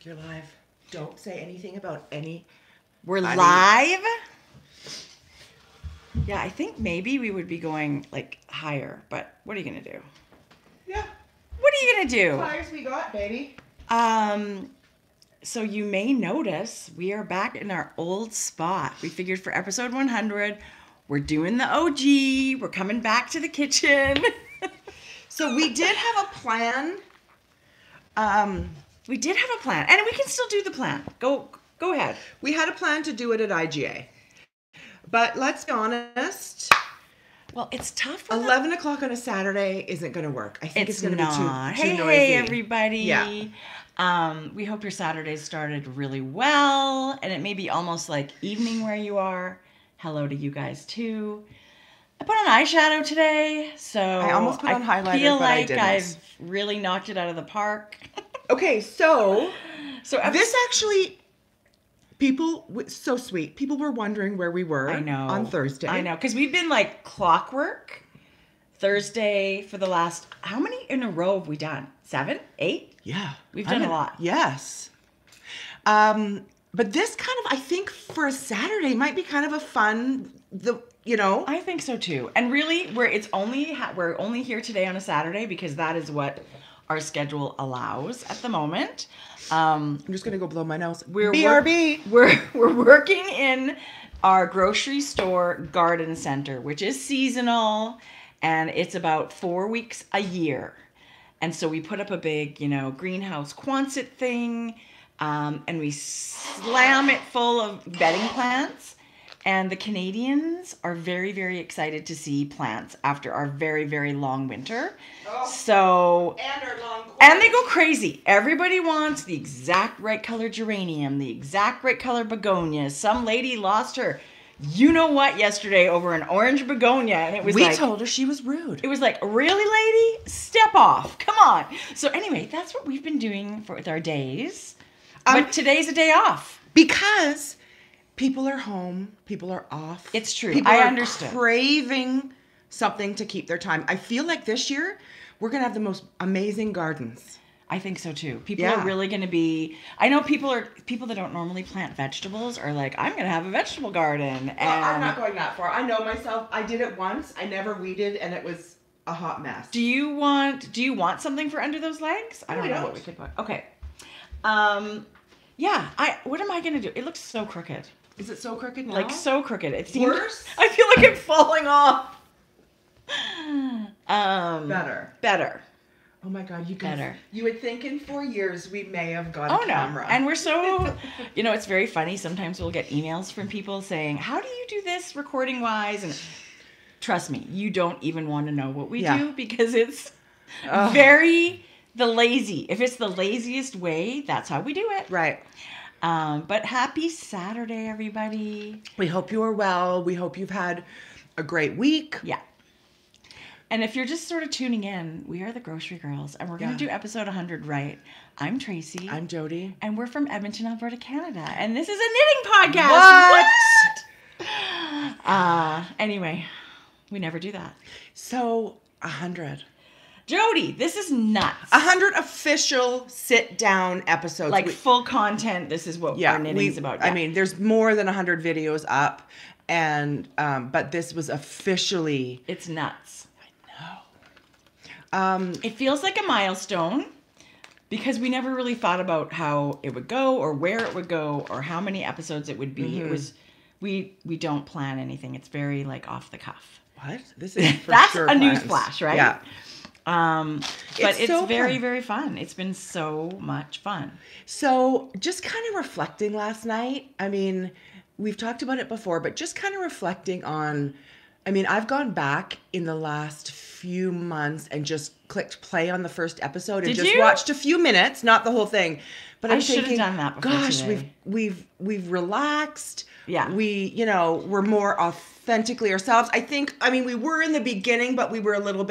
You're live. Don't say anything about any. We're live? Yeah, I think maybe we would be going like higher, but what are you going to do? Yeah. What are you going to do? Flyers we got, baby. So you may notice we are back in our old spot. We figured for episode 100, we're doing the OG. We're coming back to the kitchen. So we did have a plan. We did have a plan, and we can still do the plan. Go ahead. We had a plan to do it at IGA. But let's be honest. Well, it's tough. 11 o'clock on a Saturday isn't going to work. I think it's going to be too noisy. Hey, everybody. Yeah. We hope your Saturday started really well, and it may be almost like evening where you are. Hello to you guys, too. I put on eyeshadow today, so I almost put on highlighter, I feel but I like didn't. I've really knocked it out of the park. Okay, so this actually... People, so sweet. People were wondering where we were on Thursday. I know, because we've been like clockwork Thursday for the last, how many in a row have we done? 7, 8? Yeah. We've done a lot. Yes. But this kind of, I think for a Saturday might be kind of a fun, I think so too. And really, we're only here today on a Saturday because that is what our schedule allows at the moment. I'm just gonna go blow my nose. BRB. We're working in our grocery store garden center, which is seasonal, and it's about 4 weeks a year. And so we put up a big, greenhouse Quonset thing, and we slam it full of bedding plants. And the Canadians are very, very excited to see plants after our very, very long winter. Oh, and they go crazy. Everybody wants the exact right color geranium, the exact right color begonia. Some lady lost her, yesterday over an orange begonia, and it was we told her she was rude. It was like, really, lady? Step off. Come on. So anyway, that's what we've been doing with our days. But today's a day off because people are home. People are off. It's true. People I are understand. Craving something to keep their time. I feel like this year we're going to have the most amazing gardens. I think so too. People are really going to be, I know people that don't normally plant vegetables are like, I'm going to have a vegetable garden. And well, I'm not going that far. I know myself. I did it once. I never weeded and it was a hot mess. Do you want something for under those legs? I don't know what we could put. Okay. Yeah. What am I going to do? It looks so crooked. Is it so crooked now? Like so crooked. It seems worse. I feel like I'm falling off. Better. Oh my God, you guys. Better. You would think in 4 years we may have got a camera. No. And we're so, it's very funny. Sometimes we'll get emails from people saying, how do you do this recording wise? And trust me, you don't even want to know what we do because it's if it's the laziest way, that's how we do it. Right. But happy Saturday, everybody. We hope you are well. We hope you've had a great week. Yeah. And if you're just sort of tuning in, we are the Grocery Girls, and we're going to do episode 100 right. I'm Tracie. I'm Jodi. And we're from Edmonton, Alberta, Canada. And this is a knitting podcast. What? Anyway, we never do that. So, 100. Jodi, this is nuts. 100 official sit-down episodes. Like full content, this is what our knitting's about. Yeah. I mean, there's more than 100 videos up, and but this was officially... It's nuts. I know. It feels like a milestone because we never really thought about how it would go or where it would go or how many episodes it would be. Mm-hmm. It was... We don't plan anything. It's very, like, off the cuff. What? This is for That's sure a news flash, right? Yeah. But it's so very, very fun. It's been so much fun. So just kind of reflecting last night. I mean, we've talked about it before, but just kind of reflecting on, I've gone back in the last few months and just clicked play on the first episode and watched a few minutes, not the whole thing. But I'm thinking, should have done that before gosh, today. we've relaxed. Yeah. We're more authentically ourselves. I think, we were in the beginning, but we were a little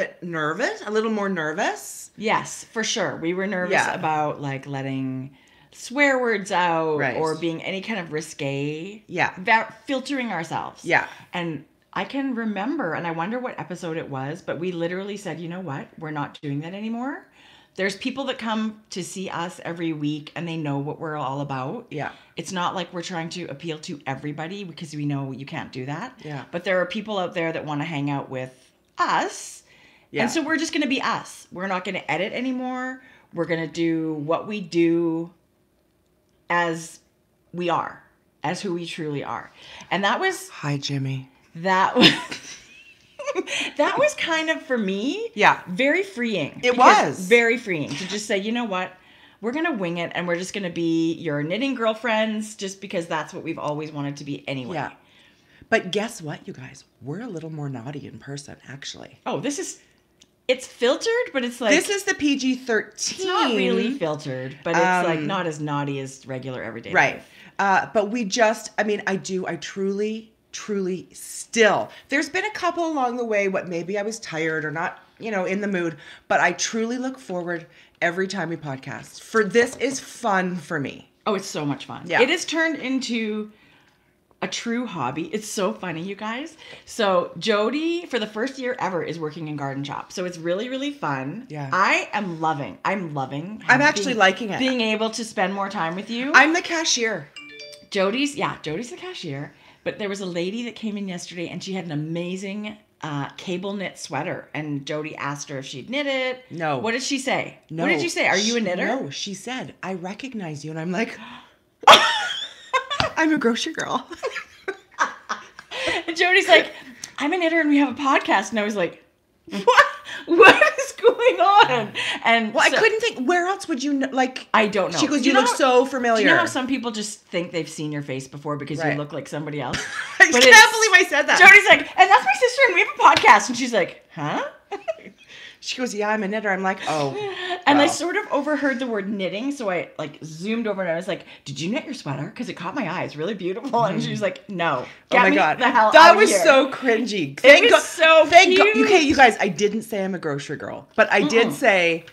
more nervous. Yes, for sure. We were nervous about like letting swear words out or being any kind of risque. Yeah. Filtering ourselves. Yeah. And I can remember, and I wonder what episode it was, but we literally said, you know what? We're not doing that anymore there's people that come to see us every week and they know what we're all about. Yeah. It's not like we're trying to appeal to everybody because we know you can't do that. Yeah. But there are people out there that want to hang out with us. Yeah. And so we're just going to be us. We're not going to edit anymore. We're going to do what we do as we are, as who we truly are. And that was... Hi, Jimmy. That was... that was kind of, for me, very freeing. It was. Very freeing to just say, you know what? We're going to wing it, and we're just going to be your knitting girlfriends just because that's what we've always wanted to be anyway. Yeah. But guess what, you guys? We're a little more naughty in person, actually. Oh, it's filtered, but it's like... This is the PG-13. It's not really filtered, but it's like not as naughty as regular everyday life. Right. But we just, I truly still, there's been a couple along the way, maybe I was tired or not, in the mood, but I truly look forward every time we podcast. This is fun for me. Oh, it's so much fun. Yeah. It has turned into a true hobby. It's so funny, you guys. So Jodi, for the first year ever, is working in garden shop. So it's really, really fun. Yeah. I'm loving. I'm actually liking it. Being able to spend more time with you. I'm the cashier. Jodi's the cashier. But there was a lady that came in yesterday and she had an amazing cable knit sweater. And Jodi asked her if she'd knit it. No. What did she say? No. What did you say? Are you a knitter? No, she said, I recognize you. And I'm like, I'm a grocery girl. And Jodi's like, I'm a knitter and we have a podcast. And I was like, what? What is going on? And I couldn't think, where else would you know? Like, I don't know. She goes, you look so familiar. Do you know how some people just think they've seen your face before because you look like somebody else? I can't believe I said that. Jodi's like, and that's my sister and we have a podcast. And she's like, huh? She goes, yeah, I'm a knitter. I'm like, oh. And I sort of overheard the word knitting. So I zoomed over and I was like, did you knit your sweater? Because it caught my eye. It's really beautiful. And she was like, no. Oh my God. The hell that out was of here. so cringy. Thank God. So thank cute. God. Okay, you guys, I didn't say I'm a grocery girl, but I did say.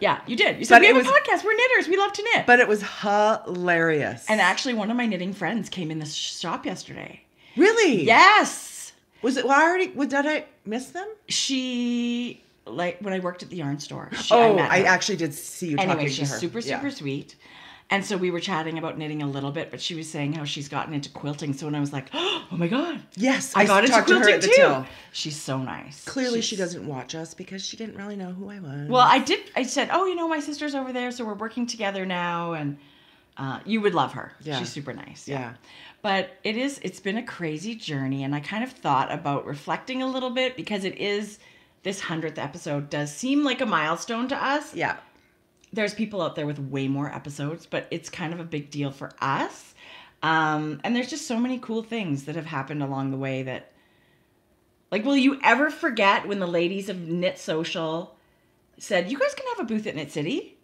Yeah, you did. You said, we have a podcast. We're knitters. We love to knit. But it was hilarious. And actually, one of my knitting friends came in the shop yesterday. Really? Yes. Was it, did I miss them? She... Like when I worked at the yarn store. I actually did see you talking to her. Anyway, she's super sweet. And so we were chatting about knitting a little bit, but she was saying how she's gotten into quilting. So when I was like, oh my God. Yes, I got into quilting to her at the till. She's so nice. Clearly she doesn't watch us because she didn't really know who I was. Well, I said, my sister's over there, so we're working together now. And you would love her. Yeah. She's super nice. Yeah. But it's been a crazy journey. And I kind of thought about reflecting a little bit because this 100th episode does seem like a milestone to us. Yeah. There's people out there with way more episodes, but it's kind of a big deal for us. And there's just so many cool things that have happened along the way that, like, will you ever forget when the ladies of Knit Social said, you guys can have a booth at Knit City?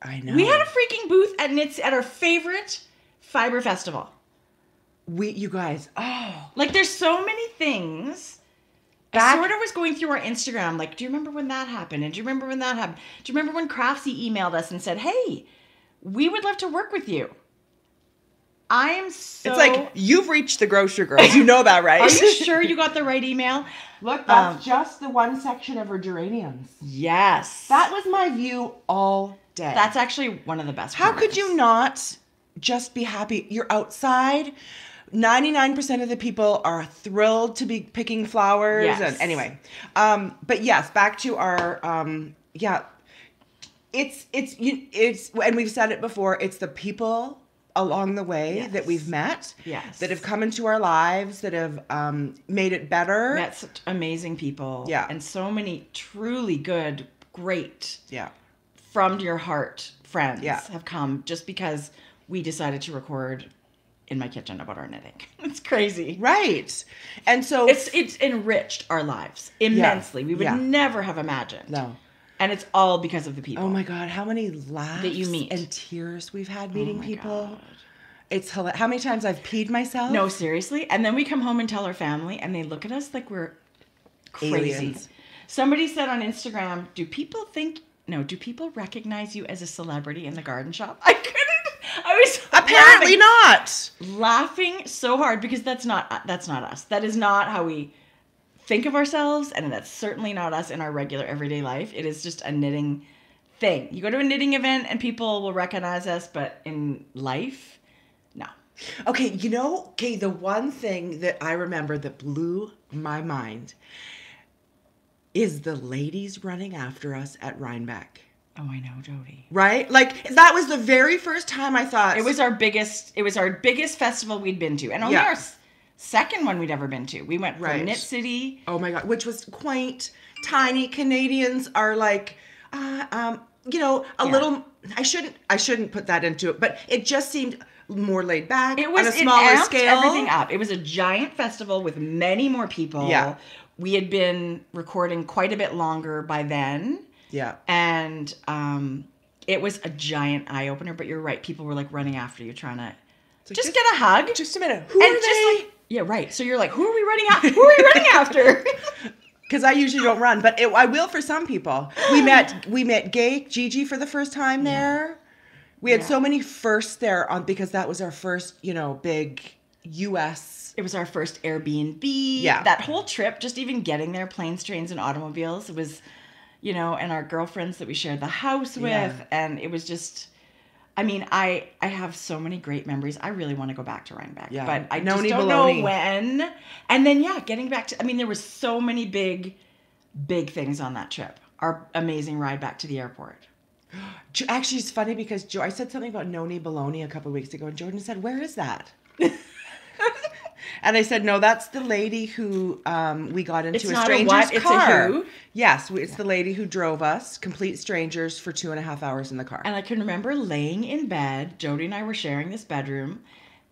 I know. We had a freaking booth at our favorite fiber festival. You guys, Like, there's so many things. I sort of was going through our Instagram, like, do you remember when that happened? And do you remember when that happened? Do you remember when Craftsy emailed us and said, hey, we would love to work with you? I am so... It's like, you've reached the grocery girls. You know that, right? Are you sure you got the right email? Look, that's just the one section of her geraniums. Yes. That was my view all day. That's actually one of the best How parts. could you not just be happy? You're outside... 99% of the people are thrilled to be picking flowers. Yes. And anyway, but yes, back to our, it's, and we've said it before, it's the people along the way that we've met, that have come into our lives, that have made it better. Met such amazing people. Yeah. And so many truly good, great, from your heart friends have come just because we decided to record in my kitchen about our knitting. It's crazy. Right. And so... It's enriched our lives immensely. We would never have imagined. No. And it's all because of the people. Oh my God, how many laughs that you meet and tears we've had meeting people. God. It's hilarious. How many times I've peed myself? No, seriously. And then we come home and tell our family and they look at us like we're crazy. Aliens. Somebody said on Instagram, do people recognize you as a celebrity in the garden shop? I was apparently not laughing so hard because that's not us. That is not how we think of ourselves, and that's certainly not us in our regular everyday life. It is just a knitting thing. You go to a knitting event and people will recognize us, but in life, no. Okay, the one thing that I remember that blew my mind is the ladies running after us at Rhinebeck. Oh, I know, Jodi. Right? Like, that was the very first time I thought... It was our biggest festival we'd been to. And only our second one we'd ever been to. We went from Knit City. Oh my God, which was quaint, tiny. Canadians are like, a little... I shouldn't put that into it, but it just seemed more laid back on a smaller scale. Everything up. It was a giant festival with many more people. Yeah. We had been recording quite a bit longer by then. Yeah. And it was a giant eye opener, but you're right. People were like running after you, trying to just get a hug. Just a minute. Who are they? Yeah, right. So you're like, who are we running after? Who are we running after? Because I usually don't run, but I will for some people. We met Gay Gigi for the first time there. We had so many firsts there because that was our first, big U.S. It was our first Airbnb. Yeah. That whole trip, just even getting there, planes, trains, and automobiles, it was, and our girlfriends that we shared the house with, and it was just... I mean, I have so many great memories. I really want to go back to Rhinebeck, but I just don't know when. And then, getting back to, there was so many big things on that trip. Our amazing ride back to the airport. Actually, it's funny because I said something about Noni Baloney a couple of weeks ago, and Jordan said, "Where is that?" And I said, "No, that's the lady who we got into a stranger's car." It's a who? Yes, it's the lady who drove us, complete strangers, for 2.5 hours in the car. And I can remember laying in bed. Jodi and I were sharing this bedroom,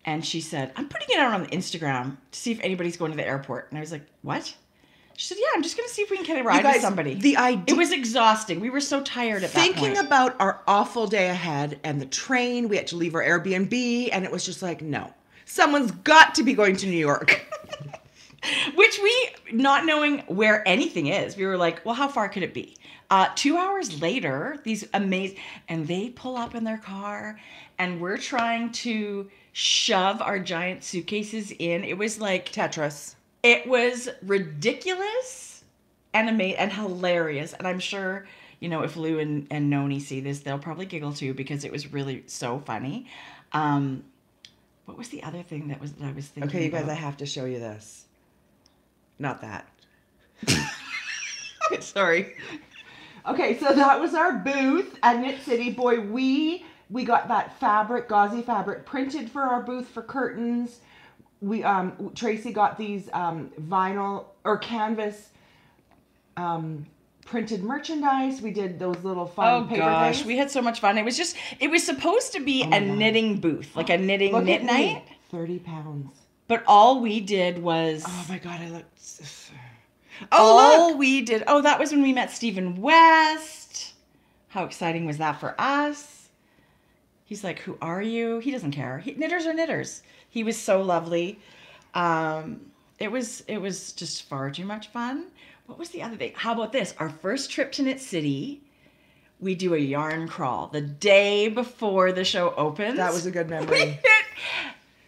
and she said, "I'm putting it out on Instagram to see if anybody's going to the airport." And I was like, "What?" She said, "Yeah, I'm just going to see if we can get a ride with somebody." It was exhausting. We were so tired at that point. Thinking about our awful day ahead and the train, we had to leave our Airbnb, and it was just like, no. Someone's got to be going to New York. Which we, not knowing where anything is, we were like, well, how far could it be? 2 hours later, these amazing... And they pull up in their car, and we're trying to shove our giant suitcases in. It was like... Tetris. It was ridiculous and amazing and hilarious. And I'm sure, if Lou and Noni see this, they'll probably giggle too, because it was really so funny. What was the other thing that I was thinking Okay, you guys, about? I have to show you this. Not that. Sorry. Okay, so that was our booth at Knit City. Boy, we got that fabric, gauzy fabric, printed for our booth for curtains. We Tracie got these vinyl or canvas printed merchandise. We did those little fun paper things. We had so much fun. It was supposed to be a knitting booth, like a knit night. 30 pounds. But all we did was... Oh my God, I looked... that was when we met Stephen West. How exciting was that for us? He's like, who are you? He doesn't care. Knitters are knitters. He was so lovely. It was just far too much fun. What was the other thing? How about this? Our first trip to Knit City, we do a yarn crawl the day before the show opens. That was a good memory.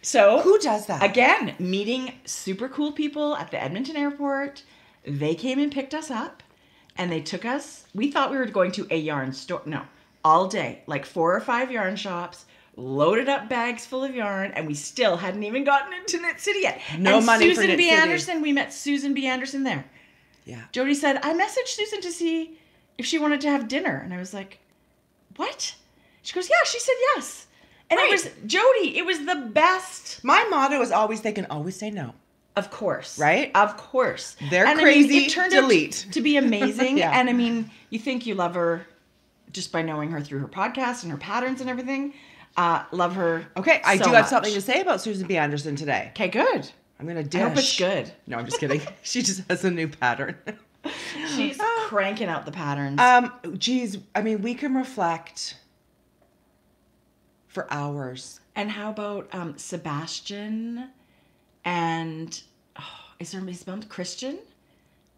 So who does that? Again, meeting super cool people at the Edmonton airport. They came and picked us up, and they took us. We thought we were going to a yarn store. No, all day, like 4 or 5 yarn shops, loaded up bags full of yarn, and we still hadn't even gotten into Knit City yet. No money Susan for Knit B. City. Anderson, we met Susan B. Anderson there. Yeah. Jodi said, I messaged Susan to see if she wanted to have dinner. And I was like, what? She goes, yeah, she said yes. And It was, Jodi, it was the best. My motto is always, they can always say no. Of course. Right? Of course. They're crazy, it turned delete. out to be amazing. Yeah. And you think you love her just by knowing her through her podcast and her patterns and everything. Love her. Okay, I so do have much. something to say about Susan B. Anderson today. Okay, good. I'm going to dish. I hope it's good. No, I'm just kidding. She just has a new pattern. She's cranking out the patterns. Geez, we can reflect for hours. And how about Sebastian and is there spelled Christian?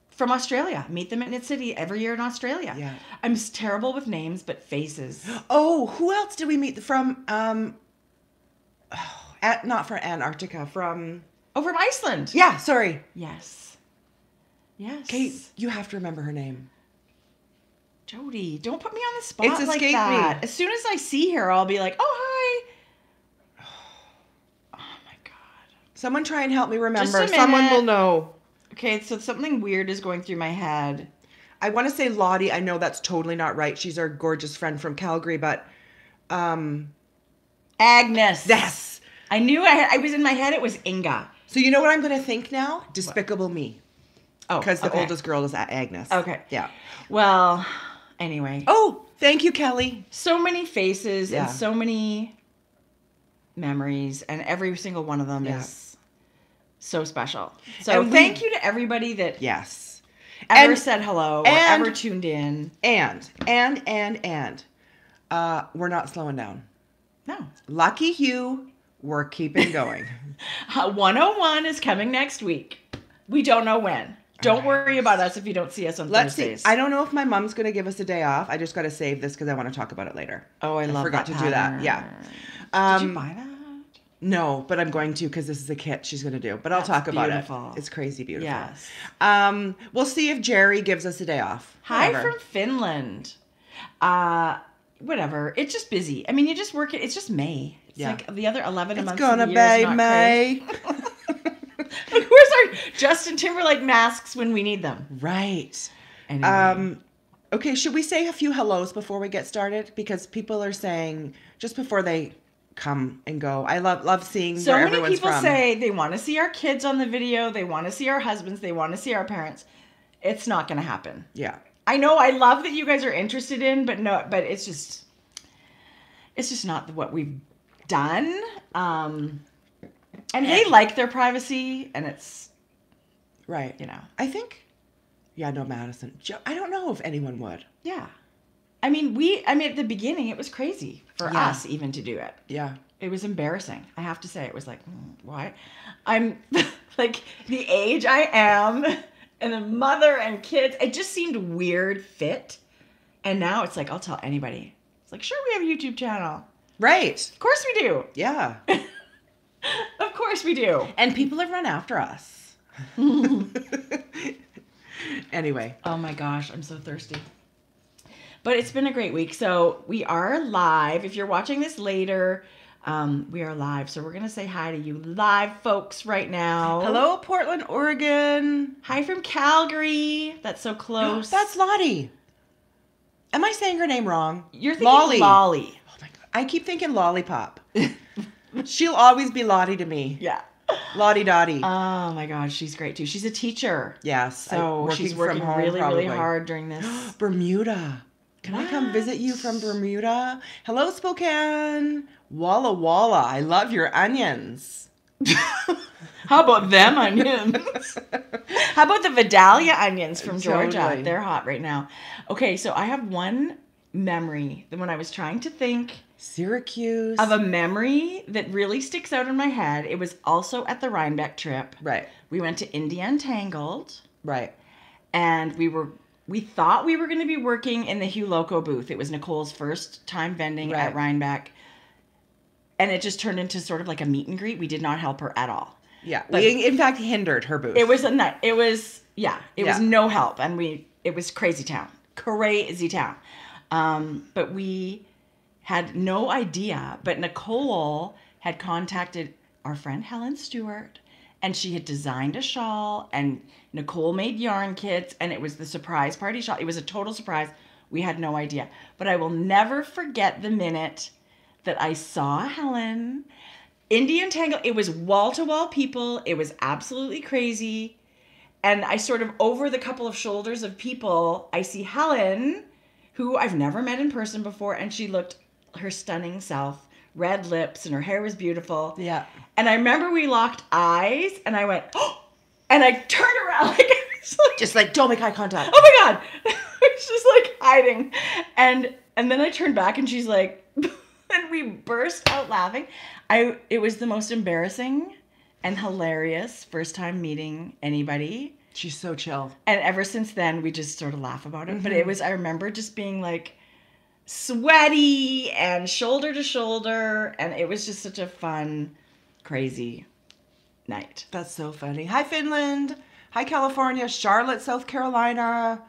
From Australia. Meet them at Knit City every year in Australia. Yeah. I'm terrible with names, but faces. Oh, who else did we meet from? Not from Antarctica, from... Oh, from Iceland. Yeah, sorry. Yes. Yes. Kate, you have to remember her name. Jodi, don't put me on the spot It's like escaped that. me. As soon as I see her, I'll be like, oh, hi. Oh, my God. Someone try and help me remember. Just a minute. Someone will know. Okay, so something weird is going through my head. I want to say Lottie. I know that's totally not right. She's our gorgeous friend from Calgary, but Agnes. yes. I knew I was in my head. It was Inga. So you know what I'm going to think now? Despicable Me. Oh, Because the okay. oldest girl is Agnes. Okay. Yeah. Well, anyway. Oh, thank you, Kelly. So many faces Yeah. and so many memories, and every single one of them Yeah. is so special. So And thank you to everybody that Yes. ever And- said hello or and- ever tuned in. And we're not slowing down. No. Lucky you, we're keeping going. 101 is coming next week. We don't know when. Don't worry about us if you don't see us on Let's see. Thursdays. I don't know if my mom's going to give us a day off. I just got to save this because I want to talk about it later. Oh, I love forgot that to do that. pattern. Yeah. Did you buy that? No, but I'm going to because this is a kit she's going to do. But I'll That's talk about beautiful. it. It's crazy beautiful. Yes. We'll see if Jerry gives us a day off. Hi Whatever. from Finland. Whatever. It's just busy. I mean, you just work it. It's just May. It's Yeah. like the other 11 It's months gonna of the year is be not May. crazy. Like, where's our Justin Timberlake masks when we need them? Right. Anyway. Okay, should we say a few hellos before we get started? Because people are saying just before they come and go. I love seeing So where many everyone's people from. say they want to see our kids on the video. They want to see our husbands. They want to see our parents. It's not going to happen. Yeah. I know. I love that you guys are interested in, but it's just not what we've done. And they like their privacy, and it's, Right. you know, I think, yeah, no, Madison. I don't know if anyone would. yeah. I mean, at the beginning, it was crazy for Yeah. us even to do it. Yeah. It was embarrassing. I have to say, it was like, why? I'm like the age I am and a mother and kids. It just seemed weird fit. And now it's like, I'll tell anybody. It's like, sure, we have a YouTube channel. Right. Of course we do. Yeah. Of course we do. And people have run after us. Anyway. Oh my gosh, I'm so thirsty. But it's been a great week. So we are live. If you're watching this later, we are live. So we're going to say hi to you live folks right now. Hello, Portland, Oregon. Hi from Calgary. That's so close. That's Lottie. Am I saying her name wrong? You're thinking Lolly. Oh my God. I keep thinking Lollipop. She'll always be Lottie to me. Yeah. Lottie Dottie. Oh my God, she's great too. She's a teacher. Yes. So she's from working home, really, probably. really hard during this. Bermuda. Can I come visit you What? from Bermuda? Hello, Spokane. Walla Walla. I love your onions. How about them onions? How about the Vidalia onions from Georgia? Totally. They're hot right now. Okay, so I have one memory that when I was trying to think Syracuse. of a memory that really sticks out in my head, it was also at the Rhinebeck trip. Right. We went to India Untangled, Right. and we thought we were going to be working in the Hugh Loco booth. It was Nicole's first time vending at Right. Rhinebeck. And it just turned into sort of like a meet and greet. We did not help her at all. Yeah. But- we, in fact, hindered her booth. It was a night. It was Yeah. no help. And it was crazy town. Crazy town. But we had no idea. But Nicole had contacted our friend Helen Stewart, and she had designed a shawl, and Nicole made yarn kits, and it was the surprise party shawl. It was a total surprise. We had no idea. But I will never forget the minute that I saw Helen. Indian Tangle, it was wall-to-wall people. It was absolutely crazy. And I sort of, over the couple of shoulders of people, I see Helen, who I've never met in person before, and she looked her stunning self. Red lips, and her hair was beautiful. Yeah. And I remember we locked eyes, and I went, oh! And I turned around, like, I was like, Just like, don't make eye contact. oh my God. I was just like hiding. And then I turned back, and she's like, and we burst out laughing. It was the most embarrassing and hilarious first time meeting anybody. She's so chill. And ever since then, we just sort of laugh about it. But it was, I remember just being like sweaty and shoulder to shoulder. And it was just such a fun, crazy night. That's so funny. Hi, Finland. Hi, California. Charlotte, South Carolina.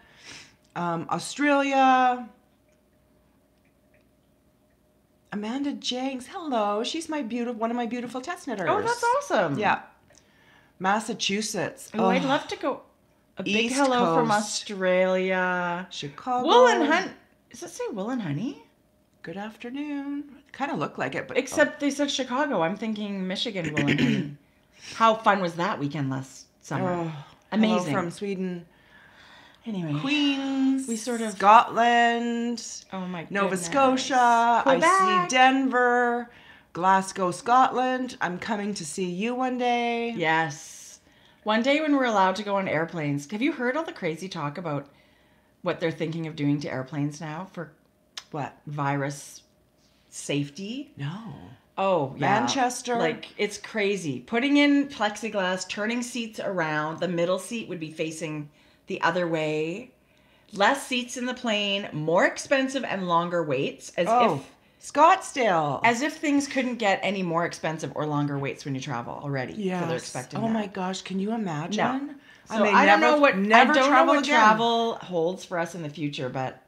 Australia. Amanda Jenks, hello. She's one of my beautiful test knitters. Oh, that's awesome. Yeah. Massachusetts. Oh, I'd love to go. A big East hello from Coast. Australia. Chicago. Wool and Honey. Does it say Wool and Honey? Good afternoon. Kind of look like it, but Except they said Chicago. I'm thinking Michigan Wool and Honey. How fun was that weekend last summer? Oh, amazing. hello from Sweden. Anyway, Queens. we sort of Scotland. Oh my Nova goodness. Scotia. Quebec. I see Denver. Glasgow, Scotland. I'm coming to see you one day. Yes. One day when we're allowed to go on airplanes. Have you heard all the crazy talk about what they're thinking of doing to airplanes now for What? virus safety? No. Oh, yeah. Manchester. Like, it's crazy. Putting in plexiglass, turning seats around. The middle seat would be facing the other way. Less seats in the plane, more expensive and longer waits. Scottsdale. As if things couldn't get any more expensive or longer waits when you travel already. Yes. So they're expecting Oh that. my gosh, can you imagine? No. So may I don't never- know what never I don't know travel what again. travel holds for us in the future, but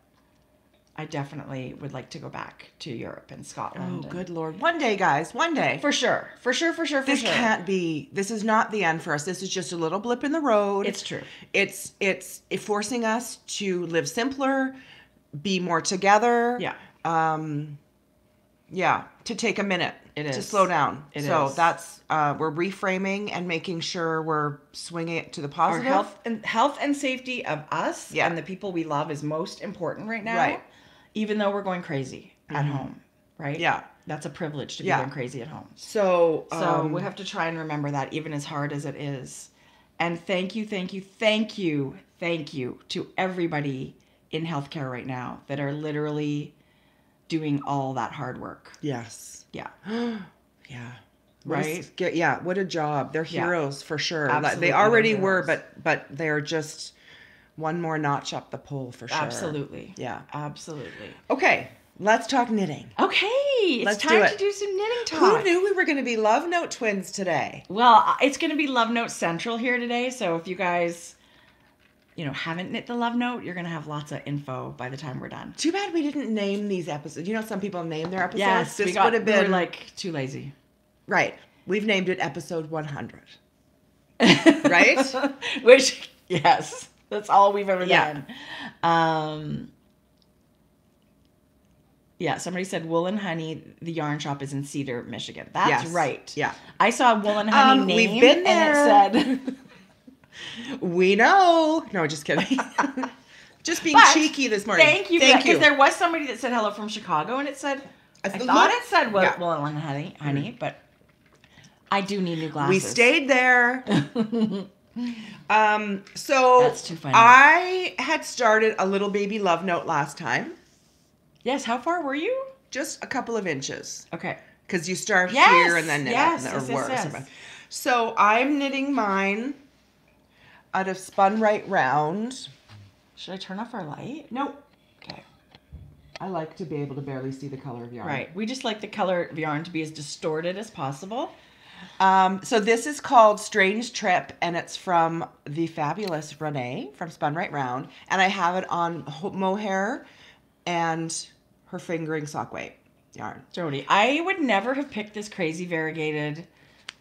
I definitely would like to go back to Europe and Oh, Scotland. and- good Lord. One day, guys. One day. For sure. This can't be. This is not the end for us. This is just a little blip in the road. It's true. It's forcing us to live simpler, be more together. Yeah. Yeah. To take a minute. It To is. slow down. It so is. that's we're reframing and making sure we're swinging it to the Our positive. health and safety of us Yeah. and the people we love is most important right now. Right. Even though we're going crazy at home, right? Yeah. That's a privilege to be Yeah. going crazy at home. So So we have to try and remember that, even as hard as it is. And thank you to everybody in healthcare right now that are literally doing all that hard work. yes. Yeah. Yeah. Right? Yeah. What a job. They're Yeah. heroes for sure. Absolutely, They already they're were, heroes. but they're just one more notch up the pole for sure. Absolutely. Yeah. Absolutely. Okay. Let's talk knitting. Okay. It's Let's do time it. to do some knitting talk. Who knew we were going to be Love Note twins today? Well, it's going to be Love Note Central here today. So if you guys, haven't knit the Love Note, you're going to have lots of info by the time we're done. Too bad we didn't name these episodes. Some people name their episodes. Yes, this we would have been were too lazy. right. We've named it episode 100. Right? Which, yes, that's all we've ever Yeah. done. Yeah, somebody said Wool and Honey, the yarn shop is in Cedar, Michigan. That's Yes. right. Yeah. I saw Wool and Honey name we've been there. and it said... We know. No, just kidding. Just being But cheeky this morning. Thank you. Because there was somebody that said hello from Chicago, and it said... I thought it said Wool and Honey, but I do need new glasses. We stayed there. So That's too funny. I had started a little baby love note last time. Yes, how far were you? Just a couple of inches. Okay. Because you start Yes, here and then knit yes, up, yes, or worse. yes. So I'm knitting mine out of Spun Right Round. Should I turn off our light? Nope. Okay. I like to be able to barely see the color of yarn. Right. We just like the color of yarn to be as distorted as possible. So this is called Strange Trip, and it's from the fabulous Renee from Spun Right Round, and I have it on mohair and her fingering sock weight yarn. Jodi, I would never have picked this crazy variegated,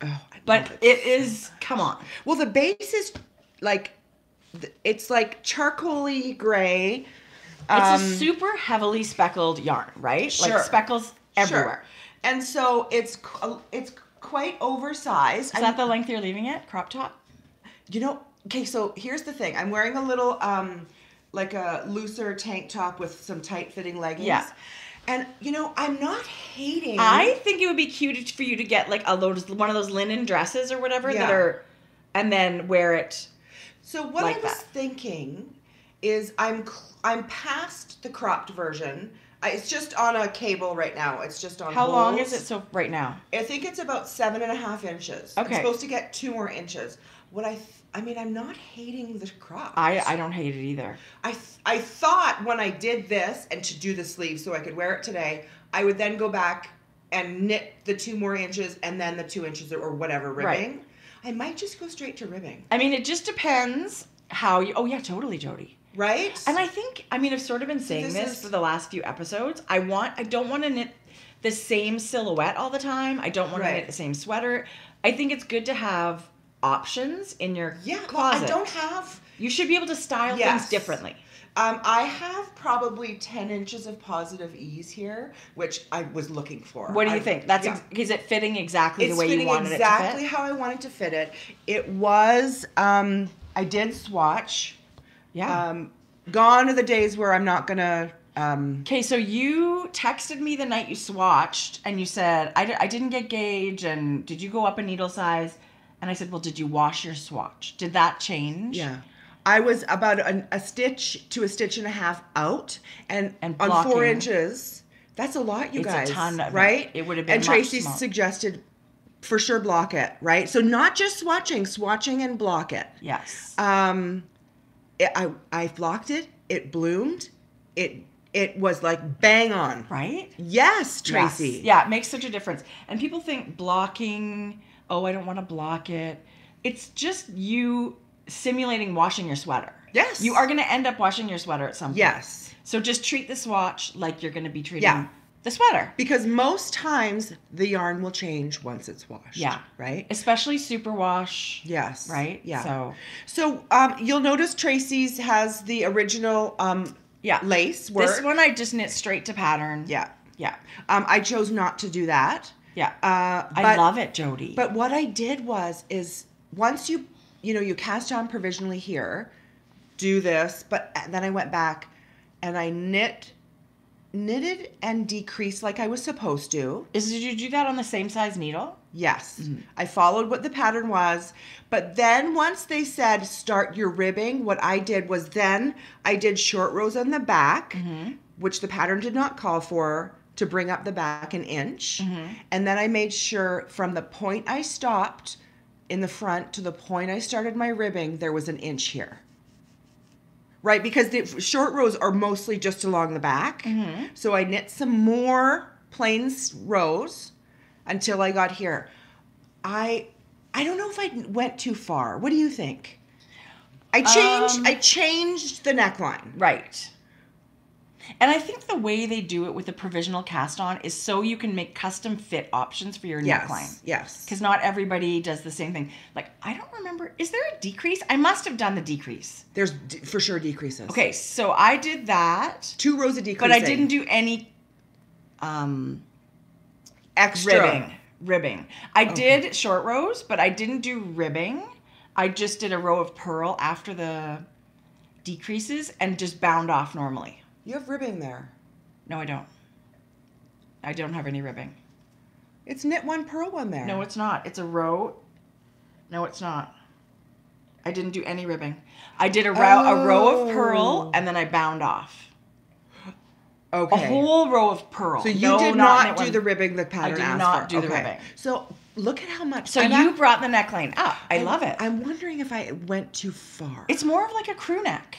Oh, but it is, come on. Well, the base is it's like charcoaly gray. It's a super heavily speckled yarn, right? Sure. Like speckles everywhere. Sure. And so it's quite oversized. Is that the length you're leaving it? Crop top? Okay, so here's the thing. I'm wearing a little, like a looser tank top with some tight fitting leggings. Yeah. And, I'm not hating. I think it would be cute for you to get like one of those linen dresses or whatever and then wear it. So what like I was that. thinking is I'm past the cropped version. It's just on a cable right now. It's just on How long holds. is it right now? I think it's about 7.5 inches. Okay. I'm supposed to get 2 more inches. I'm not hating the crop. I don't hate it either. I thought when I did this and to do the sleeve so I could wear it today, I would then go back and knit the 2 more inches and then the 2 inches or whatever ribbing. Right. I might just go straight to ribbing. I mean, it just depends how you... Oh, yeah, totally, Jodi. right? And I think, I mean, I've sort of been saying this for the last few episodes. I don't want to knit the same silhouette all the time. I don't want to knit the same sweater. I think it's good to have options in your closet. Well, I don't have... You should be able to style things differently. I have probably 10 inches of positive ease here, which I was looking for. What do you think? That's is it fitting exactly the way you wanted it to fit? It's fitting exactly how I wanted to fit it. It was, I did swatch. Yeah. Gone are the days where I'm not going to... Okay, so you texted me the night you swatched, and you said, I didn't get gauge, and did you go up a needle size? And I said, well, did you wash your swatch? Did that change? Yeah. I was about a stitch to a stitch and a half out, and blocking. On 4 inches. That's a lot, you guys. It's a ton of right? It would have been And Tracie suggested for sure block it, right? So not just swatching and block it. Yes. I blocked it. It bloomed. It was like bang on. Right? Yes, Tracie. Yes. Yeah, it makes such a difference. And people think blocking, I don't want to block it. It's just you simulating washing your sweater. Yes. You are going to end up washing your sweater at some point. Yes. So just treat the swatch like you're going to be treating the sweater. Because most times the yarn will change once it's washed. Yeah. Right? Especially superwash. Yes. Right? Yeah. So you'll notice Tracie's has the original lace work. This one I just knit straight to pattern. Yeah. Yeah. I chose not to do that. Yeah. I love it, Jodi. But what I did is once you cast on provisionally here, do this, but then I went back and I knitted and decreased like I was supposed to. Did you do that on the same size needle? Yes. Mm-hmm. I followed what the pattern was, but then once they said start your ribbing, what I did was then I did short rows on the back, which the pattern did not call for, to bring up the back an inch. And then I made sure from the point I stopped in the front to the point I started my ribbing, there was an inch here. Right? Because the short rows are mostly just along the back. So I knit some more plain rows until I got here. I don't know if I went too far. What do you think? I changed the neckline. Right. And I think the way they do it with the provisional cast on is so you can make custom fit options for your neckline. Yes. Because not everybody does the same thing. Like, I don't remember, is there a decrease? I must have done the decrease. There's for sure decreases. Okay, so I did that. 2 rows of decreasing. But I didn't do any extra ribbing. I did short rows, but I didn't do ribbing. I just did a row of purl after the decreases and just bound off normally. You have ribbing there. No, I don't. I don't have any ribbing. It's knit 1, purl 1 there. No, it's not. It's a row. No, it's not. I didn't do any ribbing. I did a row of purl, and then I bound off. Okay. A whole row of purl. So you did not do the ribbing the pattern asked for. I did not do the ribbing. So look at how much. So you brought the neckline up. I love it. I'm wondering if I went too far. It's more of like a crew neck.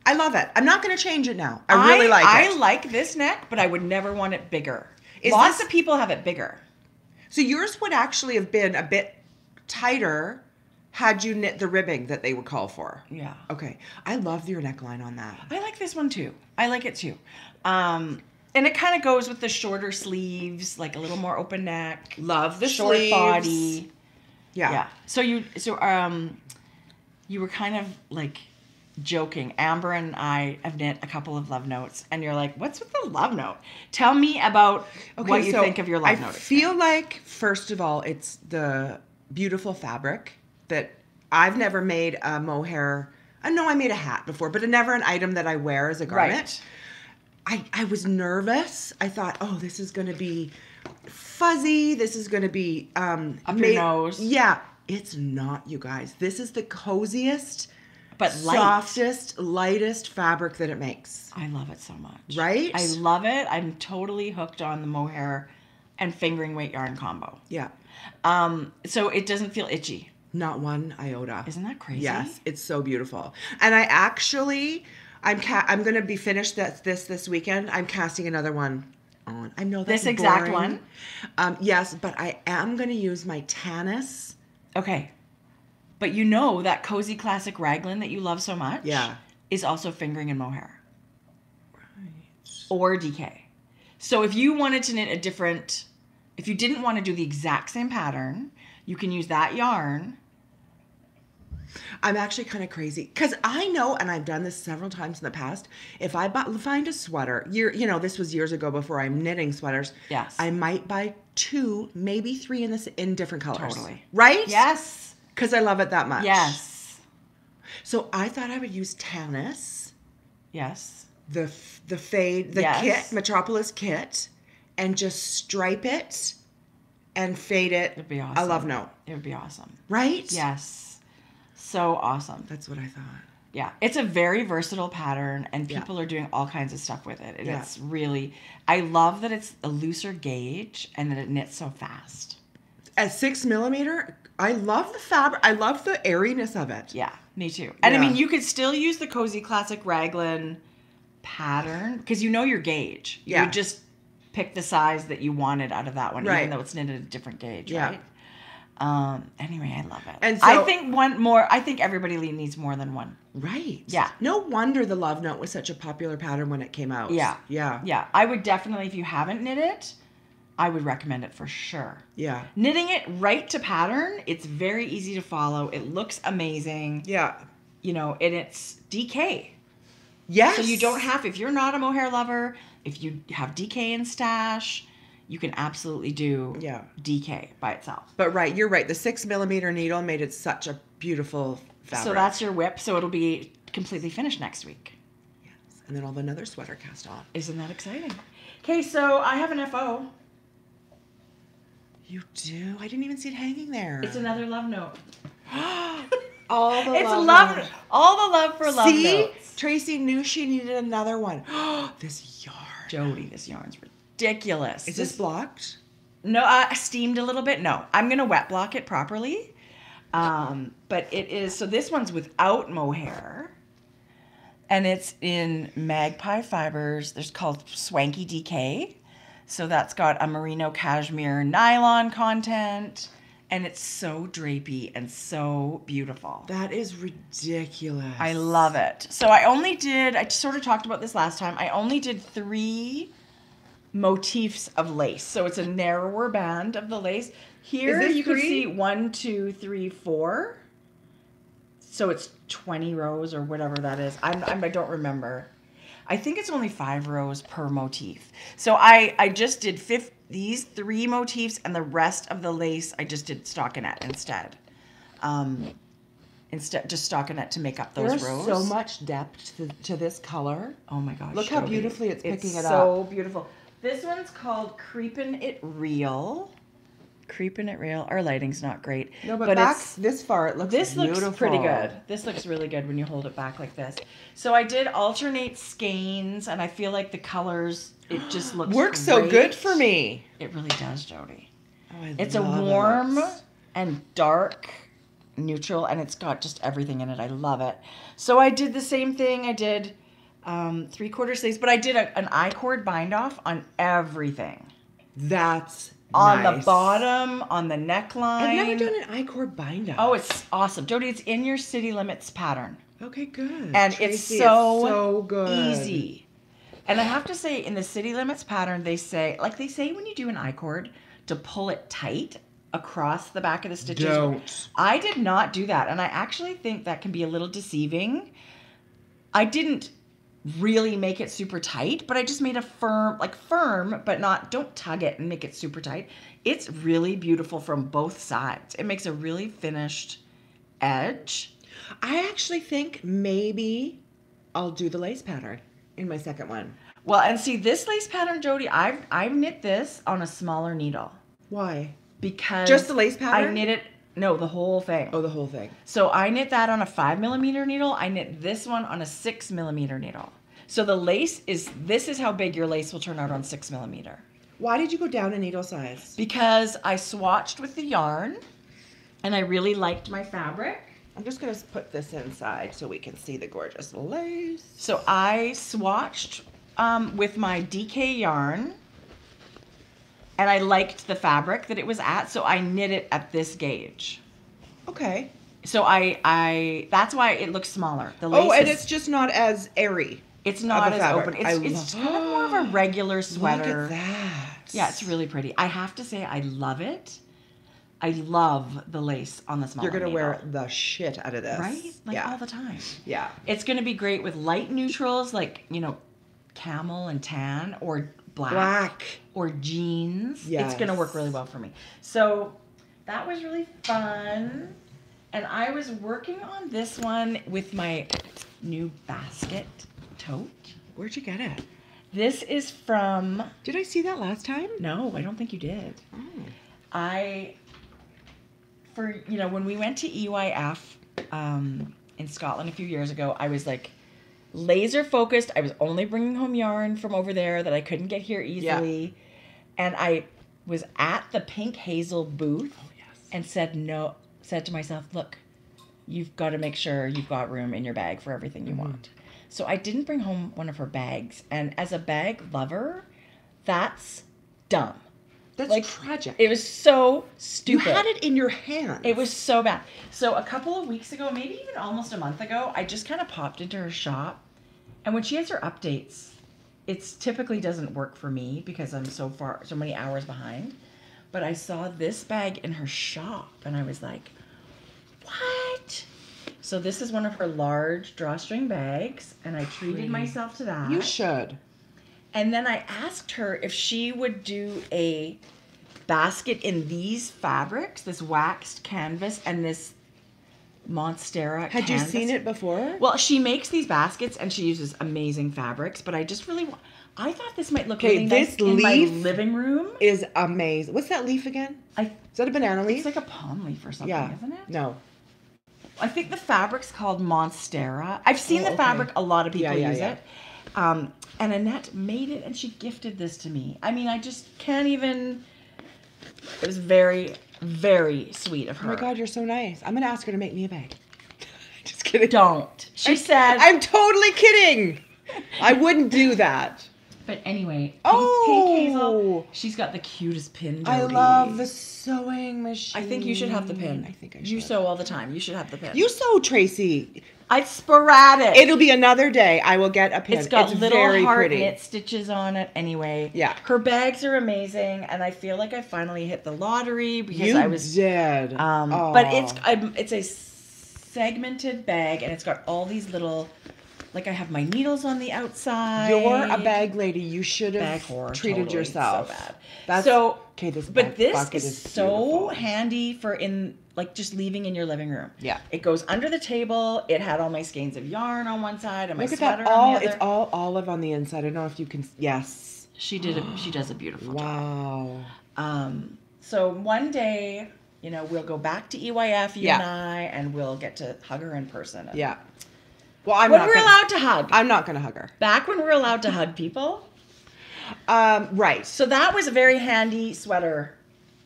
I love it. I'm not going to change it now. I really like it. I like this neck, but I would never want it bigger. Lots of people have it bigger. So yours would actually have been a bit tighter had you knit the ribbing that they would call for. Yeah. Okay. I love your neckline on that. I like this one too. I like it too. And it kind of goes with the shorter sleeves, like a little more open neck. Love the short sleeves. Body. Yeah. So you were kind of like joking. Amber and I have knit a couple of love notes, and you're like, what's with the love note? Tell me about what you think of your love note. I feel like, first of all, it's the beautiful fabric that I've never made a mohair. I know I made a hat before, but never an item that I wear as a garment. Right. I was nervous. I thought, oh, this is going to be fuzzy. This is going to be up your nose. Yeah. It's not, you guys. This is the coziest, but softest, lightest fabric that it makes. I love it so much. Right? I love it. I'm totally hooked on the mohair and fingering weight yarn combo. Yeah. So it doesn't feel itchy. Not one iota. Isn't that crazy? Yes, it's so beautiful. And I actually, I'm going to be finished this weekend. I'm casting another one on. I know that's this exact one. Yes, but I am going to use my Tanis. Okay. But you know that cozy classic Ragland that you love so much? Yeah. is also fingering and mohair. Right. Or DK. So if you wanted to knit a different, if you didn't want to do the exact same pattern, you can use that yarn. I'm actually kind of crazy because I know, and I've done this several times in the past. If I find a sweater, this was years ago before I'm knitting sweaters. Yes. I might buy 2, maybe 3 in different colors. Totally. Right? Yes. Because I love it that much. Yes. So I thought I would use Tanis. Yes. The fade, the kit, Metropolis kit, and just stripe it and fade it. It'd be awesome. I love no. It would be awesome. Right? Yes. So awesome. That's what I thought. Yeah. It's a very versatile pattern, and people are doing all kinds of stuff with it. And it's really, I love that it's a looser gauge and that it knits so fast. At 6 millimeter, I love the fabric. I love the airiness of it. Yeah, me too. And I mean, you could still use the Cozy Classic Ragland pattern because you know your gauge. You would just pick the size that you wanted out of that one, even though it's knitted a different gauge, right? Anyway, I love it. And so, I think everybody needs more than one. Right. Yeah. No wonder the Love Note was such a popular pattern when it came out. Yeah. Yeah. Yeah. I would definitely, if you haven't knit it, I would recommend it for sure. Yeah. Knitting it right to pattern, it's very easy to follow. It looks amazing. Yeah. And it's DK. Yes. So you don't have, if you're not a mohair lover, if you have DK in stash, you can absolutely do DK by itself. But you're right. The 6 millimeter needle made it such a beautiful fabric. So that's your whip. So it'll be completely finished next week. Yes. And then I'll have another sweater cast on. Isn't that exciting? Okay, so I have an FO. You do? I didn't even see it hanging there. It's another love note. All the love for love notes. Tracie knew she needed another one. This yarn. Jodi, this yarn's ridiculous. Is this blocked? No, steamed a little bit. No, I'm going to wet block it properly. But it is, so this one's without mohair. And it's in Magpie Fibers. There's called Swanky DK. So that's got a merino cashmere nylon content. And it's so drapey and so beautiful. That is ridiculous. I love it. So I sort of talked about this last time. I only did 3 motifs of lace. So it's a narrower band of the lace. Here you can see 1, 2, 3, 4. So it's 20 rows or whatever that is. I don't remember. I think it's only 5 rows per motif. So I just did these 3 motifs, and the rest of the lace I just did stockinette instead. Just stockinette to make up those rows. There's so much depth to this color. Oh my gosh. Look how beautifully it's picking it up. It's so beautiful. This one's called Creepin' It Real. Creepin' It Real. Our lighting's not great. No, but back this far, it looks beautiful. This looks pretty good. This looks really good when you hold it back like this. So I did alternate skeins, and I feel like the colors, it just looks Works so good for me. It really does, Jodi. Oh, it's a warm and dark neutral, and it's got just everything in it. I love it. So I did the same thing. I did 3/4 sleeves, but I did an I-cord bind off on everything. That's on the bottom, on the neckline. I've never done an I-cord bind off. Oh, it's awesome. Jodi, it's in your City Limits pattern. Okay, good. And Tracie, it's so good. Easy. And I have to say, in the City Limits pattern, they say when you do an I-cord, to pull it tight across the back of the stitches. Don't. I did not do that, and I actually think that can be a little deceiving. I didn't really make it super tight, but I just made a firm, but don't tug it and make it super tight. It's really beautiful from both sides. It makes a really finished edge. I actually think maybe I'll do the lace pattern in my second one. Well, and see this lace pattern, Jodi, I've knit this on a smaller needle. Why? Because just the lace pattern? I knit it, no, the whole thing. Oh, the whole thing. So I knit that on a 5 millimeter needle. I knit this one on a 6 millimeter needle. So the lace this is how big your lace will turn out on 6 millimeter. Why did you go down a needle size? Because I swatched with the yarn, and I really liked my fabric. I'm just going to put this inside so we can see the gorgeous lace. So I swatched with my DK yarn, and I liked the fabric that it was at, so I knit it at this gauge. Okay. So I that's why it looks smaller. The lace Oh, and is, it's just not as airy. it's not of a as fabric. open. It's kind of more of a regular sweater. Look at that. Yeah, it's really pretty. I have to say I love it. I love the lace on the smaller You're gonna needle. wear the shit out of this, Right? Like all the time. Yeah. It's going to be great with light neutrals like, camel and tan or black. Or jeans. Yes. It's going to work really well for me. So that was really fun. And I was working on this one with my new basket tote. Where'd you get it? This is from... Did I see that last time? No, I don't think you did. Oh. When we went to EYF in Scotland a few years ago, I was like laser focused. I was only bringing home yarn from over there that I couldn't get here easily. Yeah. And I was at the Pink Hazel booth and said to myself, look, you've got to make sure you've got room in your bag for everything you want. So I didn't bring home one of her bags. And as a bag lover, that's dumb. That's tragic. It was so stupid. You had it in your hand. It was so bad. So a couple of weeks ago, maybe even almost a month ago, I just kind of popped into her shop. And when she has her updates, it typically doesn't work for me because I'm so many hours behind. But I saw this bag in her shop and I was like, what? So this is one of her large drawstring bags and I treated myself to that. You should. And then I asked her if she would do a basket in these fabrics, this waxed canvas and this Monstera Had canvas. you seen it before? Well, she makes these baskets and she uses amazing fabrics, but I just really I thought this might look really nice in my living room. Is amazing. What's that leaf again? Is that a banana leaf? It's like a palm leaf or something, isn't it? No. I think the fabric's called Monstera. I've seen the fabric. A lot of people use it. And Annette made it and she gifted this to me. I mean, I just can't even... It was very, very sweet of her. Oh my God, you're so nice. I'm going to ask her to make me a bag. Just kidding. Don't. She said... I'm totally kidding. I wouldn't do that. But anyway, Pink Hazel, she's got the cutest pin, Jodi. I love the sewing machine. I think you should have the pin. I think I should. You sew all the time. You should have the pin. You sew, Tracie. It's sporadic. It'll be another day. I will get a pin. It's got little very heart pretty. knit stitches on it anyway. Yeah. Her bags are amazing, and I feel like I finally hit the lottery because you I was... did. But it's a segmented bag, and it's got all these little... Like I have my needles on the outside. You're a bag lady. You should have treated yourself. So bad. That's okay. This This is so beautiful. handy for just leaving in your living room. Yeah. It goes under the table. It had all my skeins of yarn on one side and my Look at sweater that. on the other. It's all olive on the inside. I don't know if you can. Yes. She does a beautiful job. Wow. So one day, we'll go back to EYF, you and I, and we'll get to hug her in person. Yeah. Well, when we're allowed to hug. I'm not going to hug her. Back when we were allowed to hug people. Right. So that was a very handy sweater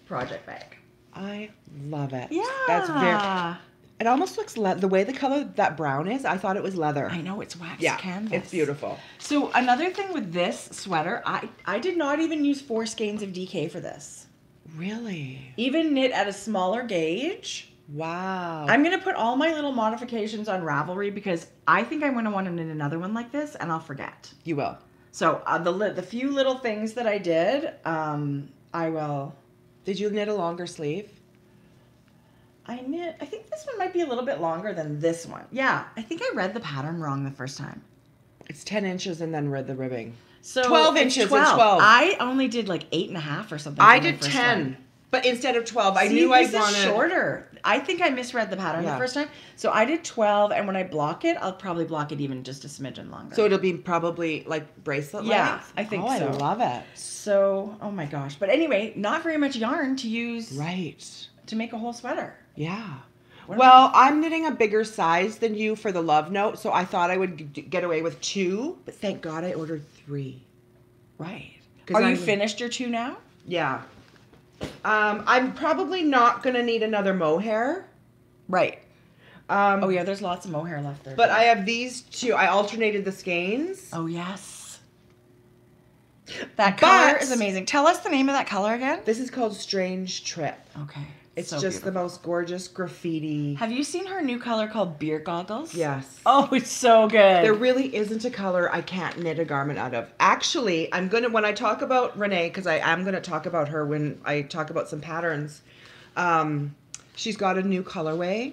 project bag. I love it. Yeah. That's very... It almost looks the way the color that brown is. I thought it was leather. I know, it's waxed canvas. It's beautiful. So another thing with this sweater, I did not even use 4 skeins of DK for this. Really? Even knit at a smaller gauge. Wow. I'm going to put all my little modifications on Ravelry because I think I'm going to want to knit another one like this and I'll forget. You will. So the few little things that I did, I will. Did you knit a longer sleeve? I think this one might be a little bit longer than this one. Yeah, I think I read the pattern wrong the first time. It's 10 inches and then read the ribbing. So 12 inches. It's 12. I only did like 8.5 or something. I did 10. But instead of 12, I knew I wanted... This is shorter. I think I misread the pattern the first time. So I did 12, and when I block it, I'll probably block it even just a smidgen longer. So it'll be probably like bracelet length? Yeah, I think so. I love it. So, oh my gosh. But anyway, not very much yarn to use to make a whole sweater. Yeah. Well, I'm knitting a bigger size than you for the love note, so I thought I would get away with 2, but thank God I ordered 3. Right. Are you finished your 2 now? Yeah. I'm probably not going to need another mohair. Right. Oh, yeah, there's lots of mohair left there. But I have these 2. I alternated the skeins. Oh, yes. That color is amazing. Tell us the name of that color again. This is called Strange Trip. Okay. It's So just the beautiful. most gorgeous graffiti. Have you seen her new color called Beer Goggles? Yes. Oh, it's so good. There really isn't a color I can't knit a garment out of. Actually, when I talk about Renee, because I am gonna talk about her when I talk about some patterns. She's got a new colorway.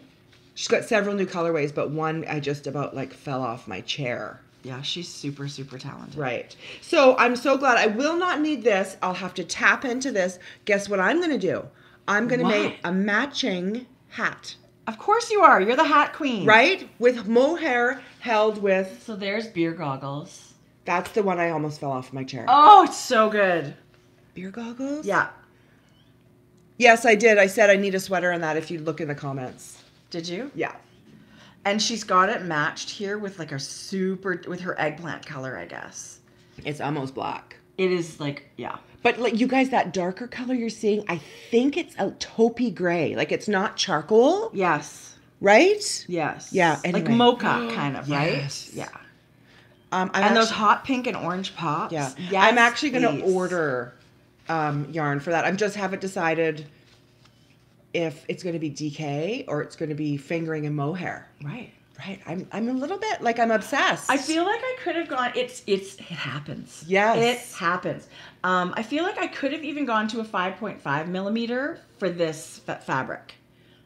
She's got several new colorways, but one I just about like fell off my chair. Yeah, she's super, super talented. Right. So I'm so glad. I will not need this. I'll have to tap into this. Guess what I'm gonna do? I'm gonna What? make a matching hat. Of course you are. You're the hat queen. Right? With mohair held with. So there's Beer Goggles. That's the one I almost fell off my chair. Oh, it's so good. Beer goggles? Yeah. Yes, I did. I said I need a sweater in that if you look in the comments. Did you? Yeah. And she's got it matched here with like with her eggplant color, I guess. It's almost black. It is like, yeah. But like you guys, that darker color you're seeing, I think it's a taupey gray. Like it's not charcoal, Yes. right? Yes. Yeah, Like anyway. mocha kind of, Yes. right? Yeah. And those hot pink and orange pops. Yeah. Yes, I'm actually going to please. order yarn for that. I just haven't decided if it's going to be DK or it's going to be fingering and mohair. Right. Right. I'm a little bit like I'm obsessed. I feel like I could have gone. It happens. Yes. It happens. I feel like I could have even gone to a 5.5 millimeter for this fabric.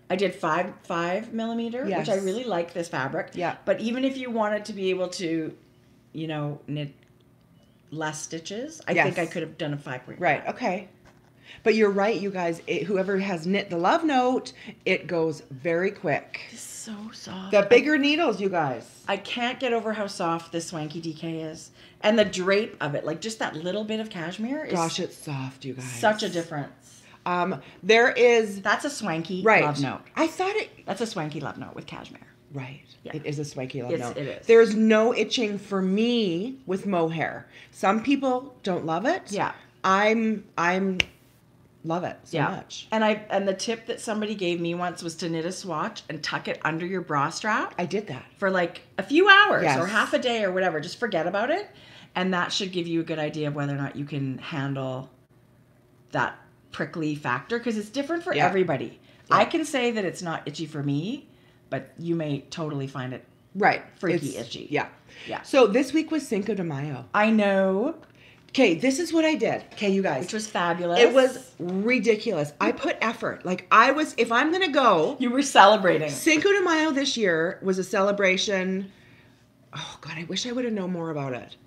I did 5 millimeter, Yes. which I really like this fabric. Yeah. But even if you wanted to be able to, knit less stitches, I Yes. think I could have done a 5.5. Right. Okay. But you're right, you guys. Whoever has knit the love note, it goes very quick. It's so soft. The bigger needles, you guys. I can't get over how soft this swanky DK is. And the drape of it, like just that little bit of cashmere is Gosh, it's soft, you guys. such a difference. There is That's a swanky right. love note. I thought it. That's a swanky love note with cashmere. Right. Yeah. It is a swanky love It note. is. There's no itching for me with mohair. Some people don't love it. Yeah. I'm love it so much. And the tip that somebody gave me once was to knit a swatch and tuck it under your bra strap I did that. for like a few hours Yes. or half a day or whatever. Just forget about it. And that should give you a good idea of whether or not you can handle that prickly factor because it's different for Yeah. everybody. Yeah. I can say that it's not itchy for me, but you may totally find it Right. freaky itchy. Yeah. Yeah. So this week was Cinco de Mayo. I know, Okay, this is what I did. Okay, you guys. which was fabulous. It was ridiculous. I put effort. Like if I'm going to go, You were celebrating. Cinco de Mayo this year was a celebration. Oh God, I wish I would have known more about it.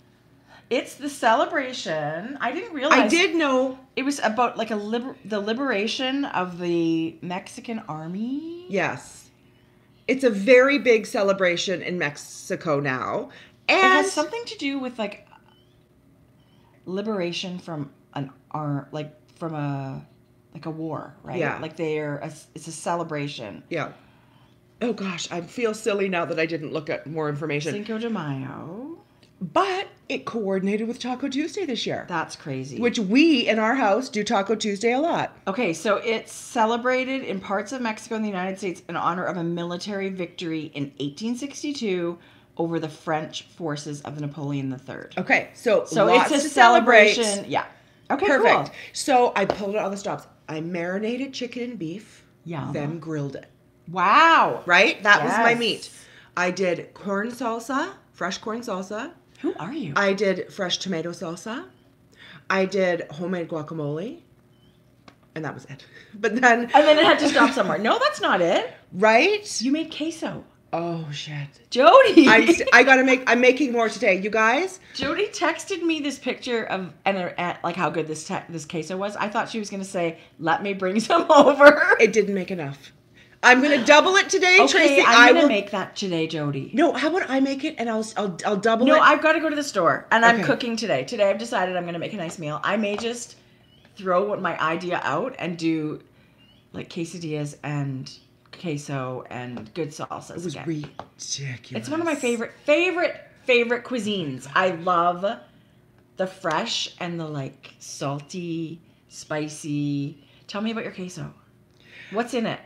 It's the celebration. I didn't realize. I did know. It was about like the liberation of the Mexican army. Yes. It's a very big celebration in Mexico now. It And has something to do with like liberation from from a war, right? Yeah. Like it's a celebration. yeah. Oh gosh, I feel silly now that I didn't look at more information. Cinco de Mayo. But it coordinated with Taco Tuesday this year, That's crazy. which we in our house do Taco Tuesday a lot. Okay, so it's celebrated in parts of Mexico and the United States in honor of a military victory in 1862 over the French forces of Napoleon III. Okay, so So lots it's a to celebrate. celebration. Yeah. Okay, Perfect. cool. So I pulled out all the stops. I marinated chicken and beef, Yum. then grilled it. Wow. Right? That was my Yes. meat. I did corn salsa, fresh corn salsa. Who are you? I did fresh tomato salsa. I did homemade guacamole. And that was it. But then, And then it had to stop somewhere. No, that's not it. right? You made queso. Oh, shit. Jodi. I'm making more today. You guys? Jodi texted me this picture of like how good this queso was. I thought she was going to say, "Let me bring some over." It didn't make enough. I'm going to double it today, Okay, Tracy. I'm going to make that today, Jodi. No, how about I make it and I'll double No, it? I've got to go to the store, and I'm Okay. cooking today. Today, I've decided I'm going to make a nice meal. I may just throw my idea out and do like quesadillas and queso and good salsas. It was again. ridiculous. It's one of my favorite cuisines. I love the fresh and the like salty, spicy. Tell me about your queso. What's in it?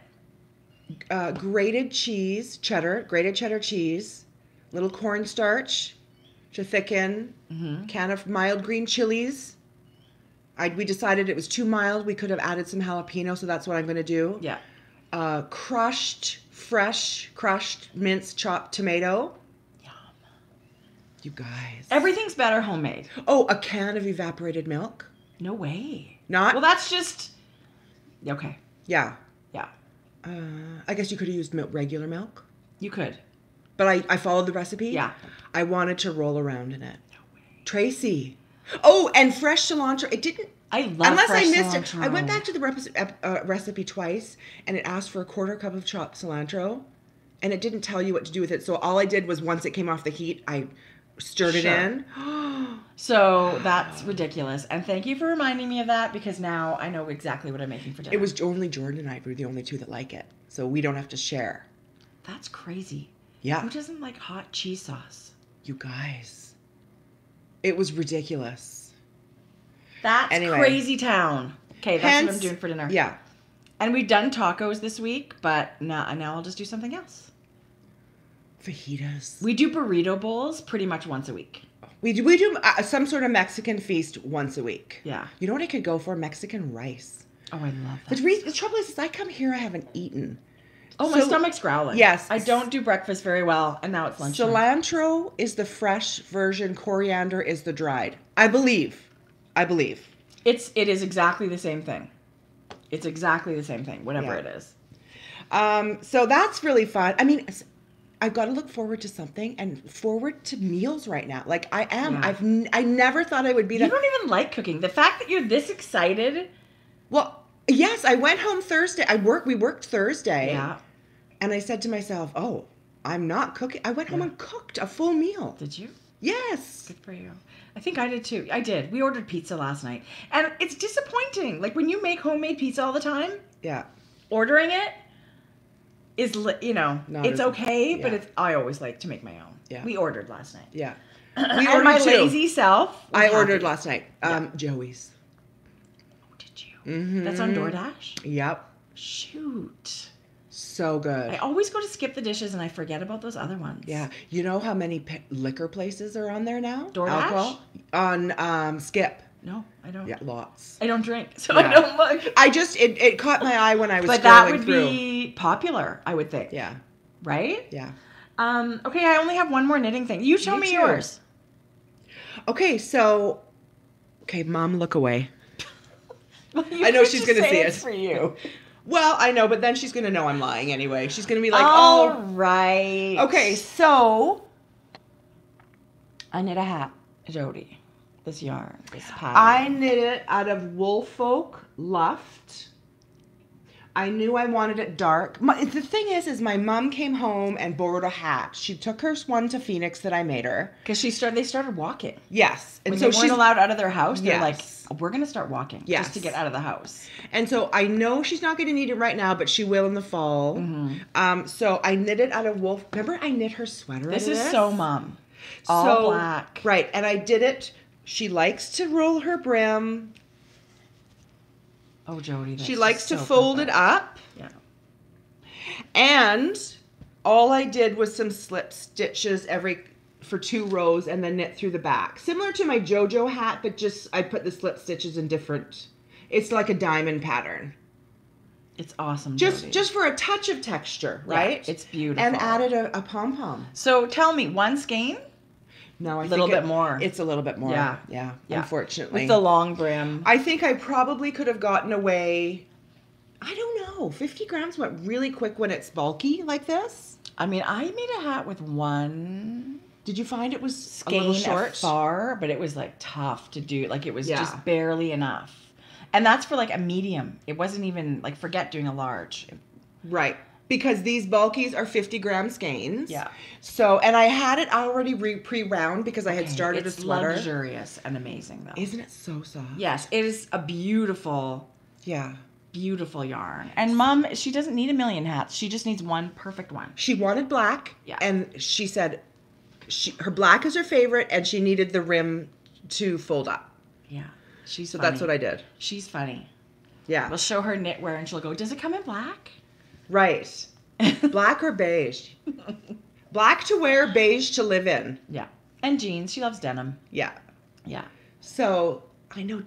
Grated cheese, grated cheddar cheese, little cornstarch to thicken, can of mild green chilies, We decided it was too mild. We could have added some jalapeno, so that's what I'm going to do. Yeah. Fresh crushed minced chopped tomato. Yum. You guys. Everything's better homemade. Oh, a can of evaporated milk. No way. Not? Well, that's just... Okay. Yeah. Yeah. I guess you could have used regular milk. You could. But I followed the recipe. Yeah. I wanted to roll around in it. No way. Tracie. Oh, and fresh cilantro. It didn't... I love Unless fresh I missed cilantro. it. I went back to the recipe twice, and it asked for a quarter cup of chopped cilantro, and it didn't tell you what to do with it. So all I did was once it came off the heat, I stirred it in. So that's ridiculous. And thank you for reminding me of that, because now I know exactly what I'm making for dinner. It was only Jordan and I were the only two that like it, so we don't have to share. That's crazy. Yeah. Who doesn't like hot cheese sauce? You guys. It was ridiculous. That's crazy town. Okay, that's what I'm doing for dinner. Yeah. And we've done tacos this week, but now I'll just do something else. Fajitas. We do burrito bowls pretty much once a week. We do some sort of Mexican feast once a week. Yeah. You know what I could go for? Mexican rice. Oh, I love that. The trouble is I come here, I haven't eaten. Oh, my stomach's growling. Yes. I don't do breakfast very well, and now it's lunchtime. Cilantro is the fresh version. Coriander is the dried. I believe. It is exactly the same thing. It's exactly the same thing, whatever it is. So that's really fun. I mean, I've got to look forward to something and forward to meals right now. Like I am. Yeah. I never thought I would be. You don't even like cooking. The fact that you're this excited. Well, yes, I went home Thursday. We worked Thursday. Yeah. And I said to myself, oh, I'm not cooking. I went home and cooked a full meal. Did you? Yes. Good for you. I think I did too. I did. We ordered pizza last night. And it's disappointing. Like when you make homemade pizza all the time, Yeah. ordering it is, it's okay, but yeah. I always like to make my own. Yeah. We ordered last night. Yeah. We ordered my lazy self. I ordered last night. Joey's. Oh, did you? Mm-hmm. That's on DoorDash? Yep. Shoot. So good. I always go to skip the dishes and I forget about those other ones. Yeah. You know how many liquor places are on there now? DoorDash? Alcohol? On Skip. No, I don't. Yeah, lots. I don't drink, so Yeah. I don't look. It caught my eye when I was But scrolling that would through. be popular, I would think. Yeah. Right? Yeah. Okay, I only have one more knitting thing. You tell me too. yours. Okay, Mom, look away. Well, I know she's going to see it. for you. Well, I know, but then she's going to know I'm lying anyway. She's going to be like, All oh. right. Okay. So, I knit a hat, Jodi. This yarn, this pattern. I knit it out of Woolfolk Luft. I knew I wanted it dark. The thing is my mom came home and borrowed a hat. She took her one to Phoenix that I made her. Because they started walking. Yes. And so they weren't allowed out of their house, they're like, Yes. we're going to start walking just to get out of the house. And so I know she's not going to need it right now, but she will in the fall. Mm-hmm. So I knit it out of Wolf. Remember I knit her sweater This out of is so Mom. All So, black. Right. And I did it. She likes to roll her brim. Oh, Jodi. She likes to fold it up. Yeah. And all I did was some slip stitches for 2 rows and then knit through the back. Similar to my JoJo hat, but just I put the slip stitches in different. It's like a diamond pattern. It's awesome, Jodi. Just for a touch of texture, right? Yeah, it's beautiful. And added a pom-pom. So tell me, one skein? No, I think little bit more. It's a little bit more. Yeah. Unfortunately. With the long brim. I think I probably could have gotten away, I don't know, 50 grams went really quick when it's bulky like this. I mean, I made a hat with one Did you find it was skein a little short? far, but it was like tough to do. Like it was Yeah. just barely enough. And that's for like a medium. It wasn't even like, forget doing a large. Right. Because these bulkies are 50 gram skeins. Yeah. So, and I had it already pre-round because I had started a sweater. It's luxurious and amazing though. Isn't it so soft? Yes, it is a beautiful, Yeah. beautiful yarn. And Mom, she doesn't need a million hats. She just needs one perfect one. She wanted black. Yeah. And she said her black is her favorite and she needed the rim to fold up. Yeah. She's So funny. that's what I did. She's funny. Yeah. We'll show her knitwear and she'll go, does it come in black? Right. Black or beige? Black to wear, beige to live in. Yeah. And jeans. She loves denim. Yeah. Yeah. So, I know,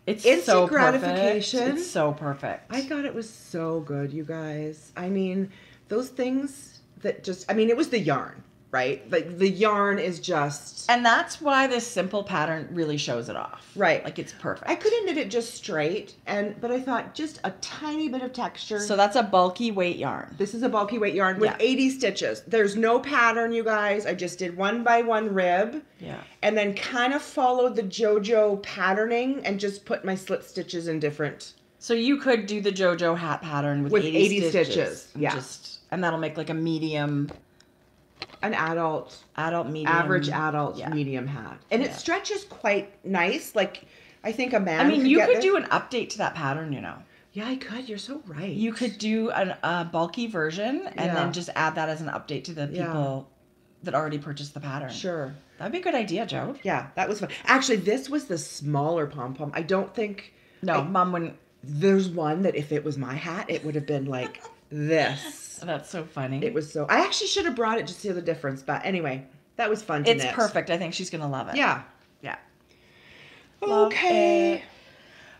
It's instant so gratification. Perfect. It's so perfect. I thought it was so good, you guys. I mean, those things that just, I mean, it was the yarn, right? Like the yarn is just. And that's why this simple pattern really shows it off. Right. Like it's perfect. I could have knit it just straight, but I thought just a tiny bit of texture. So that's a bulky weight yarn. This is a bulky weight yarn with 80 stitches. There's no pattern, you guys. I just did 1 by 1 rib. Yeah. And then kind of followed the JoJo patterning and just put my slip stitches in different. So you could do the JoJo hat pattern with 80 stitches. Yeah. And that'll make like a medium. An adult medium. Average adult medium hat. And it stretches quite nice. Like, I think a man you could do an update to that pattern, you know. Yeah, I could. You're so right. You could do a bulky version and then just add that as an update to the people that already purchased the pattern. Sure. That'd be a good idea, Joe. Yeah, that was fun. Actually, this was the smaller pom-pom. I don't think... No, Mom wouldn't... There's one that if it was my hat, it would have been like this. That's so funny. It was so... I actually should have brought it just to see the difference. But anyway, that was fun to knit. It's perfect. I think she's going to love it. Yeah. Yeah. Okay.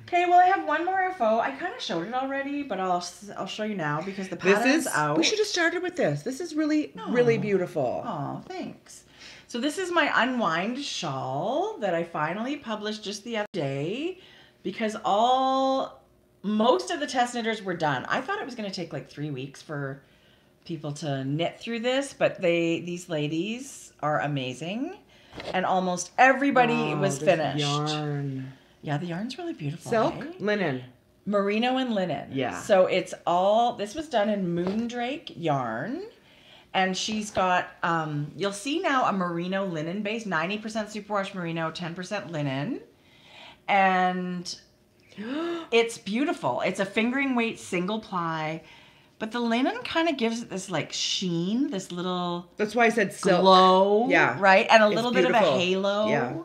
Okay, well, I have one more info. I kind of showed it already, but I'll show you now because the pattern's out. We should have started with this. This is really, really beautiful. Oh, thanks. So this is my Unwind shawl that I finally published just the other day because most of the test knitters were done. I thought it was going to take like 3 weeks for people to knit through this, but these ladies are amazing, and almost everybody was finished. Yarn. Yeah, the yarn's really beautiful. Silk, eh? linen. Merino and linen. Yeah. So this was done in Moondrake yarn. And she's got, you'll see now a merino linen base, 90% superwash merino, 10% linen. And it's beautiful. It's a fingering weight single ply. But the linen kind of gives it this like sheen, this little... That's why I said silk. Glow. Yeah. Right? And a little bit of a halo. Yeah.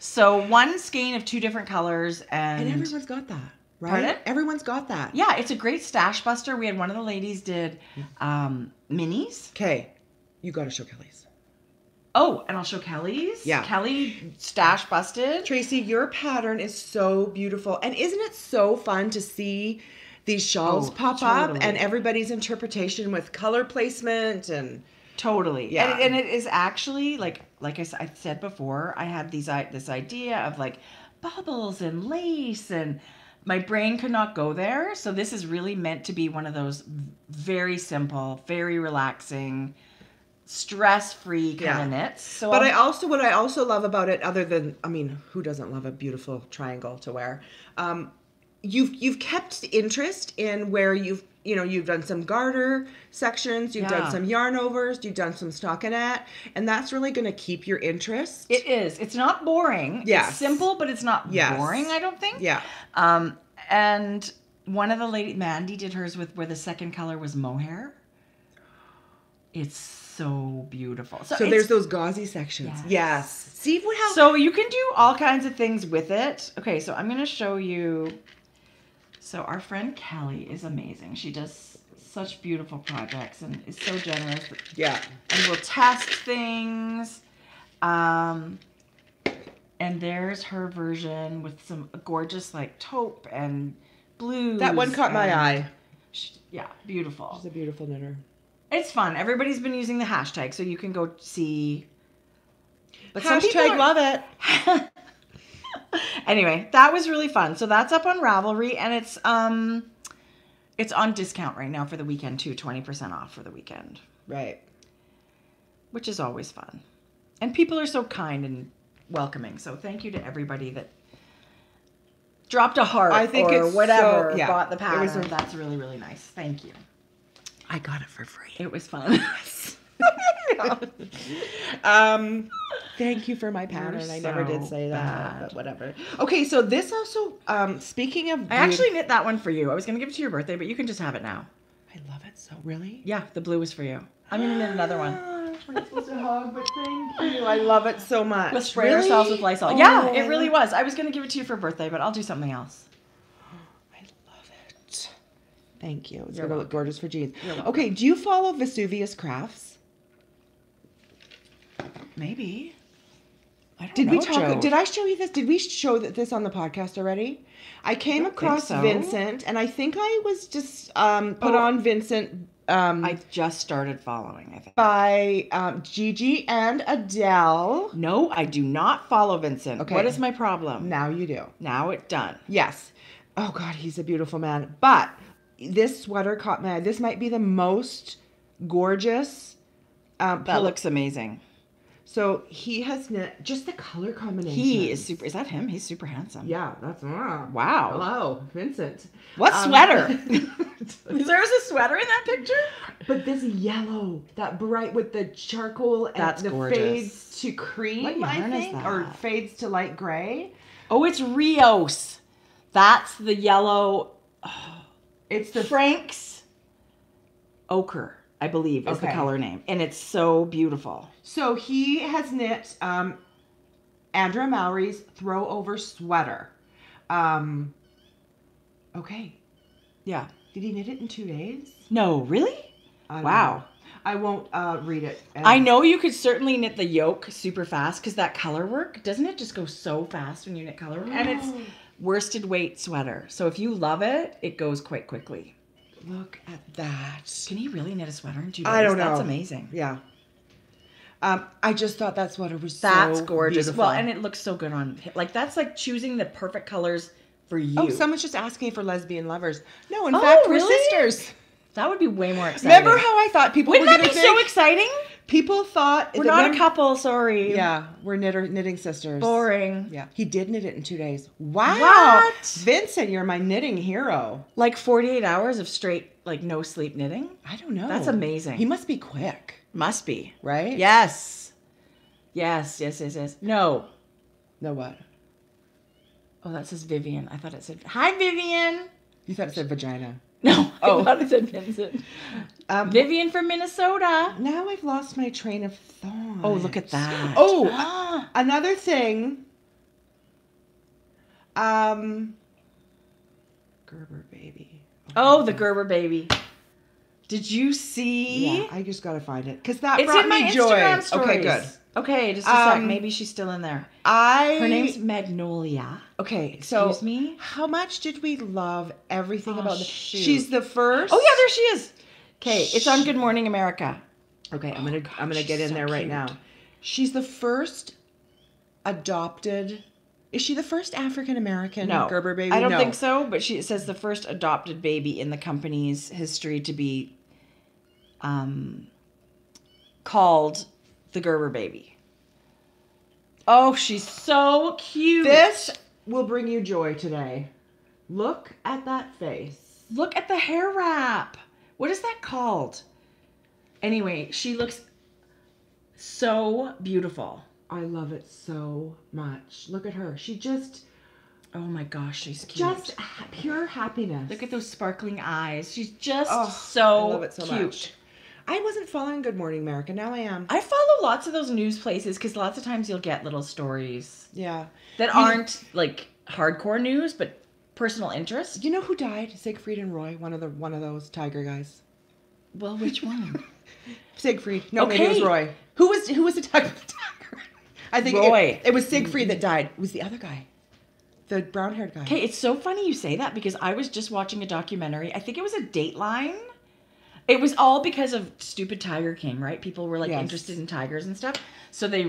So one skein of 2 different colors and everyone's got that, right? Pardon? Everyone's got that. Yeah, it's a great stash buster. We had one of the ladies did minis. Okay, you got to show Kelly's. Oh, and I'll show Kelly's. Yeah. Kelly stash busted. Tracie, your pattern is so beautiful. And isn't it so fun to see these shawls pop up and everybody's interpretation with color placement and... Totally. Yeah. And it is actually, like I said before, I had this idea of like bubbles and lace, and my brain could not go there. So this is really meant to be one of those very simple, very relaxing, stress-free kind of knits. So what I also love about it, other than, I mean, who doesn't love a beautiful triangle to wear? You've kept interest in where you've done some garter sections, you've done some yarn overs, you've done some stockinette, and that's really going to keep your interest. It is. It's not boring. Yes. It's simple, but it's not boring, I don't think. Yeah. And one of the ladies, Mandy, did hers where the second color was mohair. It's so beautiful. So there's those gauzy sections. Yes. See how... So you can do all kinds of things with it. Okay, so I'm going to show you... So our friend Kelly is amazing. She does such beautiful projects and is so generous. Yeah. And will test things. And there's her version with some gorgeous like taupe and blues. That one caught my eye. Yeah, beautiful. She's a beautiful knitter. It's fun. Everybody's been using the hashtag, so you can go see. But hashtag love it. Anyway, that was really fun. So that's up on Ravelry, and it's on discount right now for the weekend too, 20% off for the weekend. Right. Which is always fun. And people are so kind and welcoming. So thank you to everybody that dropped a heart or whatever, bought the pattern. That's really, really nice. Thank you. I got it for free. It was fun. Thank you for my pattern. I never did say that, bad. but whatever. Okay, so this also, speaking of... I actually knit that one for you. I was going to give it to your birthday, but you can just have it now. I love it so. Really? Yeah, the blue is for you. I'm going to knit another one. We're not supposed to hug, but thank you. I love it so much. Let's spray ourselves with Lysol. Yeah, it really was. I was going to give it to you for birthday, but I'll do something else. I love it. Thank you. It's going to look gorgeous for jeans. Okay, do you follow Vesuvius Crafts? Maybe. Did we know, talk? Joe. Did I show you this? Did we show this on the podcast already? I came across so. Vincent, and I think I was just put on Vincent. I just started following, I think. By Gigi and Adele. No, I do not follow Vincent. Okay. What is my problem? Now you do. Now it's done. Yes. Oh, God, he's a beautiful man. But this sweater caught my eye. This might be the most gorgeous. That looks amazing. So he has knit, just the color combination. He is super. Is that him? He's super handsome. Yeah, that's Wow. Hello, Vincent. What sweater? There's a sweater in that picture? But this yellow, that bright with the charcoal and That's the gorgeous. fades to cream, What yarn I is think, that? or fades to light gray. Oh, it's Rios. That's the yellow. It's the Frank's Ochre, I believe, is the Okay. color name. And it's so beautiful. So he has knit Andrea Mowry's throw over sweater. Okay. Yeah. Did he knit it in 2 days? No, really? I don't Wow. know. I won't read it. I know you could certainly knit the yoke super fast because that color work, doesn't it just go so fast when you knit color work? And it's worsted weight sweater. So if you love it, it goes quite quickly. Look at that. Can he really knit a sweater in 2 days? I don't know. That's amazing. Yeah. I just thought that sweater was That's so gorgeous. beautiful. Well, and it looks so good on, like, that's like choosing the perfect colors for you. Oh, someone's just asking for lesbian lovers. No, in Oh, fact, we're really? sisters. That would be way more exciting. Remember how I thought people Wouldn't were that going be to so think? exciting? People thought We're that not when- a couple, sorry. Yeah, we're knitting sisters. Boring. Yeah, he did knit it in 2 days. Wow, What? Vincent, you're my knitting hero. Like 48 hours of straight, like, no sleep knitting? I don't know. That's amazing. He must be quick, Must be. right? Yes. Yes. No. No what? Oh, that says Vivian. I thought it said, hi, Vivian. You thought it said vagina. No. Oh. I thought it said Vincent. Vivian from Minnesota. Now I've lost my train of thought. Oh, look at that. Oh, another thing. Gerber baby. Oh, the Gerber baby. Did you see? Yeah, I just gotta find it because that It's brought in my me joy. Instagram stories. Okay, good. Okay, just a sec. Maybe she's still in there. Her name's Magnolia. Okay. So, Excuse me? how much did we love everything Oh, about shoot. She's the first. Oh yeah, there she is. Okay, it's on Good Morning America. Okay, I'm God, gonna she's get in so there right cute. now. She's the first adopted. Is she the first African American No, Gerber baby? I don't No. think so. But it says the first adopted baby in the company's history to be called the Gerber baby. Oh, she's so cute. This will bring you joy today. Look at that face. Look at the hair wrap. What is that called? Anyway, she looks so beautiful. I love it so much. Look at her. She just Oh my gosh, she's cute. just pure happiness. Look at those sparkling eyes. She's just Oh, so I love it so cute. much. I wasn't following Good Morning America. Now I am. I follow lots of those news places because lots of times you'll get little stories Yeah. that aren't like hardcore news, but personal interest. You know who died? Siegfried and Roy, one of those tiger guys. Well, which one? Siegfried. No, maybe it was Okay. Roy. Who was the tiger? I think Roy. It was Siegfried that died. It was the other guy. The brown-haired guy. Okay, it's so funny you say that because I was just watching a documentary. I think it was a Dateline. It was all because of stupid Tiger King, right? People were like Yes. interested in tigers and stuff. So they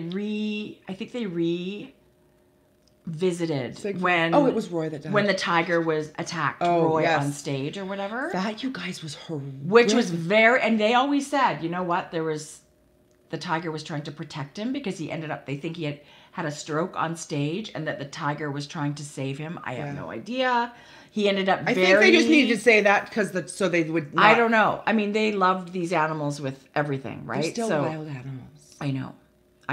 revisited Siegfried. when Oh, it was Roy that died. when the tiger was attacked Oh, Roy yes. on stage or whatever. That, you guys, was horrific. Which was very, and they always said, you know what, the tiger was trying to protect him because they think he had a stroke on stage and that the tiger was trying to save him. I have no idea. He ended up I think they just needed to say that so they would not. I don't know. I mean, they loved these animals with everything, right? They're still wild animals. I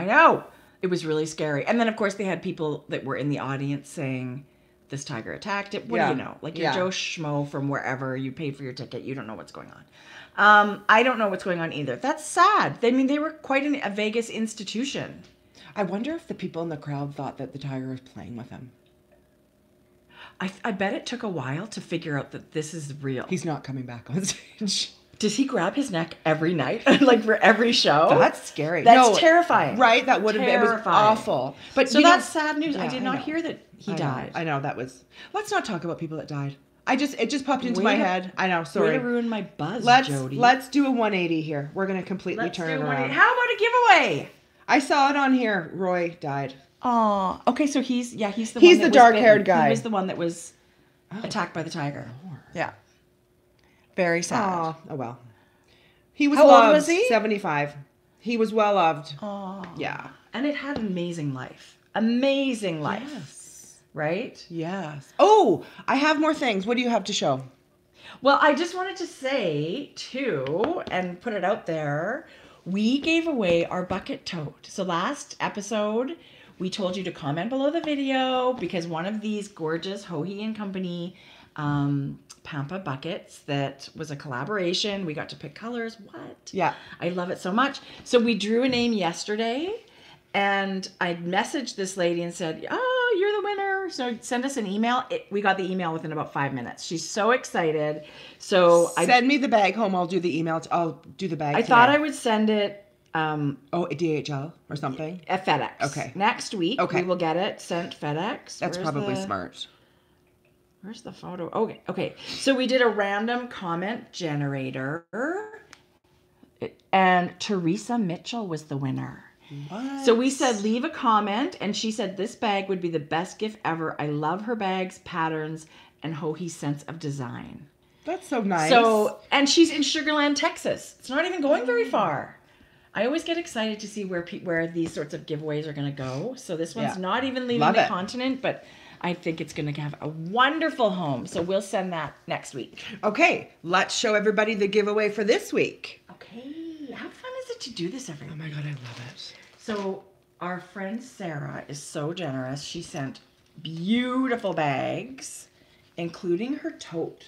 know. It was really scary. And then, of course, they had people that were in the audience saying, this tiger attacked it. What do you know? Like, you're Joe Schmo from wherever. You paid for your ticket. You don't know what's going on. I don't know what's going on either. That's sad. I mean, they were quite a Vegas institution. I wonder if the people in the crowd thought that the tiger was playing with him. I bet it took a while to figure out that this is real. He's not coming back on stage. Does he grab his neck every night? Like for every show? That's scary. That's terrifying. Right? That would have been, it was awful. But so that's sad news. Yeah, I did not hear that he died. I know that was. Let's not talk about people that died. It just popped into my head. I know. Sorry. Way to ruin my buzz, Jodi. Let's do a 180 here. We're gonna completely turn it around. How about a giveaway? I saw it on here. Roy died. Oh, okay. So he's the dark-haired guy. He was the one that was attacked by the tiger. Yeah. Very sad. Oh well. He was How loved. old was he? 75. He was well loved. Oh. Yeah. And it had an amazing life. Amazing life. Yes. Right? Yes. Oh, I have more things. What do you have to show? Well, I just wanted to say, too, and put it out there, we gave away our bucket tote. So last episode, we told you to comment below the video because one of these gorgeous Hohe and Company Pampa buckets that was a collaboration. We got to pick colors. What? Yeah. I love it so much. So we drew a name yesterday and I messaged this lady and said, oh, you're the winner. So send us an email. We got the email within about 5 minutes. She's so excited. So send me the bag home. I'll do the email. I'll do the bag I today. thought I would send it. A DHL or something? A FedEx. Okay. Next week, we will get it sent FedEx. That's probably smart. Where's the photo? Okay. Okay. So we did a random comment generator. And Teresa Mitchell was the winner. What? So we said, leave a comment. And she said, this bag would be the best gift ever. I love her bags, patterns, and Hohe's sense of design. That's so nice. So, and she's in Sugar Land, Texas. It's not even going very far. I always get excited to see where these sorts of giveaways are going to go. So this one's not even leaving the continent, but I think it's going to have a wonderful home. So we'll send that next week. Okay, let's show everybody the giveaway for this week. Okay, how fun is it to do this every week? Oh my God, I love it. So our friend Sarah is so generous. She sent beautiful bags, including her tote,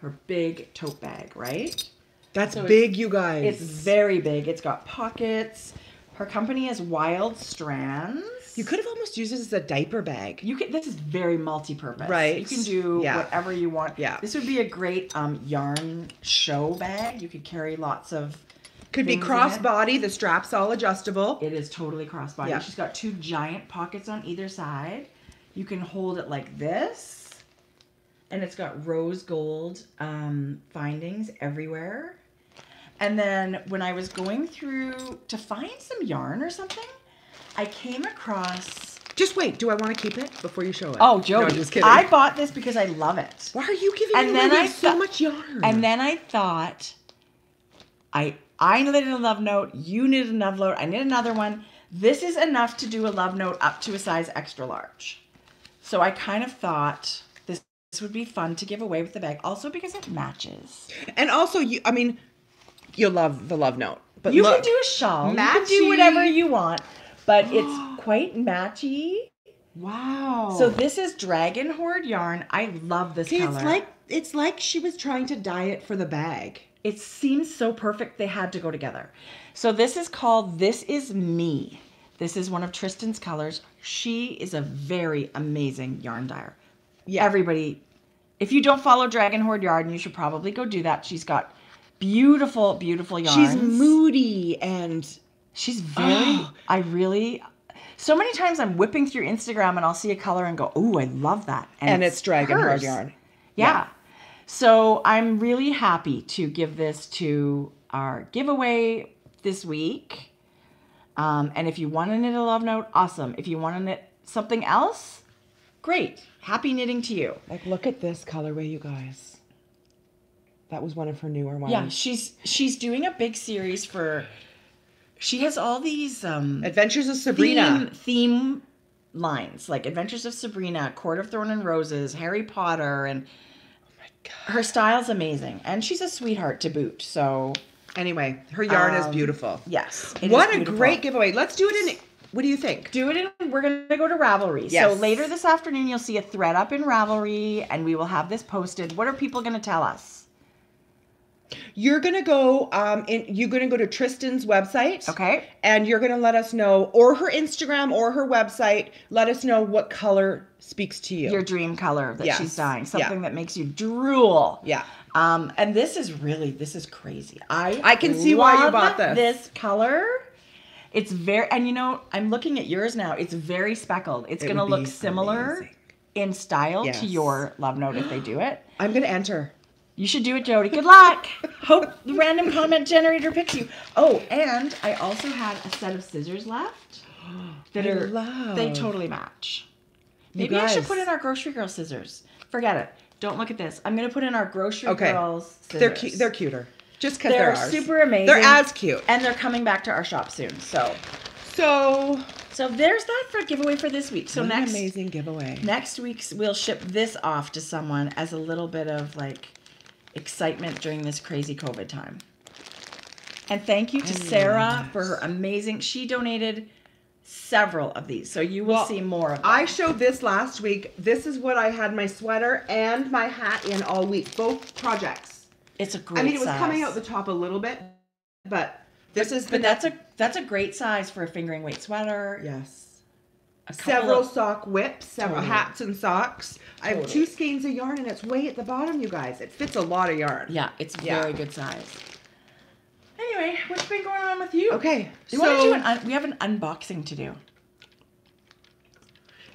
her big tote bag, right? That's big, you guys. It's very big. It's got pockets. Her company is Wild Strands. You could have almost used it as a diaper bag. This is very multi-purpose. Right. You can do whatever you want. Yeah. This would be a great yarn show bag. You could carry lots of Could be crossbody. The strap's all adjustable. It is totally crossbody. Yeah. She's got 2 giant pockets on either side. You can hold it like this. And it's got rose gold findings everywhere. And then when I was going through to find some yarn or something, I came across... Just wait. Do I want to keep it before you show it? Oh, Jodi. No, just kidding. I bought this because I love it. Why are you giving me away? So much yarn. And then I thought, I needed a love note. You needed a love note. I need another one. This is enough to do a love note up to a size extra large. So I kind of thought this would be fun to give away with the bag. Also because it matches. And also, you'll love the love note. But you can do a shawl. Matchy. You can do whatever you want. But it's quite matchy. Wow. So this is Dragon Horde yarn. I love this color. It's like she was trying to dye it for the bag. It seems so perfect. They had to go together. So this is called This Is Me. This is one of Tristan's colors. She is a very amazing yarn dyer. Yeah. Everybody, if you don't follow Dragon Horde Yarn, you should probably go do that. She's got beautiful, beautiful yarns. She's moody and... She's very, so many times I'm whipping through Instagram and I'll see a color and go, oh, I love that. And it's Dragon Horde yarn. Yeah. So I'm really happy to give this to our giveaway this week. And if you want to knit a love note, awesome. If you want to knit something else, great. Happy knitting to you. Like, look at this colorway, you guys. That was one of her newer ones. Yeah, she's doing a big series for... She has all these Adventures of Sabrina theme lines, like Adventures of Sabrina, Court of Thorn and Roses, Harry Potter, and oh my God, her style's amazing, and she's a sweetheart to boot. So anyway, her yarn is beautiful. Yes, what a great giveaway! Let's do it in. What do you think? Do it in. We're gonna go to Ravelry. Yes. So later this afternoon, you'll see a thread up in Ravelry, and we will have this posted. What are people gonna tell us? You're gonna go you're gonna go to Tristan's website. Okay. And you're gonna let us know, or her Instagram or her website, let us know what color speaks to you. Your dream color that Yes. she's dyeing. Something Yeah. that makes you drool. Yeah. And this is crazy. I can see why you bought this. This color. It's very, and you know, I'm looking at yours now. It's very speckled. It's It going to would be look similar amazing. in style Yes. to your Love Note if they do it. I'm gonna enter. You should do it, Jodi. Good luck. Hope the random comment generator picks you. Oh, and I also had a set of scissors left that they totally match. Maybe I should guys. put in our grocery girl scissors. Forget it. Don't look at this. I'm going to put in our grocery girls scissors. They're cute. They're cuter. Just because They're ours. super amazing. They're as cute. And they're coming back to our shop soon. So there's that for giveaway for this week. So what an next amazing giveaway. next week's we'll ship this off to someone as a little bit of like excitement during this crazy COVID time. And thank you to Sarah for her amazing. She donated several of these, so you will see more of them. I showed this last week. This is what I had my sweater and my hat in all week. Both projects. It's a great size. I mean, it was coming out the top a little bit, but this is. But that's a great size for a fingering weight sweater. Yes. A couple Several of- sock whips, several hats and socks. I have 2 skeins of yarn, and it's way at the bottom, you guys. It fits a lot of yarn. Yeah, it's very good size. Anyway, what's been going on with you? Okay, We want to do we have an unboxing to do.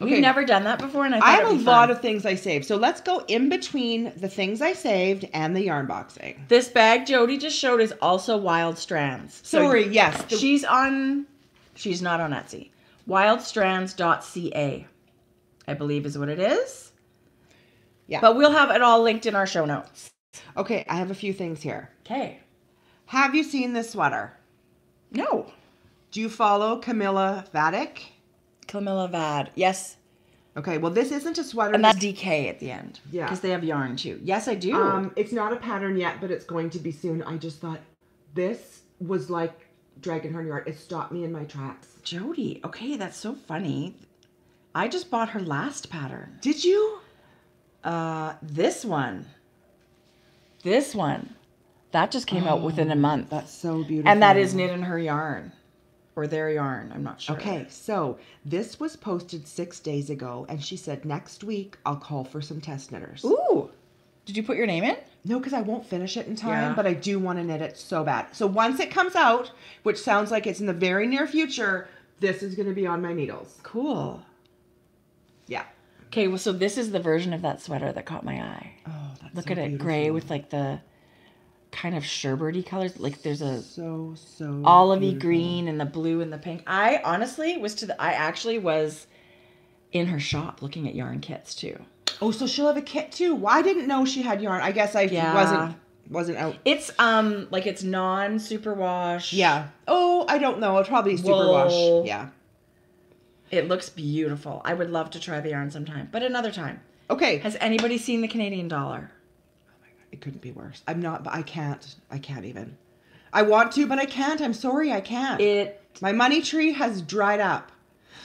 Okay. We've never done that before, and I I thought have a lot of things I saved. So let's go in between the things I saved and the yarn boxing. This bag Jodi just showed is also Wild Strands. So Sorry, yes. she's not on Etsy. Wildstrands.ca, I believe is what it is. Yeah. But we'll have it all linked in our show notes. Okay, I have a few things here. Okay. Have you seen this sweater? No. Do you follow Camilla Vadik? Camilla Vad. Yes. Okay, well, this isn't a sweater. And that's DK at the end. Yeah. Because they have yarn too. Yes, I do. It's not a pattern yet, but it's going to be soon. I just thought this was like Dragon Horn yarn. It stopped me in my tracks. Jodi. Okay, that's so funny. I just bought her last pattern. Did you? This one. That just came out within a month. That's so beautiful. And that is knit in her yarn. Or their yarn. I'm not sure. Okay, so this was posted 6 days ago, and she said next week I'll call for some test knitters. Ooh. Did you put your name in? No, because I won't finish it in time, Yeah. but I do want to knit it so bad. So once it comes out, which sounds like it's in the very near future, this is going to be on my needles. Cool. Yeah. Okay, well, so this is the version of that sweater that caught my eye. Oh, that's Look so at it, beautiful. gray with like the kind of sherbety colors. Like there's a So olivey beautiful. green and the blue and the pink. I honestly I actually was in her shop looking at yarn kits too. Oh, so she'll have a kit too. Well, I didn't know she had yarn. I guess I wasn't out. It's like it's non superwash. Yeah. Oh, I don't know. It'll probably be Wool. superwash. Yeah. It looks beautiful. I would love to try the yarn sometime, but another time. Okay. Has anybody seen the Canadian dollar? It couldn't be worse. I'm not, but I can't even. I want to, but I can't. I'm sorry, I can't. My money tree has dried up.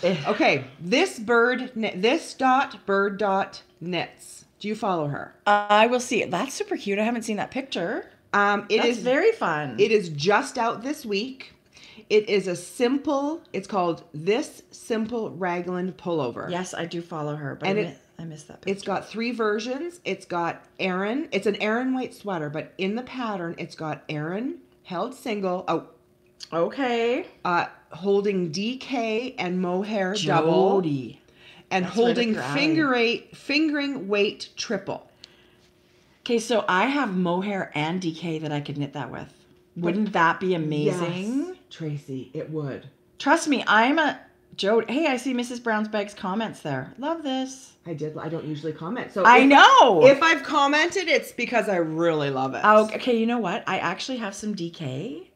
Okay, this bird dot knits. Do you follow her? I will see it. That's super cute. I haven't seen that picture. It That's is very fun. It is just out this week. It is it's called This Simple Ragland Pullover. Yes, I do follow her, but I missed that picture. It's got 3 versions. It's got Aran. It's an Aran white sweater, but in the pattern, it's got Aran held single. Oh, okay. Holding DK and mohair double. Jodi. And That's holding right up fingering weight triple. Okay, so I have mohair and DK that I could knit that with. Wouldn't that be amazing? Yes, Tracie, it would. Trust me, I'm a Jodi. Hey, I see Mrs. Brown's Bags comments there. Love this. I don't usually comment. So I know. If I've commented, it's because I really love it. Oh, okay, you know what? I actually have some DK.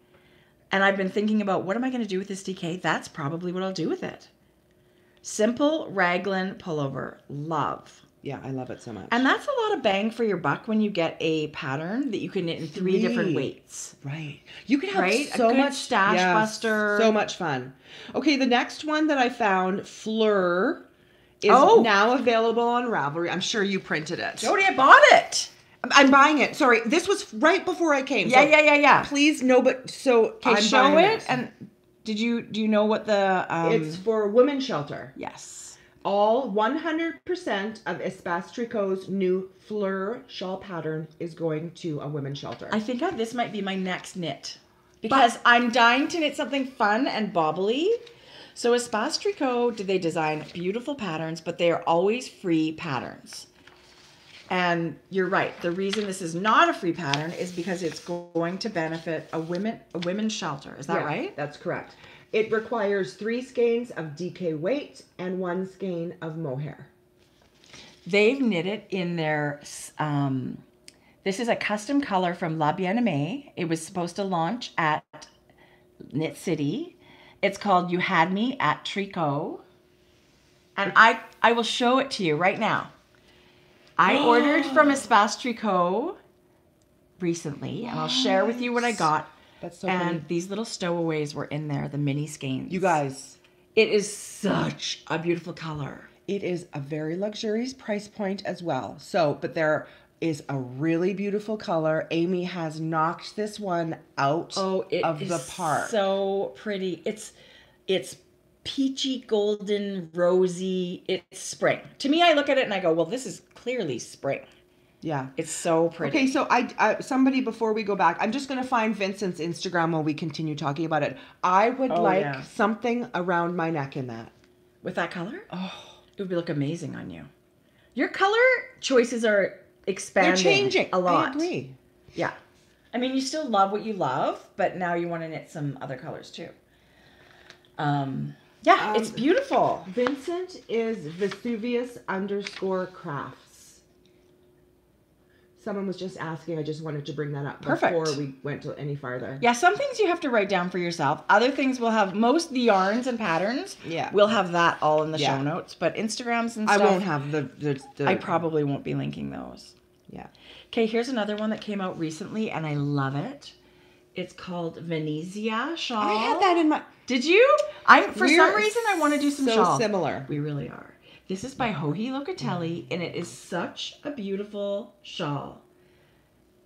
And I've been thinking about what am I going to do with this DK? That's probably what I'll do with it. Simple Raglan pullover. Love. Yeah, I love it so much. And that's a lot of bang for your buck when you get a pattern that you can knit in 3 different weights. Right. You can have Right? so A good much stash buster. So much fun. Okay, the next one that I found, Fleur, is now available on Ravelry. I'm sure you printed it. Jodi, I bought it. I'm buying it. Sorry, this was right before I came. Yeah, so yeah. Please, no, but so Okay, I'm show buying it. And do you know what the it's for women's shelter. Yes. All 100% of Espace Tricot's new Fleur shawl pattern is going to a women's shelter. I think this might be my next knit because I'm dying to knit something fun and bobbly. So Espace Tricot, they design beautiful patterns, but they are always free patterns. And you're right. The reason this is not a free pattern is because it's going to benefit a women's shelter. Is that right? That's correct. It requires 3 skeins of DK weight and 1 skein of mohair. They've knit it in their, this is a custom color from La Bien-Aimée. It was supposed to launch at Knit City. It's called You Had Me at Tricot. And I will show it to you right now. I ordered from Espace Tricot recently, and I'll share with you what I got. That's so and funny. These little stowaways were in there, the mini skeins. You guys, it is such a beautiful color. It is a very luxurious price point as well. So, but there is a really beautiful color. Amy has knocked this one out of the park. So pretty. It's peachy, golden, rosy. It's spring. To me, I look at it and I go, well, this is clearly spring. Yeah. It's so pretty. Okay, so I somebody, before we go back, I'm just going to find Vincent's Instagram while we continue talking about it. I would like something around my neck in that. With that color? Oh, it would look amazing on you. Your color choices are expanding. They're changing a lot. I agree. Yeah. I mean, you still love what you love, but now you want to knit some other colors too. Yeah, it's beautiful. Vincent is Vesuvius_crafts. Someone was just asking. I just wanted to bring that up before we went to any farther. Yeah, some things you have to write down for yourself. Other things will have, most of the yarns and patterns, we'll have that all in the show notes. But Instagrams and stuff, I won't have the I probably won't be linking those. Yeah. Okay, here's another one that came out recently, and I love it. It's called Venezia shawl. I had that in my... Did you? For some reason, I want to do some shawls. So similar. We really are. This is by Joji Locatelli, and it is such a beautiful shawl.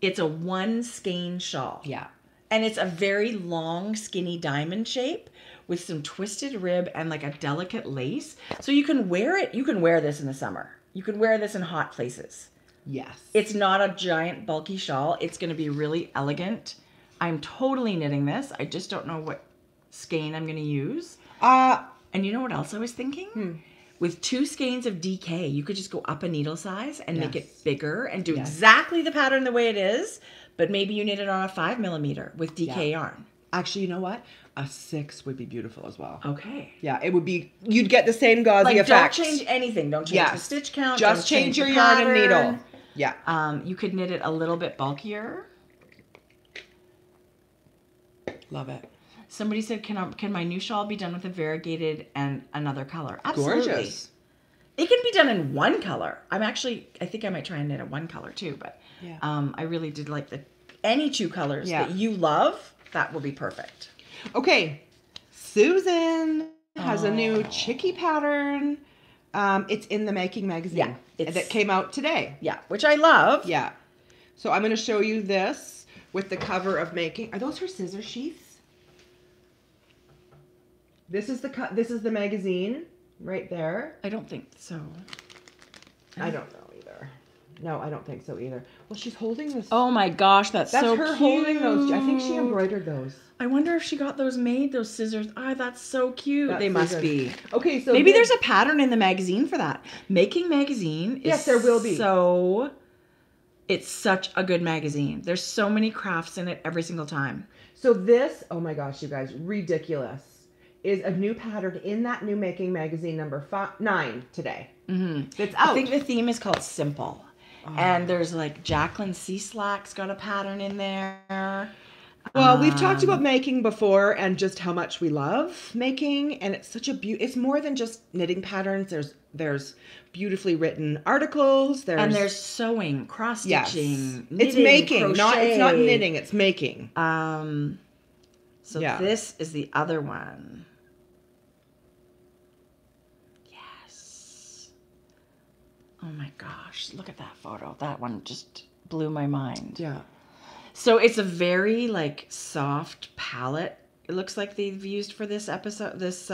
It's a 1 skein shawl. Yeah. And it's a very long, skinny diamond shape with some twisted rib and like a delicate lace. So you can wear it. You can wear this in the summer. You can wear this in hot places. Yes. It's not a giant, bulky shawl. It's going to be really elegant. I'm totally knitting this. I just don't know what skein I'm going to use. And you know what else I was thinking? With 2 skeins of DK, you could just go up a needle size and make it bigger and do exactly the pattern the way it is, but maybe you knit it on a 5mm with DK yarn. Actually, you know what? A 6 would be beautiful as well. Okay. Yeah, it would be, you'd get the same gauzy effect. Don't change anything. Don't change the stitch count. Just change your yarn and needle. Yeah. You could knit it a little bit bulkier. Love it. Somebody said, can my new shawl be done with a variegated and another color? Absolutely. Gorgeous. It can be done in 1 color. I think I might try and knit a 1 color too, but I really did like any 2 colors that you love, that will be perfect. Okay. Susan has a new Chicky Pattern. It's in the Making magazine. Yeah. That came out today. Yeah, which I love. Yeah. So I'm going to show you this with the cover of Making. Are those her scissor sheaths? This is the magazine right there. I don't think so. I don't know either. No, I don't think so either. Well, she's holding this. Oh my gosh, that's so her cute. Holding those. I think she embroidered those. I wonder if she got those made, those scissors. That's so cute. They must be. Okay, so maybe there's a pattern in the magazine for that. Making magazine is yes, there will be. It's such a good magazine. There's so many crafts in it every single time. So this, oh my gosh, you guys, ridiculous, is a new pattern in that new Making magazine number 9 today. That's out. I think the theme is called Simple. And there's like Jacqueline Cieslak's got a pattern in there. Well, we've talked about Making before and just how much we love Making, and it's such a it's more than just knitting patterns. There's beautifully written articles. There's sewing, cross stitching, knitting, it's Making, crochet. it's not knitting, it's Making. So this is the other one. Yes. Oh my gosh, look at that photo. That one just blew my mind. Yeah. So it's a very like soft palette. It looks like they've used for this episode, this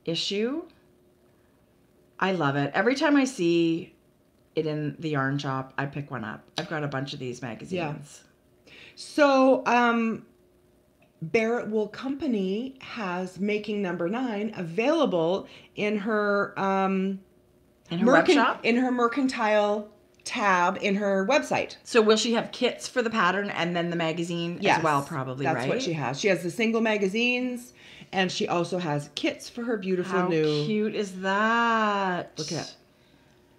issue. I love it. Every time I see it in the yarn shop, I pick one up. I've got a bunch of these magazines. Yeah. So, Barrett Wool Company has Making Number 9 available in her web shop? in her mercantile tab in her website. So will she have kits for the pattern and then the magazine as well, probably, that's right? That's what she has. She has the single magazines, and she also has kits for her beautiful new... How cute is that? Look at...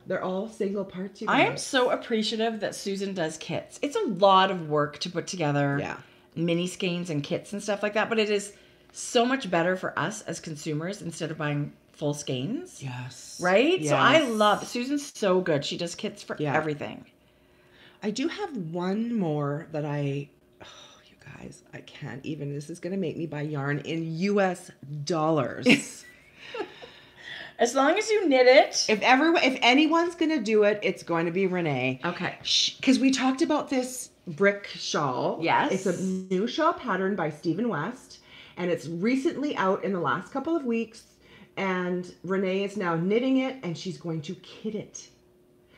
They're all single parts. I am so appreciative that Susan does kits. It's a lot of work to put together mini skeins and kits and stuff like that, but it is so much better for us as consumers instead of buying full skeins. Yes. Right? Yes. So I love... Susan's so good. She does kits for everything. I do have one more that I... Oh, you guys, I can't even... This is going to make me buy yarn in US dollars. As long as you knit it. If anyone's going to do it, it's going to be Renee. Okay. Because we talked about this brick shawl. Yes. It's a new shawl pattern by Stephen West. And it's recently out in the last couple of weeks. And Renee is now knitting it, and she's going to kit it.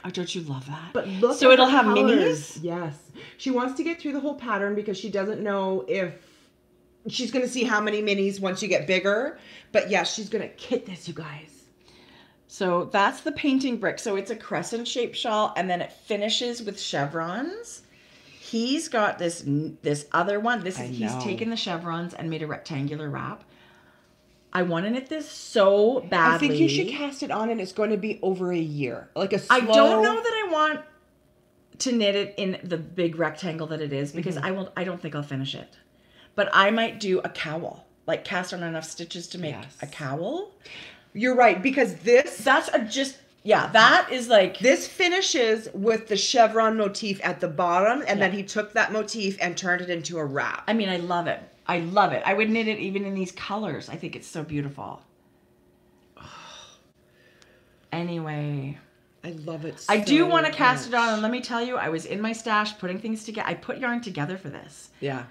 Oh, don't you love that? But look, so it'll have colors. minis? Yes. She wants to get through the whole pattern because she doesn't know if she's going to see how many minis once you get bigger. But yes, she's going to kit this, you guys. So that's the painting brick. So it's a crescent shaped shawl, and then it finishes with chevrons. He's got this other one. He's taken the chevrons and made a rectangular wrap. I want to knit this so badly. I think you should cast it on, and it's going to be over a year. Like a slow... I don't know that I want to knit it in the big rectangle that it is, because I don't think I'll finish it. But I might do a cowl, like cast on enough stitches to make a cowl. You're right, because this... that is like... This finishes with the chevron motif at the bottom, and then he took that motif and turned it into a wrap. I mean, I love it. I love it. I would knit it even in these colors. I think it's so beautiful. Anyway. I love it so I do want to cast it on, and let me tell you, I was in my stash putting things together. I put yarn together for this. Yeah.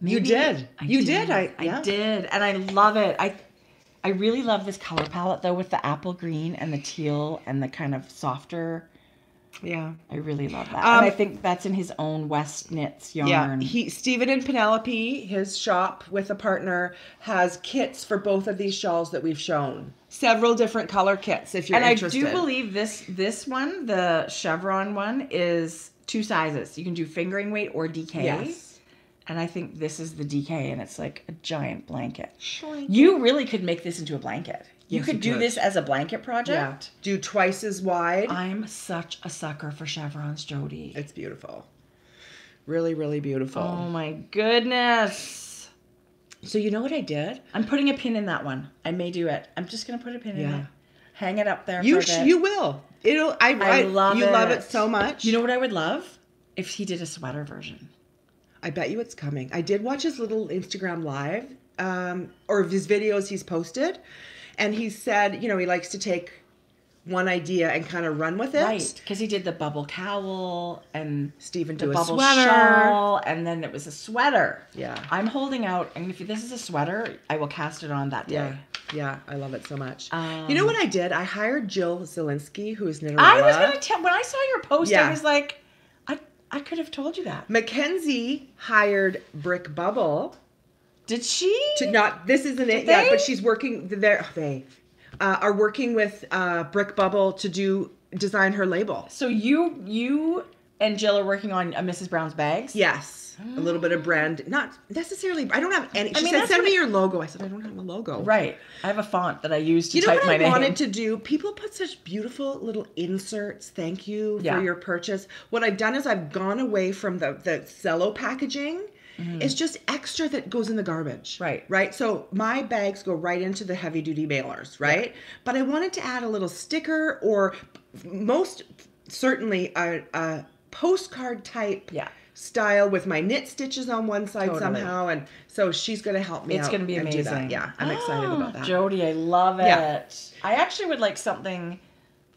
Maybe you did. I did, and I love it. I really love this color palette, though, with the apple green and the teal and the kind of softer... Yeah. I really love that. And I think that's in his own West Knits yarn. Yeah. Stephen and Penelope, his shop with a partner, has kits for both of these shawls that we've shown. Several different color kits if you're interested. And I do believe this one, the chevron one, is 2 sizes. You can do fingering weight or DK. Yes. And I think this is the DK, and it's like a giant blanket. Sure. You really could make this into a blanket. You could do could. this as a blanket project. Yeah. Do twice as wide. I'm such a sucker for chevrons, Jodi. It's beautiful. Really, really beautiful. Oh my goodness. So you know what I did? I'm putting a pin in that one. I may do it. I'm just going to put a pin in it. Hang it up there You for a bit. You will. I love it. You love it so much. You know what I would love? If he did a sweater version. I bet you it's coming. I did watch his little Instagram live, or his videos he's posted. And he said, he likes to take one idea and kind of run with it. Right, because he did the bubble cowl and Stephen the do a bubble sweater. shawl, and then it was a sweater. Yeah. I'm holding out, and if this is a sweater, I will cast it on that day. Yeah, I love it so much. You know what I did? I hired Jill Zielinski, who is Knitterella. I was going to tell, when I saw your post, I was like, I could have told you that. Mackenzie hired Brick Bubble. Did she? This isn't it yet, but she's working there. They are working with Brick Bubble to design her label. So you and Jill are working on Mrs. Brown's bags? Yes. A little bit of brand. Not necessarily. I don't have any. She said, send me your logo. I said, I don't have a logo. Right. I have a font that I use to type my name. You know what I wanted to do? People put such beautiful little inserts. Thank you for your purchase. What I've done is I've gone away from the cello packaging. Mm-hmm. It's just extra that goes in the garbage. Right. So my bags go right into the heavy duty mailers. Right. Yeah. But I wanted to add a little sticker, or most certainly a postcard type style with my knit stitches on one side somehow. And so she's going to help me out. It's going to be amazing. Yeah. I'm excited about that. Jodi, I love it. Yeah. I actually would like something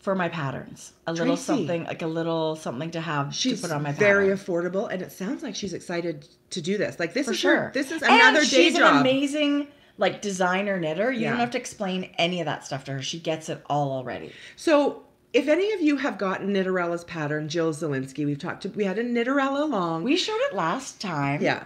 for my patterns. A little Tracie. something, like a little something to have to put on my pattern. Very affordable, and it sounds like she's excited to do this. Like this For is sure. her, this is another and day she's job. an amazing like designer knitter. You Yeah. don't have to explain any of that stuff to her. She gets it all already. So if any of you have gotten Knitterella's pattern, Jill Zielinski, we had a Knitterella long. We showed it last time. Yeah.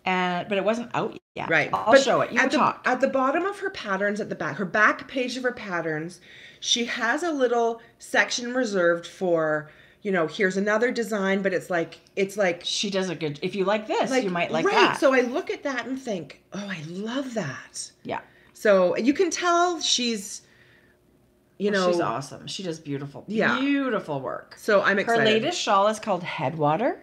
But it wasn't out yet. Right. I'll But show it. You at talk. At the bottom of her patterns at the back, her back page of her patterns, she has a little section reserved for, you know, here's another design, but it's like She does a good. If you like this, you might like right. that. So I look at that and think, oh, I love that. Yeah. So you can tell she's, you know, she's awesome. She does beautiful, Yeah. beautiful work. So I'm excited. Her latest shawl is called Headwater.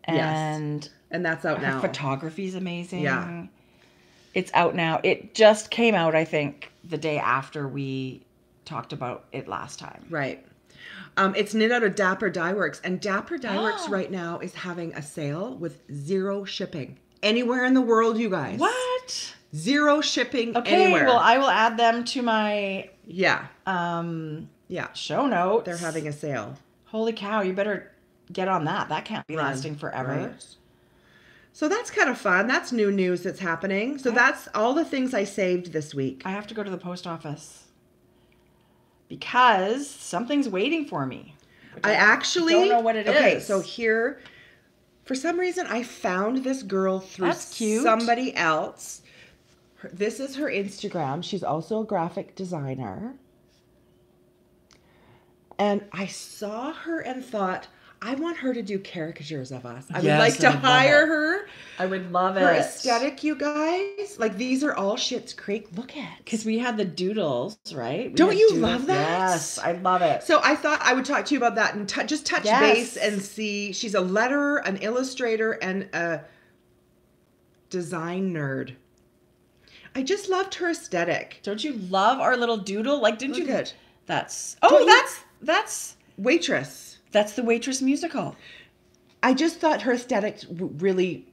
And and that's out her now. photography is amazing. Yeah. It's out now. It just came out, I think, the day after we talked about it last time. Right. It's knit out of Dapper Dye Works, and Dapper Dye Works right now is having a sale with 0 shipping anywhere in the world, you guys. What? 0 shipping Okay, anywhere. well, I will add them to my yeah. yeah show notes. They're having a sale. Holy cow, you better get on that. That can't be lasting forever. Right. So that's kind of fun. That's new news that's happening. So that's all the things I saved this week. I have to go to the post office because something's waiting for me. I actually don't know what it Okay, is. so here, for some reason, I found this girl through That's cute. somebody else. This is her Instagram. She's also a graphic designer. And I saw her and thought, I want her to do caricatures of us. I would Yes, like to I would love hire it. her. I would love Her it. aesthetic, you guys. Like, these are all Schitt's Creek. Look at. Because we had the doodles, right? We Don't had you doodles. love that? Yes, I love it. So I thought I would talk to you about that and just touch Yes. base and see. She's a letterer, an illustrator, and a design nerd. I just loved her aesthetic. Don't you love our little doodle? Like, didn't Look you? at. That's Don't you- that's Waitress. the Waitress musical. I just thought her aesthetic really.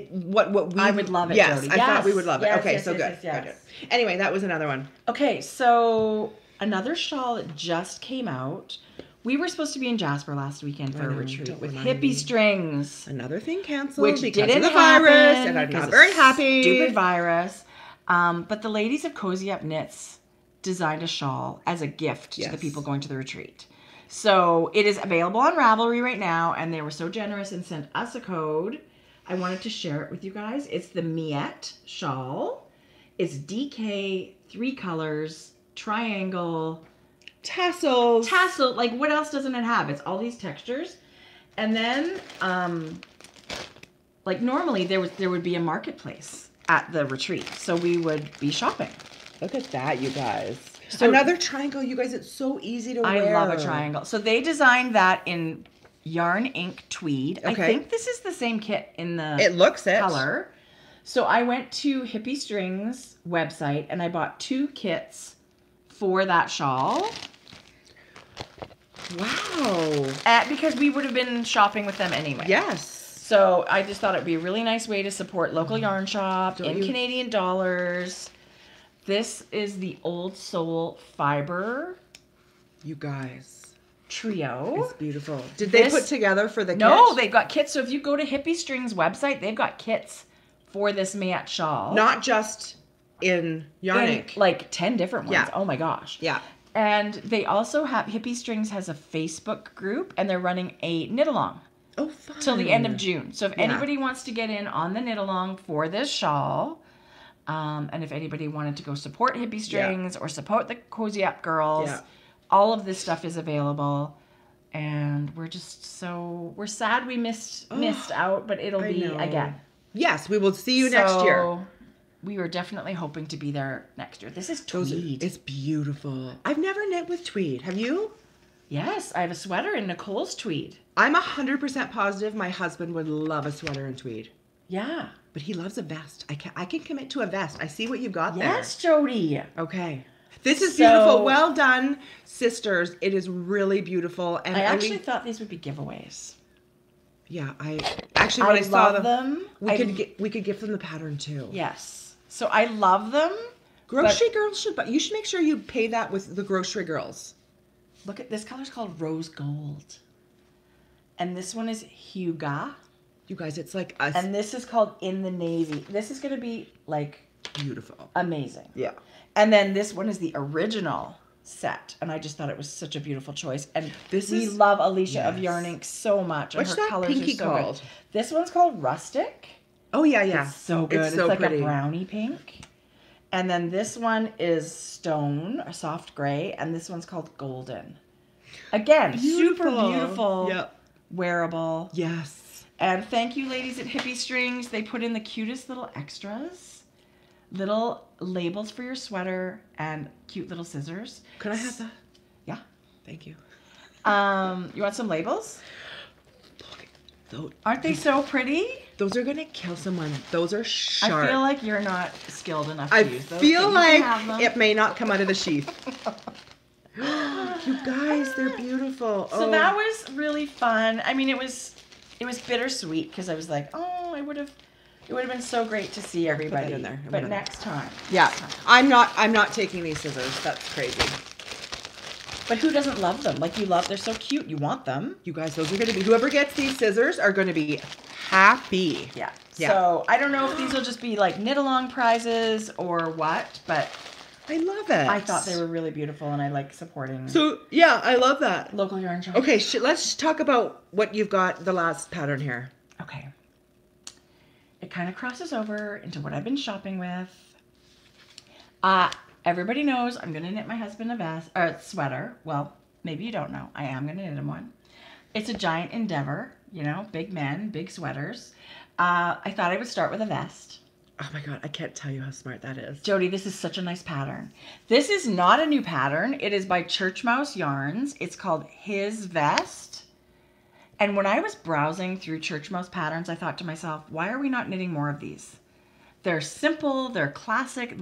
What we I would love it, Yes, Jodi. I thought we Yes, would love it. yes, Okay, yes, so yes, good. yes, Good. yes. Anyway, that was another one. Okay, so another shawl that just came out. We were supposed to be in Jasper last weekend for a know, retreat don't with remind hippie me. strings, Another thing canceled which because didn't of the virus, happen and I'm because not of very happy. Stupid virus. But the ladies of Cozy Up Knits designed a shawl as a gift to the Yes. people going to the retreat. So it is available on Ravelry right now, and they were so generous and sent us a code. I wanted to share it with you guys. It's the Miette shawl. It's DK, 3 colors, triangle, Tassels. tassel. Like, what else doesn't it have? It's all these textures. And then, like, normally there would be a marketplace at the retreat, so we would be shopping. Look at that, you guys. So- Another triangle, you guys. It's so easy to I wear. love a triangle. So they designed that in yarn ink tweed. I Okay. think this is the same kit in the It looks it. color. So I went to Hippie Strings website and I bought 2 kits for that shawl. Wow. Because we would have been shopping with them anyway. Yes. So I just thought it'd be a really nice way to support local yarn shop Don't in you- Canadian dollars. This is the Old Soul Fiber You guys. Trio. It's beautiful. Did they This- put together for the No, kit? they've got kits. So if you go to Hippie Strings website, they've got kits for this Miette shawl. Not just in yarn in, ink. like 10 different ones. Yeah. Oh my gosh. Yeah. And they also have Hippie Strings has a Facebook group and they're running a knit along Oh, fun. till the end of June. So if Yeah. anybody wants to get in on the knit along for this shawl, and if anybody wanted to go support Hippie Strings or support the Cozy Up girls, Yeah. all of this stuff is available. And we're sad we missed out, but it'll I be know. again. Yes, we will see you next year. So, we were definitely hoping to be there next year. This is tweed. It's beautiful. I've never knit with tweed. Have you? Yes, I have a sweater in Nicole's tweed. I'm 100% positive my husband would love a sweater in tweed. Yeah. But he loves a vest. I can commit to a vest. I see what you got Yes, Jodi. there. Okay. This is So- beautiful. Well done, sisters. It is really beautiful. And I actually thought these would be giveaways. yeah, I actually when I, saw love them. we could give them the pattern too. Yes. So I love them. Grocery girls you should make sure you pay that with the grocery girls. Look at this color's called rose gold. And this one is Huga. You guys, it's like us. And this is called In the Navy. This is going to be like Beautiful. amazing. Yeah. And then this one is the original set. And I just thought it was such a beautiful choice. And we love Alicia of Yarn Inc. so much. And What's her that colors pinky are so called? good. This one's called Rustic. Oh, yeah, yeah. It's so good. It's so like pretty. a brownie pink. And then this one is Stone, a soft gray. And this one's called Golden. Again, super beautiful. Yep. Wearable. Yes. And thank you, ladies at Hippie Strings. They put in the cutest little extras, little labels for your sweater, and cute little scissors. Can I have that? Yeah. Thank you. You want some labels? Aren't they so pretty? Those are going to kill someone. Those are sharp. I feel like you're not skilled enough to I use those. feel but you can like have them. it may not come out of the sheath. You guys, they're beautiful. So that was really fun. I mean, it was bittersweet because I was like, oh, it would have been so great to see everybody. in there. But next time. Yeah. I'm not taking these scissors. That's crazy. But who doesn't love them? Like they're so cute. You want them. You guys, those are going to be, whoever gets these scissors are going to be happy. Yeah. Yeah. So I don't know if these will just be like knit along prizes or what, but I love it. I thought they were really beautiful and I like supporting So, yeah, I love that. local yarn shops. Okay, let's talk about what you've got, the last pattern here. Okay. It kind of crosses over into what I've been shopping with. Everybody knows I'm going to knit my husband a sweater. Well, maybe you don't know. I am going to knit him one. It's a giant endeavor, big men, big sweaters. I thought I would start with a vest. Oh my God, I can't tell you how smart that is. Jodi, this is such a nice pattern. This is not a new pattern. It is by Church Mouse Yarns. It's called His Vest. And when I was browsing through Church Mouse patterns, I thought to myself, why are we not knitting more of these? They're simple. They're classic.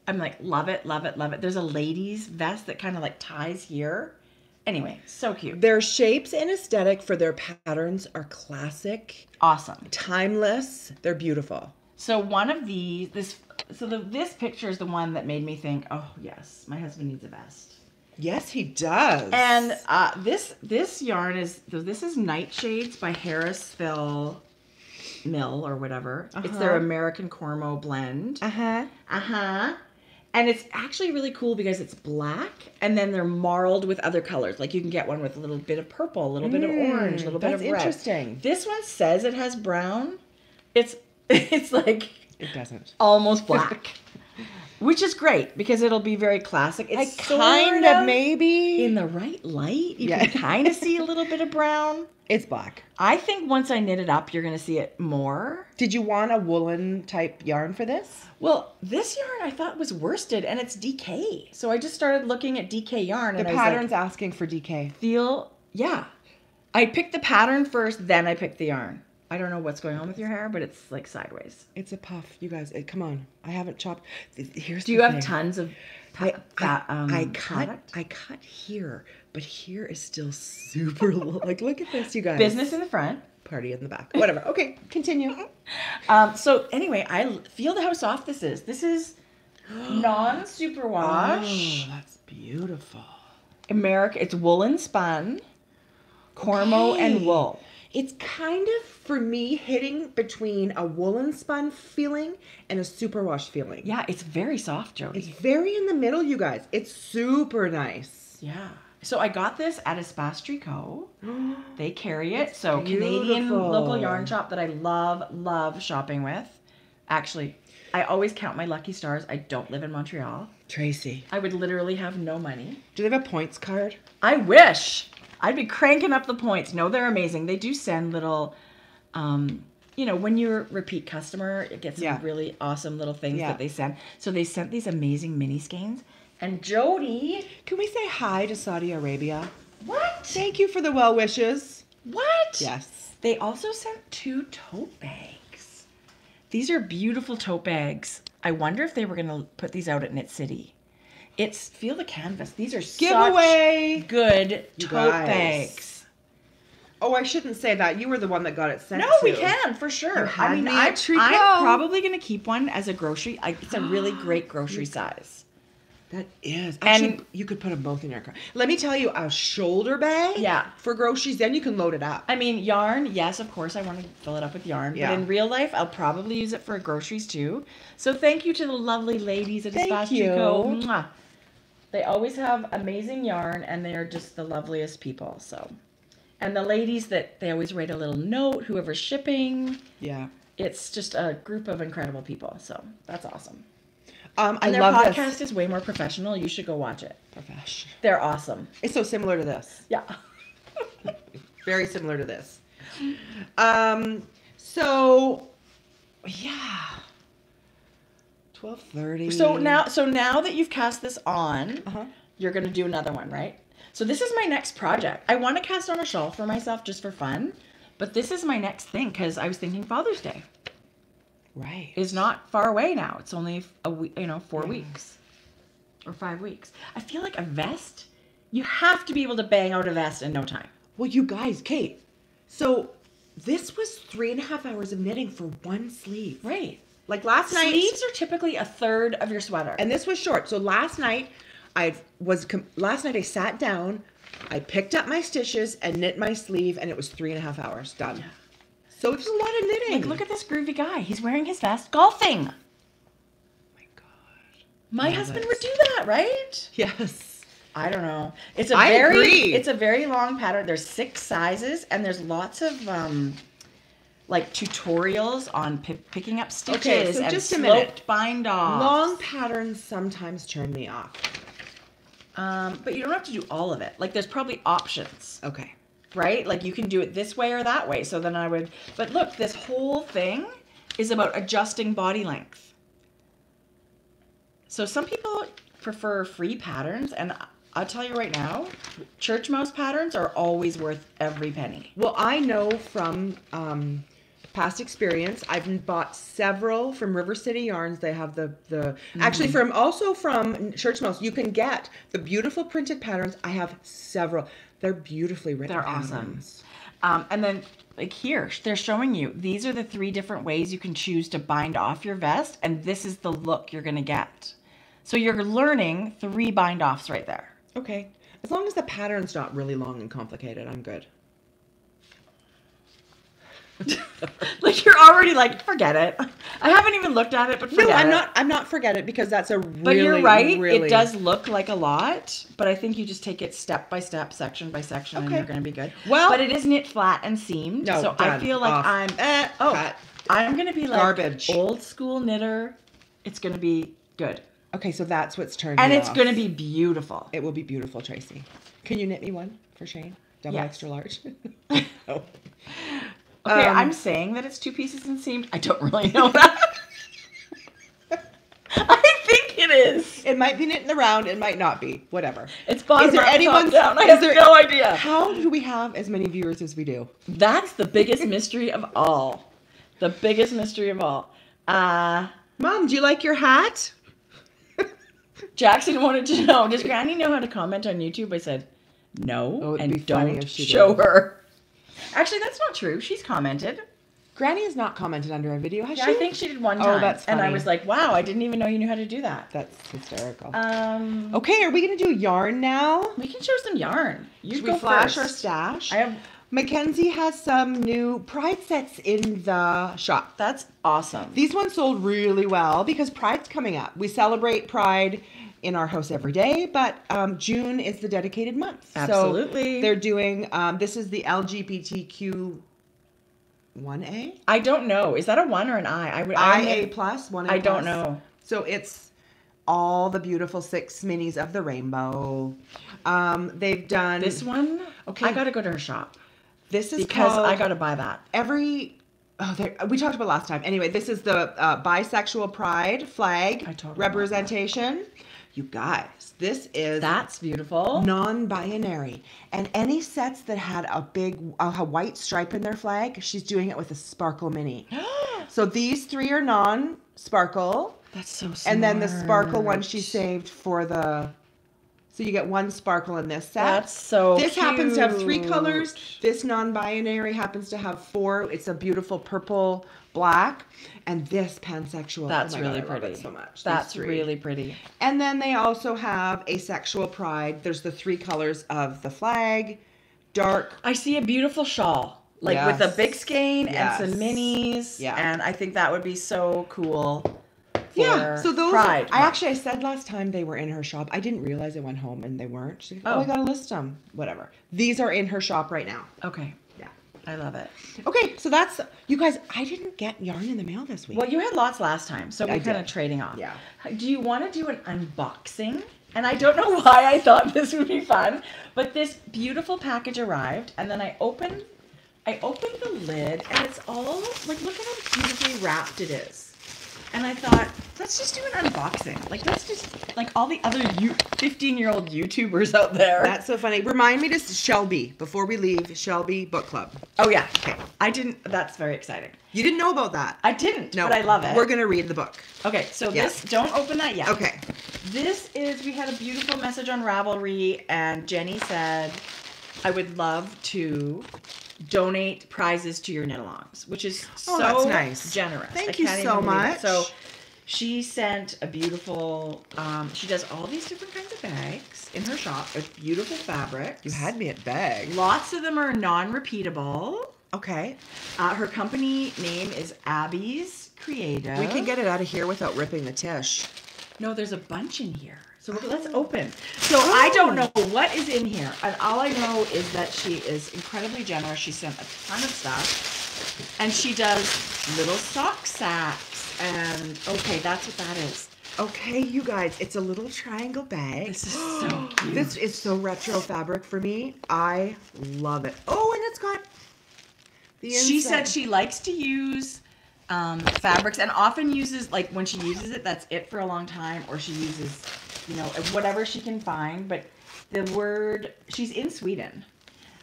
I'm like, love it, love it, love it. There's a ladies vest that kind of like ties here. Anyway, so cute. Their shapes and aesthetic for their patterns are classic. Awesome. Timeless. They're beautiful. So one of these, this picture is the one that made me think, oh yes, my husband needs a vest. Yes, he does. And this yarn is Nightshades by Harrisville Mill or whatever. It's their American Cormo blend. And it's actually really cool because it's black and then they're marled with other colors. Like you can get one with a little bit of purple, a little bit of orange, a little bit of red. That's interesting. This one says it has brown. It's like it doesn't. Almost black. Which is great because it'll be very classic. It's kind of maybe in the right light. You can kind of see a little bit of brown. It's black. I think once I knit it up, you're going to see it more. Did you want a woolen type yarn for this? Well, this yarn I thought was worsted and it's DK. So I just started looking at DK yarn. The and pattern's I was asking for DK. like, I picked the pattern first, then I picked the yarn. I don't know what's going on with your hair, but it's like sideways. It's a puff. You guys, come on. I haven't chopped. Here's Do you have tons of I product? cut here, but here is still super like, look at this, you guys. Business in the front. Party in the back. Whatever. Okay, continue. So anyway, I feel how soft this is. This is non-superwash. Oh, that's beautiful. It's woolen spun, Cormo and wool. It's kind of, for me, hitting between a woolen spun feeling and a superwash feeling. Yeah, it's very soft, Jodi. It's very in the middle, you guys. It's super nice. Yeah. So I got this at Espace Tricot. They carry it. So beautiful. Canadian local yarn shop that I love shopping with. Actually, I always count my lucky stars. I don't live in Montreal. Tracie. I would literally have no money. Do they have a points card? I wish. I'd be cranking up the points. No, they're amazing. They do send little, when you're a repeat customer, it gets some really awesome little things that they send. So they sent these amazing mini skeins. And Jodi. Can we say hi to Saudi Arabia? What? Thank you for the well wishes. What? Yes. They also sent 2 tote bags. These are beautiful tote bags. I wonder if they were going to put these out at Knit City. Feel the canvas. These are giveaway such good tote bags. Oh, I shouldn't say that. You were the one that got it sent. No, we can for sure. I'm probably going to keep one as a grocery. It's a really great grocery size. That is. And- Actually, you could put them both in your car. Let me tell you, a shoulder bag for groceries, then you can load it up. I mean, yarn, yes, of course, I want to fill it up with yarn. Yeah. But in real life, I'll probably use it for groceries too. So thank you to the lovely ladies at Bisexual. Mwah. They always have amazing yarn, and they are just the loveliest people. So, and the ladies that they always write a little note, whoever's shipping. Yeah. It's just a group of incredible people. So that's awesome. And And their love podcast this. is way more professional. You should go watch it. Professional. They're awesome. It's so similar to this. Yeah. Very similar to this. So, yeah. 12:30. So now that you've cast this on, you're going to do another one, right? So this is my next project. I want to cast on a shawl for myself just for fun, but this is my next thing because I was thinking Father's Day Right. is not far away now. It's only a week, 4 weeks or 5 weeks. I feel like a vest, you have to be able to bang out a vest in no time. Well, you guys, Kate, so this was 3.5 hours of knitting for one sleeve. Right. Like last night. Sleeves are typically a third of your sweater. And this was short. So last night I sat down, I picked up my stitches and knit my sleeve, and it was 3.5 hours done. Yeah. So it's a lot of knitting. Like, look at this groovy guy. He's wearing his vest golfing. Oh my God. My husband would do that, right? Yes. I don't know. It's agree. It's a very long pattern. There's 6 sizes, and there's lots of like tutorials on picking up stitches Okay, so and just a sloped minute. bind offs. Long patterns sometimes turn me off. But you don't have to do all of it. Like, there's probably options, Okay. right? Like, you can do it this way or that way. So then but look, this whole thing is about adjusting body length. So some people prefer free patterns, and I'll tell you right now, church mouse patterns are always worth every penny. Well, I know from past experience, I've bought several from River City Yarns. They have actually from Church Mouse, you can get the beautiful printed patterns. I have several. They're beautifully written. They're patterns. awesome. And then, like, here, they're showing you, these are the 3 different ways you can choose to bind off your vest, and this is the look you're going to get. So you're learning 3 bind offs right there. Okay. As long as the pattern's not really long and complicated, I'm good. Like, you're already like, forget it. I haven't even looked at it, but forget it. No, I'm not forget it, because that's a really, But you're right. really... It does look like a lot, but I think you just take it step by step, section by section, and you're going to be good. Well, but it is knit flat and seamed, No, so I feel like cut. I'm going to be like Garbage. old school knitter. It's going to be good. Okay, so that's what's turned And me it's off. going to be beautiful. It will be beautiful, Tracy. Can you knit me one for Shane? Double Yes. extra large? Oh. Okay, I'm saying that it's 2 pieces and seamed. I don't really know that. I think it is. It might be knit in the round. It might not be. Whatever. It's bottom Is there up, anyone top down. I have no idea. How do we have as many viewers as we do? That's the biggest mystery of all. The biggest mystery of all. Mom, do you like your hat? Jackson wanted to know, does Granny know how to comment on YouTube? I said, no, Oh, it'd be and funny don't if she show did. her. Actually, that's not true. She's commented. Granny has not commented under a video, has Yeah, she? I think she did one time. Oh, that's And I funny. was like, wow, I didn't even know you knew how to do that. That's hysterical. Um, Okay, are we going to do yarn now? We can show some yarn. You Should go we flash first. our stash? I have. Mackenzie has some new Pride sets in the shop. That's awesome. These ones sold really well because Pride's coming up. We celebrate Pride in our house every day, but June is the dedicated month. Absolutely. So they're doing, this is the LGBTQ 1A? I don't know. Is that a 1 or an I? IA plus, 1A I don't plus. know. So it's all the beautiful 6 minis of the rainbow. They've done... This one? Okay. I got to go to her shop. This is Because called... I got to buy that. we talked about last time. Anyway, this is the Bisexual Pride flag representation. You guys, this is... That's beautiful. non-binary. And any sets that had a big a white stripe in their flag, she's doing it with a sparkle mini. So these 3 are non-sparkle. That's so smart. And then the sparkle one she saved for the So you get one sparkle in this set. That's so This happens to have 3 cute. colors. This non-binary happens to have 4. It's a beautiful purple black. And this pansexual. That's oh my really God, I love pretty. it so much. That's These 3. really pretty. And then they also have asexual pride. There's the 3 colors of the flag. Dark. I see a beautiful shawl, like with a big skein and some minis. Yeah. And I think that would be so cool. Yeah, so those Pride. I said last time they were in her shop. I didn't realize I went home and they weren't. She's like, I gotta list them. Whatever. These are in her shop right now. Okay. Yeah. I love it. Okay, so that's you guys. I didn't get yarn in the mail this week. Well, you had lots last time, so we're kind of trading off. Yeah. Do you want to do an unboxing? And I don't know why I thought this would be fun, but this beautiful package arrived, and then I opened the lid, and it's all like, look at how beautifully wrapped it is. And I thought, let's just do an unboxing. Like, let's just, like all the other 15-year-old YouTubers out there. That's so funny. Remind me to Shelby before we leave. Shelby Book Club. Oh yeah. Okay. I didn't. That's very exciting. You didn't know about that. I didn't. No, but I love it. We're gonna read the book. Okay. So this. Don't open that yet. Okay. This is. We had a beautiful message on Ravelry, and Jenny said, "I would love to donate prizes to your knit-alongs," which is that's nice. Generous. Thank you so much. So she sent a beautiful, she does all these different kinds of bags in her shop with beautiful fabrics. You had me at bag. Lots of them are non-repeatable. Okay. Her company name is Abby's Creative. We can get it out of here without ripping the tish. No, there's a bunch in here. So let's open. So I don't know what is in here. And all I know is that she is incredibly generous. She sent a ton of stuff. And she does little sock sacks. And, okay, that's what that is. Okay, you guys, it's a little triangle bag. This is so cute. This is so retro fabric for me. I love it. Oh, and it's got the inside. She said she likes to use fabrics and often uses, like when she uses it, that's it for a long time. Or she uses, you know, whatever she can find. But the word, she's in Sweden.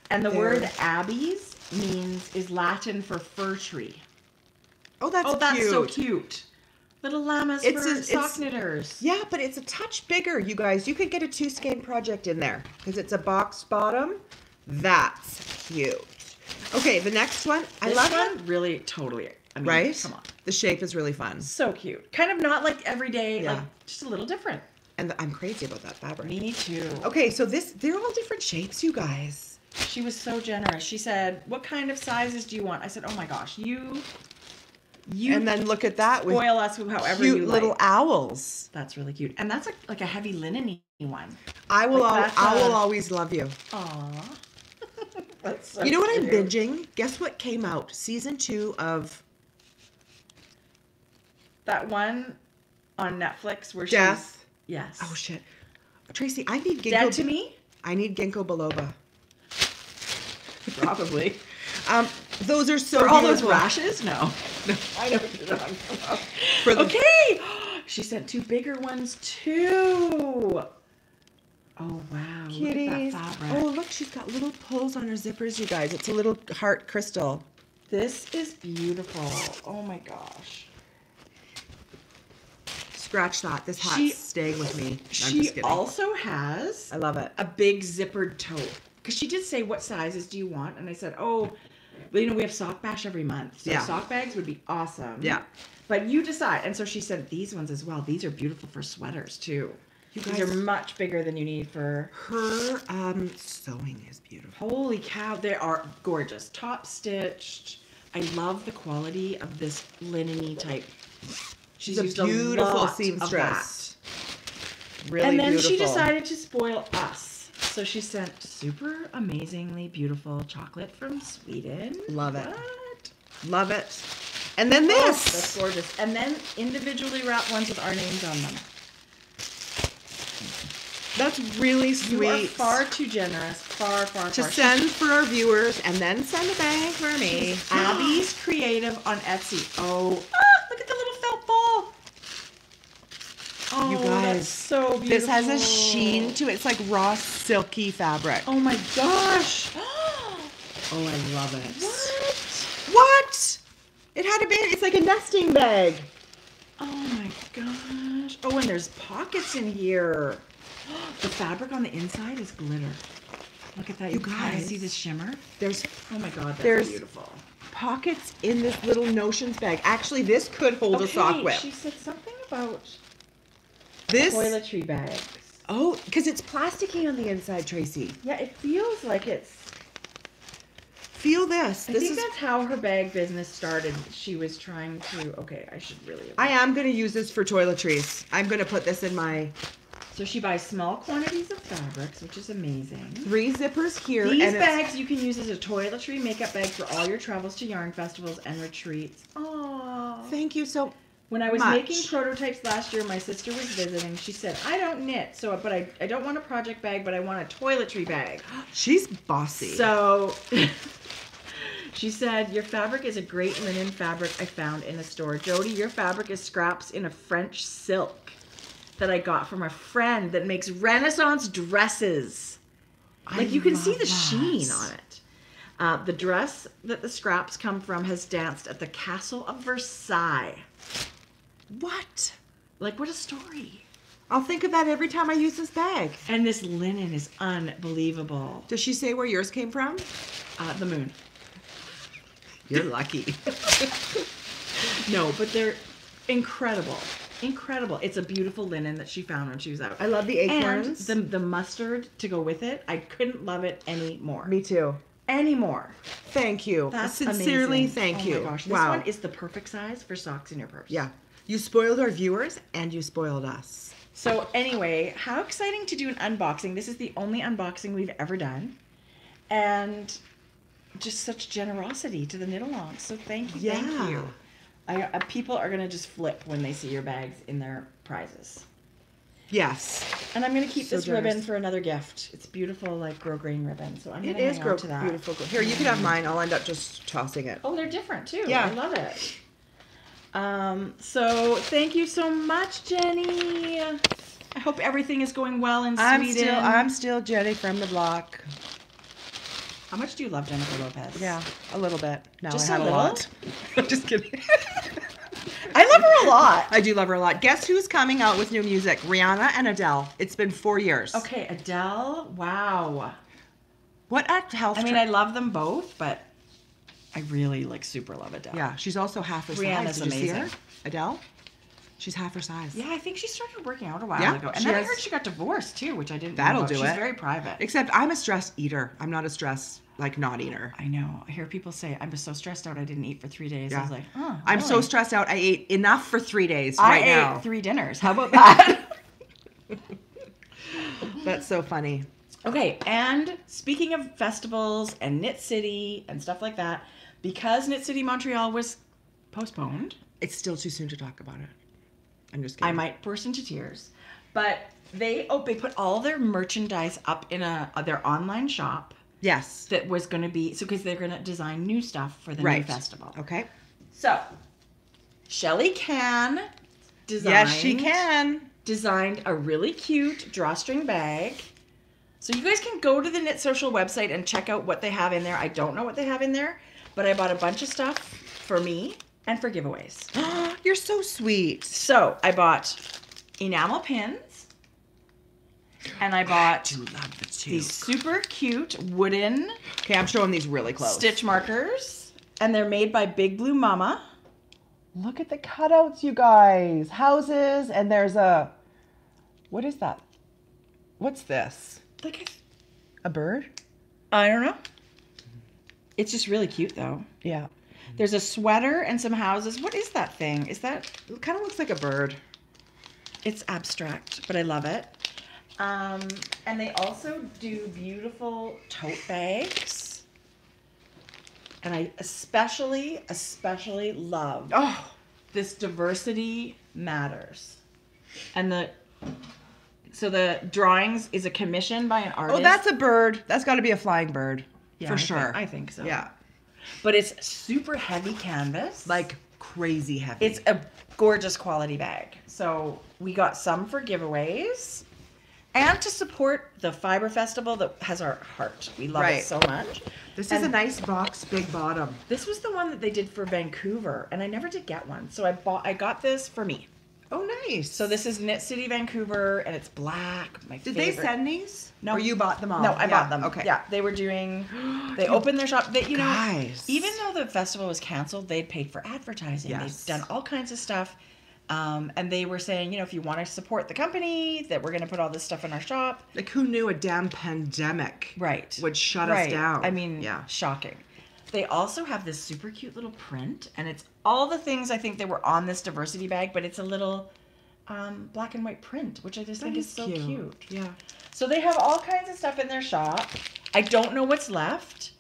And the word Abby's is Latin for fir tree. Oh, that's cute. That's so cute. Little llamas for sock knitters. Yeah, but it's a touch bigger, you guys. You could get a 2-skein project in there because it's a boxed bottom. That's cute. Okay, the next one. I love one. Really, totally. I mean, right? Come on. The shape is really fun. So cute. Kind of not like everyday, like just a little different. And I'm crazy about that fabric. Me too. Okay, so they're all different shapes, you guys. She was so generous. She said, "What kind of sizes do you want?" I said, "Oh my gosh, you." And then look at that with spoil us with however cute you like. little owls. That's really cute, and that's like a heavy linen-y one. I will always love you. Aww. That's so you know what cute. I'm binging? Guess what came out? Season 2 of that one on Netflix where Death. Yes. Oh shit, Tracy, I need ginkgo. Dead to me. I need ginkgo biloba. Probably. Those are so for all those beautiful. rashes? No. I know what you're talking about. Okay. She sent 2 bigger ones too. Oh wow. Kitties. Look at that fabric. Oh look, she's got little pulls on her zippers, you guys. It's a little heart crystal. This is beautiful. Oh my gosh. Scratch that. This hat's staying with me. She also has I love it. a big zippered tote. Because she did say, what sizes do you want? And I said, oh, well, you know, we have sock bash every month. So sock bags would be awesome. Yeah. But you decide. And so she sent these ones as well. These are beautiful for sweaters, too. These are much bigger than you need for... Her sewing is beautiful. Holy cow. They are gorgeous. Top stitched. I love the quality of this linen-y type. She's used a beautiful lot seamstress. Of that. Really and then beautiful. she decided to spoil us. So she sent super amazingly beautiful chocolate from Sweden. Love it. What? Love it. And then this. Oh, that's gorgeous. And then individually wrapped ones with our names on them. That's really sweet. You are far too generous. Far to send for our viewers and then send a bag for me. Abby's Creative on Etsy. Oh, look at the little felt ball. Oh, you guys, that's so beautiful. This has a sheen to it. It's like raw silky fabric. Oh my gosh. Oh, I love it. What? It had a bag. It's like a nesting bag. Oh my gosh. Oh, and there's pockets in here. The fabric on the inside is glitter. Look at that. You can guys. see this shimmer? There's Oh my God, that's There's- beautiful. pockets in this little Notions bag. Actually, this could hold a sock whip. She said something about This, toiletry bags. oh, because it's plasticky on the inside, Tracy. Yeah, it feels like it's... Feel this. I This think is. that's how her bag business started. She was trying to... Okay, I should really... I am going to use this for toiletries. I'm going to put this in my So she buys small quantities of fabrics, which is amazing. 3 zippers here. These and it's- bags you can use as a toiletry makeup bag for all your travels to yarn festivals and retreats. Aww. Thank you so When I was much. making prototypes last year, my sister was visiting. She said, I don't knit, but I don't want a project bag, but I want a toiletry bag. She's bossy. So she said, your fabric is a great linen fabric I found in a store. Jodi, your fabric is scraps in a French silk that I got from a friend that makes Renaissance dresses. Like you can see the sheen on it. The dress that the scraps come from has danced at the Castle of Versailles. What? Like, what a story. I'll think of that every time I use this bag. And this linen is unbelievable. Does she say where yours came from? The moon. You're lucky. No, but they're incredible. Incredible. It's a beautiful linen that she found when she was out. I love the acorns. And the mustard to go with it, I couldn't love it anymore. Me too. Anymore. Thank you. That's Sincerely, amazing. thank you. Oh my gosh. This wow. one is the perfect size for socks in your purse. Yeah. You spoiled our viewers and you spoiled us. So anyway, how exciting to do an unboxing. This is the only unboxing we've ever done. And just such generosity to the knit-alongs. So thank you, thank Yeah. you. People are going to just flip when they see your bags in their prizes. Yes. And I'm going to keep So this generous. ribbon for another gift. It's beautiful, like grosgrain ribbon. So I'm going It to is hang on to that. beautiful. Here, you can have mine. I'll end up just tossing it. Oh, they're different too. Yeah. I love it. So thank you so much, Jenny. I hope everything is going well in Sweden. I'm still Jenny from the block. How much do you love Jennifer Lopez? Yeah, a little bit. Now Just I had a a little? lot. I'm just kidding. I love her a lot. I do love her a lot. Guess who's coming out with new music? Rihanna and Adele. It's been 4 years. Okay, Adele. Wow. What at health? I mean, I love them both, but I really super love Adele. Yeah, she's also half her size. Rihanna's Did you see her? amazing. Adele? She's half her size. Yeah, I think she started working out a while Yeah, ago. And she then I has- heard she got divorced too, which I didn't know That'll about. do She's it. very private. Except I'm a stress eater. I'm not a stress, not eater. I know. I hear people say, I'm so stressed out I didn't eat for 3 days. I Yeah. was like, oh, I'm so really? stressed out. I ate enough for 3 days I right ate now. 3 dinners. How about that? That's so funny. Okay, and speaking of festivals and Knit City and stuff like that, because Knit City Montreal was postponed, It's still too soon to talk about it. I'm just kidding. I might burst into tears. But they put all their merchandise up in their online shop Yes. that was going to be, because they're going to design new stuff for the new Right. festival. Okay. So, Shelly Can Yes, she can. designed a really cute drawstring bag. So you guys can go to the Knit Social website and check out what they have in there. I don't know what they have in there, but I bought a bunch of stuff for me and for giveaways. You're so sweet. So I bought enamel pins, and I bought I do love the two. these super cute wooden Okay, I'm showing these really close. stitch markers, and they're made by Big Blue Mama. Look at the cutouts, you guys. Houses, and there's a... What is that? What's this? Like, A bird? I don't know. It's just really cute, though. Yeah. There's a sweater and some houses. What is that thing? Is that... It kind of looks like a bird. It's abstract, but I love it. And they also do beautiful tote bags. And I especially love this diversity matters. And the drawings is a commission by an artist. Oh, that's a bird. That's got to be a flying bird. Yeah, for sure. I think so. Yeah. But it's super heavy canvas. Like crazy heavy. It's a gorgeous quality bag. So we got some for giveaways and to support the Fiber Festival that has our heart. We love Right. it so much. This is And a nice box, big bottom. This was the one that they did for Vancouver, and I never did get one. So I got this for me. Oh, nice. So this is Knit City, Vancouver, and it's black. My Did favorite. they send these? No. Or you bought them all? No, I bought them. Okay. Yeah, they were doing. They opened their shop. They, Guys. even though the festival was canceled, they'd paid for advertising. Yes. They'd done all kinds of stuff, and they were saying, if you want to support the company, that we're going to put all this stuff in our shop. Like, who knew a damn pandemic would shut us down? I mean, shocking. They also have this super cute little print, and it's all the things I think that were on this diversity bag, but it's a little black and white print, which I just think is so cute. Yeah. So they have all kinds of stuff in their shop. I don't know what's left,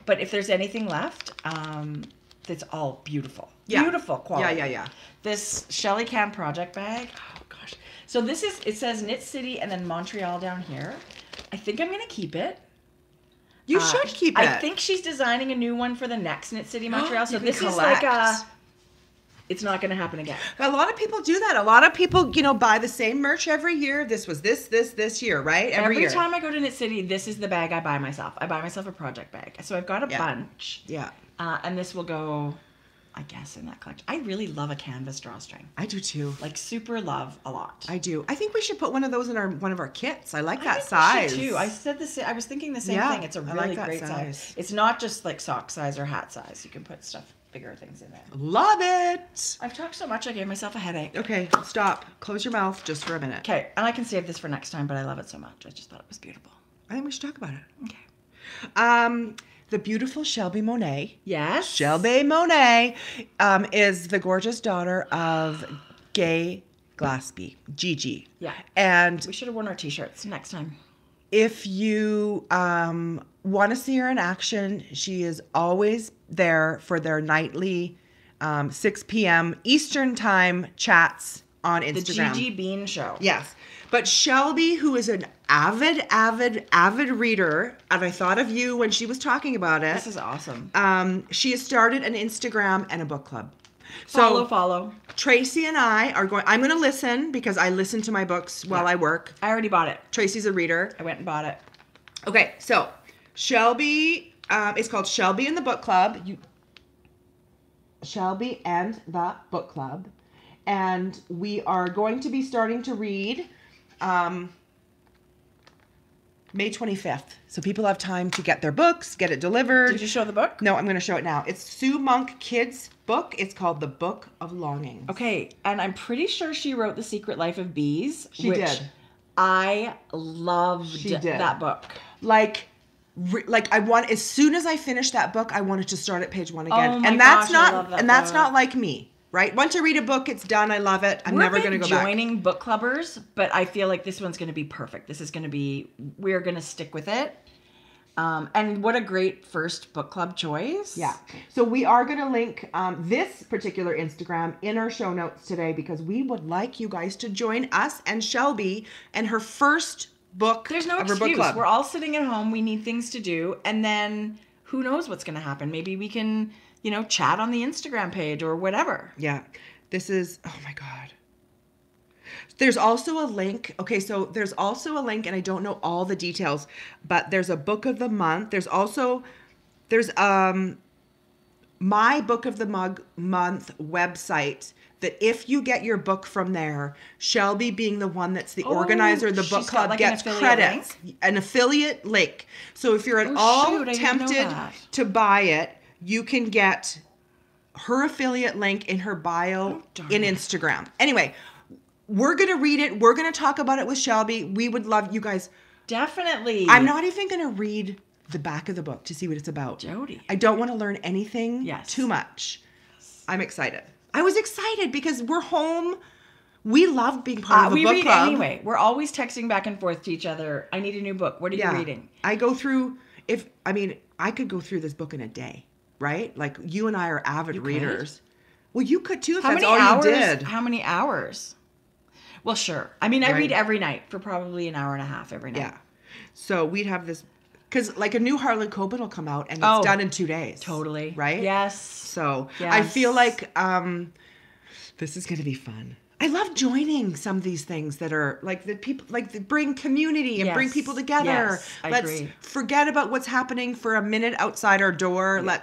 but if there's anything left, it's all beautiful. Yeah. Beautiful quality. Yeah. This Shelly Can project bag. Oh, gosh. So this is, it says Knit City and then Montreal down here. I think I'm going to keep it. You should keep it. I think she's designing a new one for the next Knit City Montreal. So this is collect. like it's not going to happen again. A lot of people do that. A lot of people, buy the same merch every year. This was this year, right? Every year. Time I go to Knit City, this is the bag I buy myself. I buy myself a project bag. So I've got a bunch. Yeah. And this will go, I guess, in that collection. I really love a canvas drawstring. I do too. Like, super love a lot. I do. I think we should put one of those in one of our kits. I like that think size. we should too. I was thinking the same thing. It's a really great size. It's not just like sock size or hat size. You can put bigger things in there. Love it. I've talked so much I gave myself a headache. Okay, stop. Close your mouth just for a minute. Okay, and I can save this for next time, but I love it so much. I just thought it was beautiful. I think we should talk about it. Okay. The beautiful Shelby Monet. Yes. Shelby Monet is the gorgeous daughter of Gay Glaspie, Gigi. Yeah. And we should have worn our t-shirts next time. if you want to see her in action, she is always there for their nightly 6 p.m. Eastern time chats on Instagram. The Gigi Bean Show. Yes. But Shelby, who is an avid reader, and I thought of you when she was talking about it. This is awesome. She has started an Instagram and a book club. So follow. Tracie and I are going, I'm going to listen because I listen to my books while I work. I already bought it. Tracie's a reader. I went and bought it. Okay, so Shelby, it's called Shelby and the Book Club. Shelby and the Book Club. And we are going to be starting to read May 25th. So people have time to get their books, get it delivered. Did you show the book? No, I'm going to show it now. It's Sue Monk Kids' book. It's called The Book of Longings. Okay, and I'm pretty sure she wrote The Secret Life of Bees. She did. I loved that book. Like I want, as soon as I finished that book, I wanted to start at page 1 again. Oh my and that's gosh, not I love that that's book. not like me, right? Once I read a book, it's done. I love it. I'm never going to go back. We're joining book clubbers, but I feel like this one's going to be perfect. This is going to be, we're going to stick with it. And what a great first book club choice. Yeah. So we are going to link this particular Instagram in our show notes today because we would like you guys to join us and Shelby and her first book. There's no of her excuse. book club. We're all sitting at home. We need things to do. And then who knows what's going to happen? Maybe we can, chat on the Instagram page or whatever. Yeah. This is, oh my God. There's also a link. Okay, so there's also a link, and I don't know all the details, but there's a book of the month. There's my book of the month website that if you get your book from there, Shelby being the one that's the organizer of the book club like gets credits. An affiliate link. So if you're at all tempted to buy it, you can get her affiliate link in her bio in Instagram. Anyway, we're going to read it. We're going to talk about it with Shelby. We would love you guys. Definitely. I'm not even going to read the back of the book to see what it's about. Jodi. I don't want to learn anything too much. Yes. I'm excited. I was excited because we're home. We love being part of a book club. We read anyway. We're always texting back and forth to each other. I need a new book. What are you reading? I go through, I could go through this book in a day, right? Like you and I are avid readers. Well, you could too if that's all you did. How many hours? Well, sure. I mean, I read every night for probably an hour and a half every night. Yeah. So we'd have this, because like a new Harlan Coben will come out and it's done in 2 days. Totally. Right? Yes. So I feel like this is going to be fun. I love joining some of these things that are like the people, like that bring community and bring people together. Yes, I Let's agree. forget about what's happening for a minute outside our door. Yeah.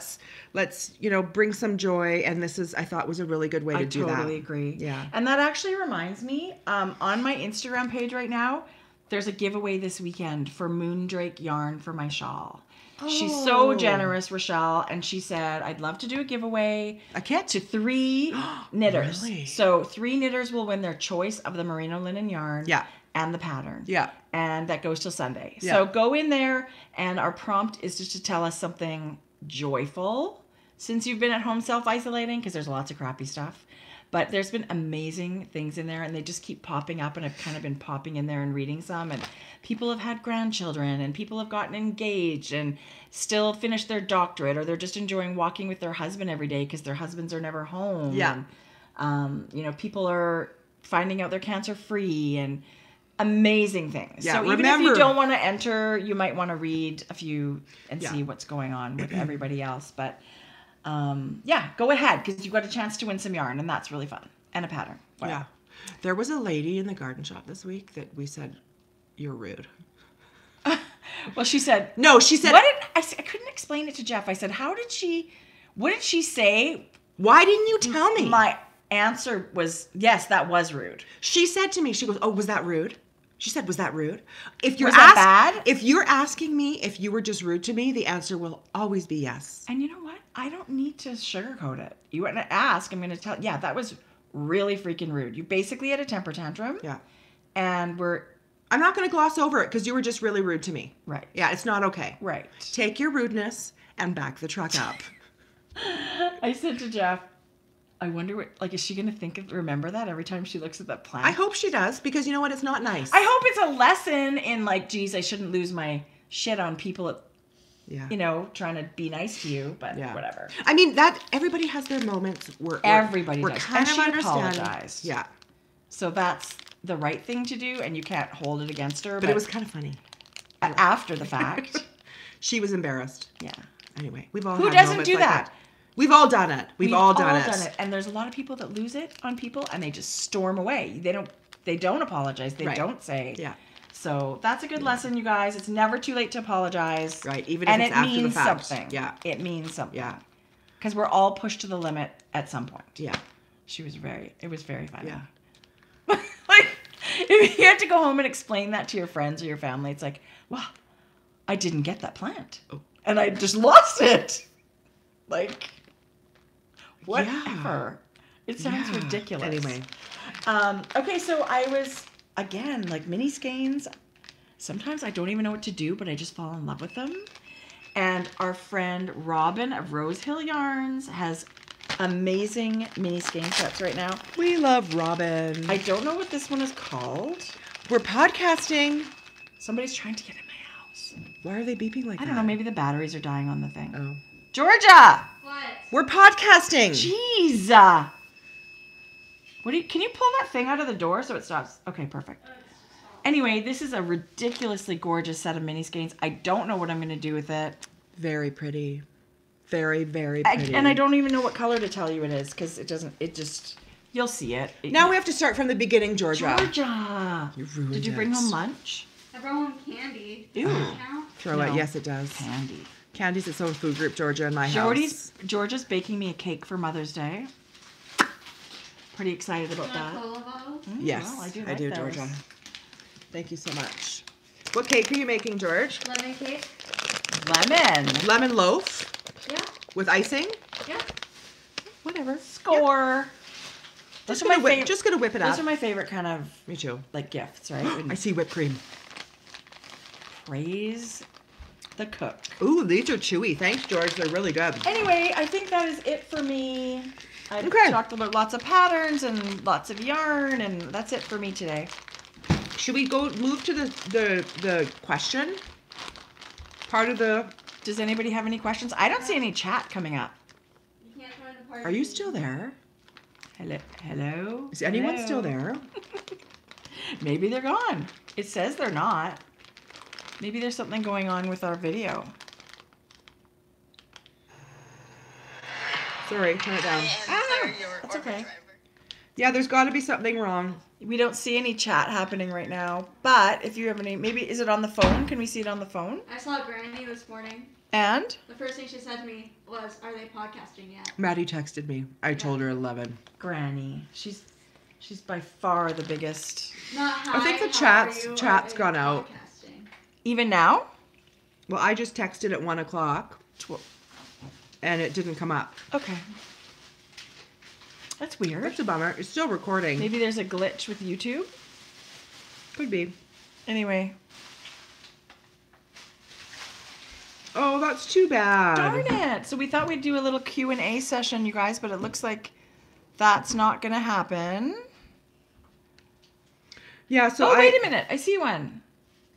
Let's bring some joy. And this I thought was a really good way to do that. I totally agree. Yeah. And that actually reminds me, on my Instagram page right now, there's a giveaway this weekend for Moondrake yarn for my shawl. She's so generous, Rochelle, and she said, I'd love to do a giveaway to 3 knitters. Really? So 3 knitters will win their choice of the merino linen yarn and the pattern. Yeah. And that goes till Sunday. Yeah. So go in there, and our prompt is just to tell us something joyful since you've been at home self-isolating, because there's lots of crappy stuff. But there's been amazing things in there, and they just keep popping up, and I've kind of been popping in there and reading some, and people have had grandchildren, and people have gotten engaged and still finished their doctorate, or they're just enjoying walking with their husband every day because their husbands are never home. Yeah. And, people are finding out they're cancer-free, and amazing things. Yeah, So even remember, if you don't want to enter, you might want to read a few and see what's going on with everybody else. But go ahead, because you've got a chance to win some yarn, and that's really fun. And a pattern. Whatever. Yeah. There was a lady in the garden shop this week that we said, you're rude. Well, she said... No, she said... I couldn't explain it to Jeff. I said, what did she say? Why didn't you tell me? My answer was, yes, that was rude. She said to me, she goes, oh, was that rude? She said, was that rude? If you're Was that bad? If you're asking me if you were just rude to me, the answer will always be yes. And you know what? I don't need to sugarcoat it. You want to ask, I'm going to tell. Yeah, that was really freaking rude. You basically had a temper tantrum. Yeah. And I'm not going to gloss over it because you were just really rude to me. Right. Yeah, it's not okay. Right. Take your rudeness and back the truck up. I said to Jeff, I wonder is she going to remember that every time she looks at that plant? I hope she does, because you know what? It's not nice. I hope it's a lesson in geez, I shouldn't lose my shit on people trying to be nice to you, but whatever. I mean, that everybody has their moments where everybody we're does. kind And of she understanding. apologized. Yeah. So that's the right thing to do, and you can't hold it against her. But it was kind of funny. After the fact. She was embarrassed. Yeah. Anyway, we've all Who had doesn't moments do like that? We've all done it. We've all done it. And there's a lot of people that lose it on people, and they just storm away. They don't apologize. They don't say. Yeah. So that's a good lesson, you guys. It's never too late to apologize. Right. Even if it's after the fact. And it means something. Yeah. It means something. Yeah. Because we're all pushed to the limit at some point. Yeah. It was very funny. Yeah. If you have to go home and explain that to your friends or your family, it's like, well, I didn't get that plant. Oh. And I just lost it. Whatever. Yeah. It sounds ridiculous. Anyway. Okay, so I was, again, mini skeins. Sometimes I don't even know what to do, but I just fall in love with them. And our friend Robin of Rose Hill Yarns has amazing mini skein sets right now. We love Robin. I don't know what this one is called. We're podcasting. Somebody's trying to get in my house. Why are they beeping like that? I don't know. Maybe the batteries are dying on the thing. Oh. Georgia! What? We're podcasting. Jeez. Can you pull that thing out of the door so it stops? Okay, perfect. Anyway, this is a ridiculously gorgeous set of mini skeins. I don't know what I'm going to do with it. Very pretty. Very, very pretty. And I don't even know what color to tell you it is, because you'll see it. Now we have to start from the beginning, Georgia. Georgia! You ruined Did you bring home lunch? I brought home candy. Ew. Throw it. Yes, it does. Candy. Candy's its own food group, Georgia, in my house. Georgia's baking me a cake for Mother's Day. Pretty excited about that. Yes, well, I do, I do, those. Georgia. Thank you so much. What cake are you making, George? Lemon cake. Lemon loaf? Yeah. With icing? Yeah. Whatever. Score. Just gonna whip it up. Those are my favorite kind of Me too. gifts, right? I see whipped cream. Praise the cook. Ooh, these are chewy. Thanks, George. They're really good. Anyway, I think that is it for me. I've Okay. talked about lots of patterns and lots of yarn, and that's it for me today. Should we move to the question part of the? Does anybody have any questions? I don't see any chat coming up. You can't join the party. Are you still there? Hello? Is anyone Hello? still there? Maybe they're gone. It says they're not. Maybe there's something going on with our video. Sorry, turn it down. That's okay. Yeah, there's got to be something wrong. We don't see any chat happening right now. But if you have any, maybe is it on the phone? Can we see it on the phone? I saw Granny this morning. And? The first thing she said to me was, "Are they podcasting yet?" Maddie texted me. I told her 11. Granny. She's by far the biggest. Not hi, I think the how are you, chat's or gone are they out. podcasting? Even now? Well, I just texted at 1 o'clock. And it didn't come up. Okay. That's weird. That's a bummer. It's still recording. Maybe there's a glitch with YouTube. Could be. Anyway. Oh, that's too bad. Darn it. So we thought we'd do a little Q&A session, you guys, but it looks like that's not going to happen. Yeah, so wait a minute. I see one.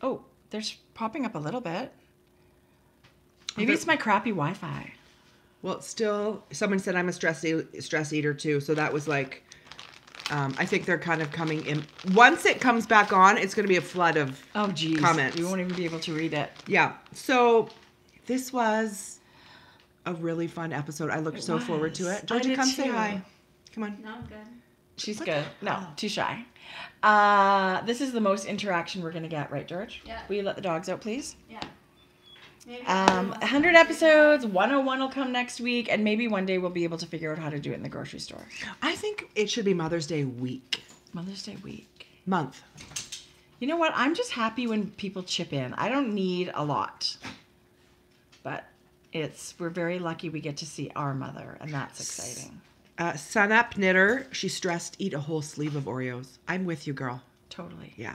Oh, there's popping up a little bit. Maybe it's my crappy Wi-Fi. Well, it's still, someone said I'm a stress eater too. So that was like, I think they're kind of coming in. Once it comes back on, it's going to be a flood of comments. You won't even be able to read it. Yeah. So this was a really fun episode. I looked so forward to it. Georgie, come say hi. Come on. No, I'm good. She's good. No, too shy. This is the most interaction we're going to get, right, George? Yeah. Will you let the dogs out, please? Yeah. Maybe 100 episodes, 101 will come next week, and maybe one day we'll be able to figure out how to do it in the grocery store. I think it should be Mother's Day week. Mother's Day week. Month. You know what? I'm just happy when people chip in. I don't need a lot. But we're very lucky we get to see our mother, and that's exciting. Sun Up Knitter, she's stressed, eat a whole sleeve of Oreos. I'm with you, girl. Totally. Yeah.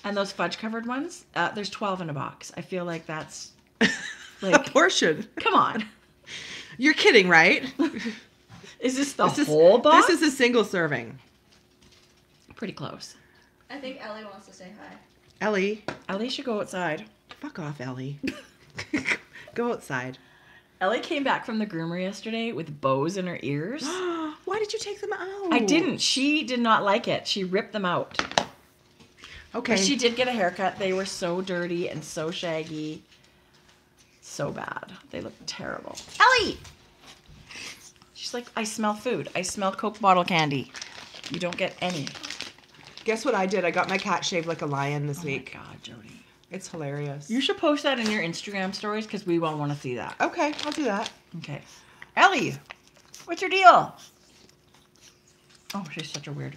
And those fudge covered ones, there's 12 in a box. I feel like that's a portion. Come on. You're kidding, right? Is this the whole box? This is a single serving. Pretty close. I think Ellie wants to say hi. Ellie. Ellie should go outside. Fuck off, Ellie. Go outside. Ellie came back from the groomer yesterday with bows in her ears. Why did you take them out? I didn't. She did not like it. She ripped them out. Okay. But she did get a haircut. They were so dirty and so shaggy. So bad. They look terrible. Ellie! She's like, I smell food. I smell Coke bottle candy. You don't get any. Guess what I did? I got my cat shaved like a lion this week. Oh my God, Jodi. It's hilarious. You should post that in your Instagram stories because we won't want to see that. Okay, I'll do that. Okay. Ellie, what's your deal? Oh, she's such a weird.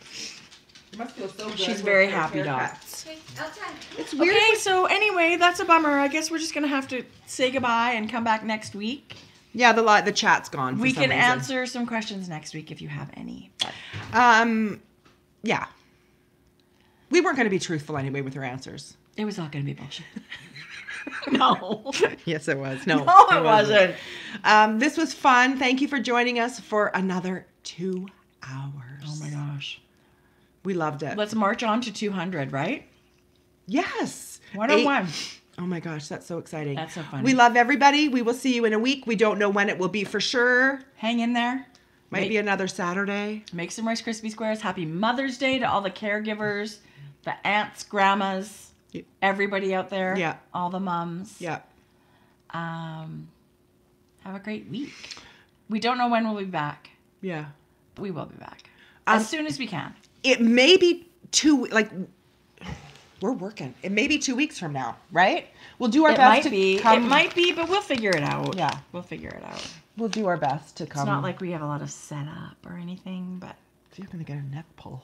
It must feel so good. She's very happy, dog. Okay, outside. It's weird. Okay, so anyway, that's a bummer. I guess we're just gonna have to say goodbye and come back next week. Yeah, the chat's gone. We some can reason. answer some questions next week if you have any. But. Yeah. We weren't going to be truthful anyway with our answers. It was all gonna be bullshit. No. Yes, it was. No, No, it wasn't. This was fun. Thank you for joining us for another 2 hours. Oh my gosh. We loved it. Let's march on to 200, right? Yes. 101. Oh my gosh, that's so exciting. That's so funny. We love everybody. We will see you in a week. We don't know when it will be for sure. Hang in there. Might be another Saturday. Make some Rice Krispie Squares. Happy Mother's Day to all the caregivers, the aunts, grandmas, everybody out there. Yeah. All the mums. Yeah. Have a great week. We don't know when we'll be back. Yeah. We will be back. As soon as we can. It may be we're working. It may be 2 weeks from now, right? We'll do our best to come. It might be, but we'll figure it out. Yeah. We'll figure it out. We'll do our best to come. It's not like we have a lot of setup or anything, but. So you're going to get a neck pull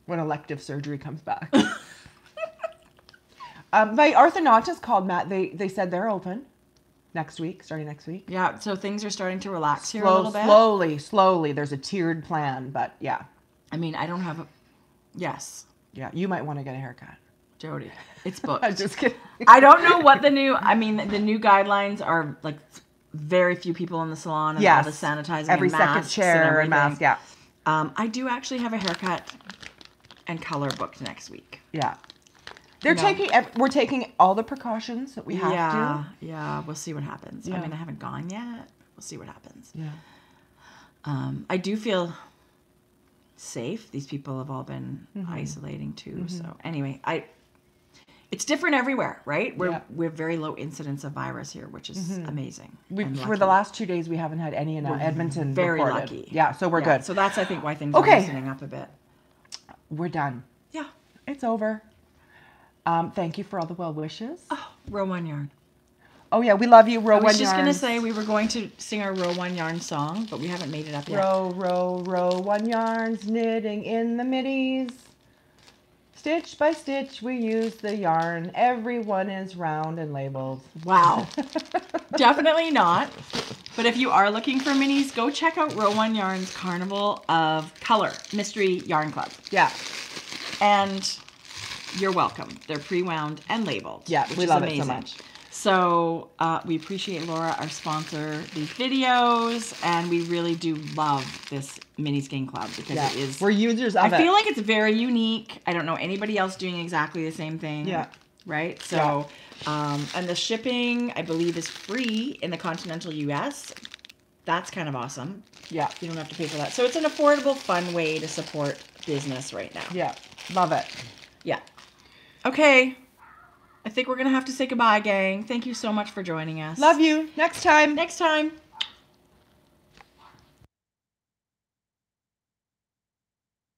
when elective surgery comes back. My orthodontist called Matt. They said they're open starting next week. Yeah, so things are starting to relax here a little bit. Slowly. There's a tiered plan, but yeah. I mean, I don't have a... Yes. Yeah, you might want to get a haircut. Jodi, it's booked. I'm just kidding. I don't know what the new guidelines are, like very few people in the salon and all the sanitizing every and second masks chair and mask, yeah. I do actually have a haircut and color booked next week. Yeah. We're taking all the precautions that we have to. Yeah, we'll see what happens. Yeah. I mean, I haven't gone yet. We'll see what happens. Yeah. I do feel safe. These people have all been isolating too. So anyway, it's different everywhere, right? Yeah. We're very low incidence of virus here, which is amazing. and For the lucky. last 2 days, we haven't had any in Edmonton very reported. lucky. Yeah, so we're Yeah, good. So that's, I think, why things Okay. are loosening up a bit. We're done. Yeah. It's over. Thank you for all the well wishes. Oh, row one yarn. Oh yeah, we love you, row I one was just going to yarns. say we were going to sing our row one yarn song, but we haven't made it up yet. Row, row, row, one yarns, knitting in the middies. Stitch by stitch, we use the yarn. Everyone is round and labeled. Wow. Definitely not. But if you are looking for minis, go check out Row One Yarn's Carnival of Color Mystery Yarn Club. Yeah, And you're welcome. They're pre-wound and labeled. Yeah, which we is love it so amazing. much. So we appreciate Laura, our sponsor, these videos, and we really do love this mini skein club because yeah. it is. We're users of it. I feel like it's very unique. I don't know anybody else doing exactly the same thing. Yeah. Right. So, and the shipping, I believe, is free in the continental U.S. That's kind of awesome. Yeah, You don't have to pay for that. So it's an affordable, fun way to support business right now. yeah, love it. Yeah. Okay. I think we're going to have to say goodbye, gang. Thank you so much for joining us. Love you. Next time. Next time.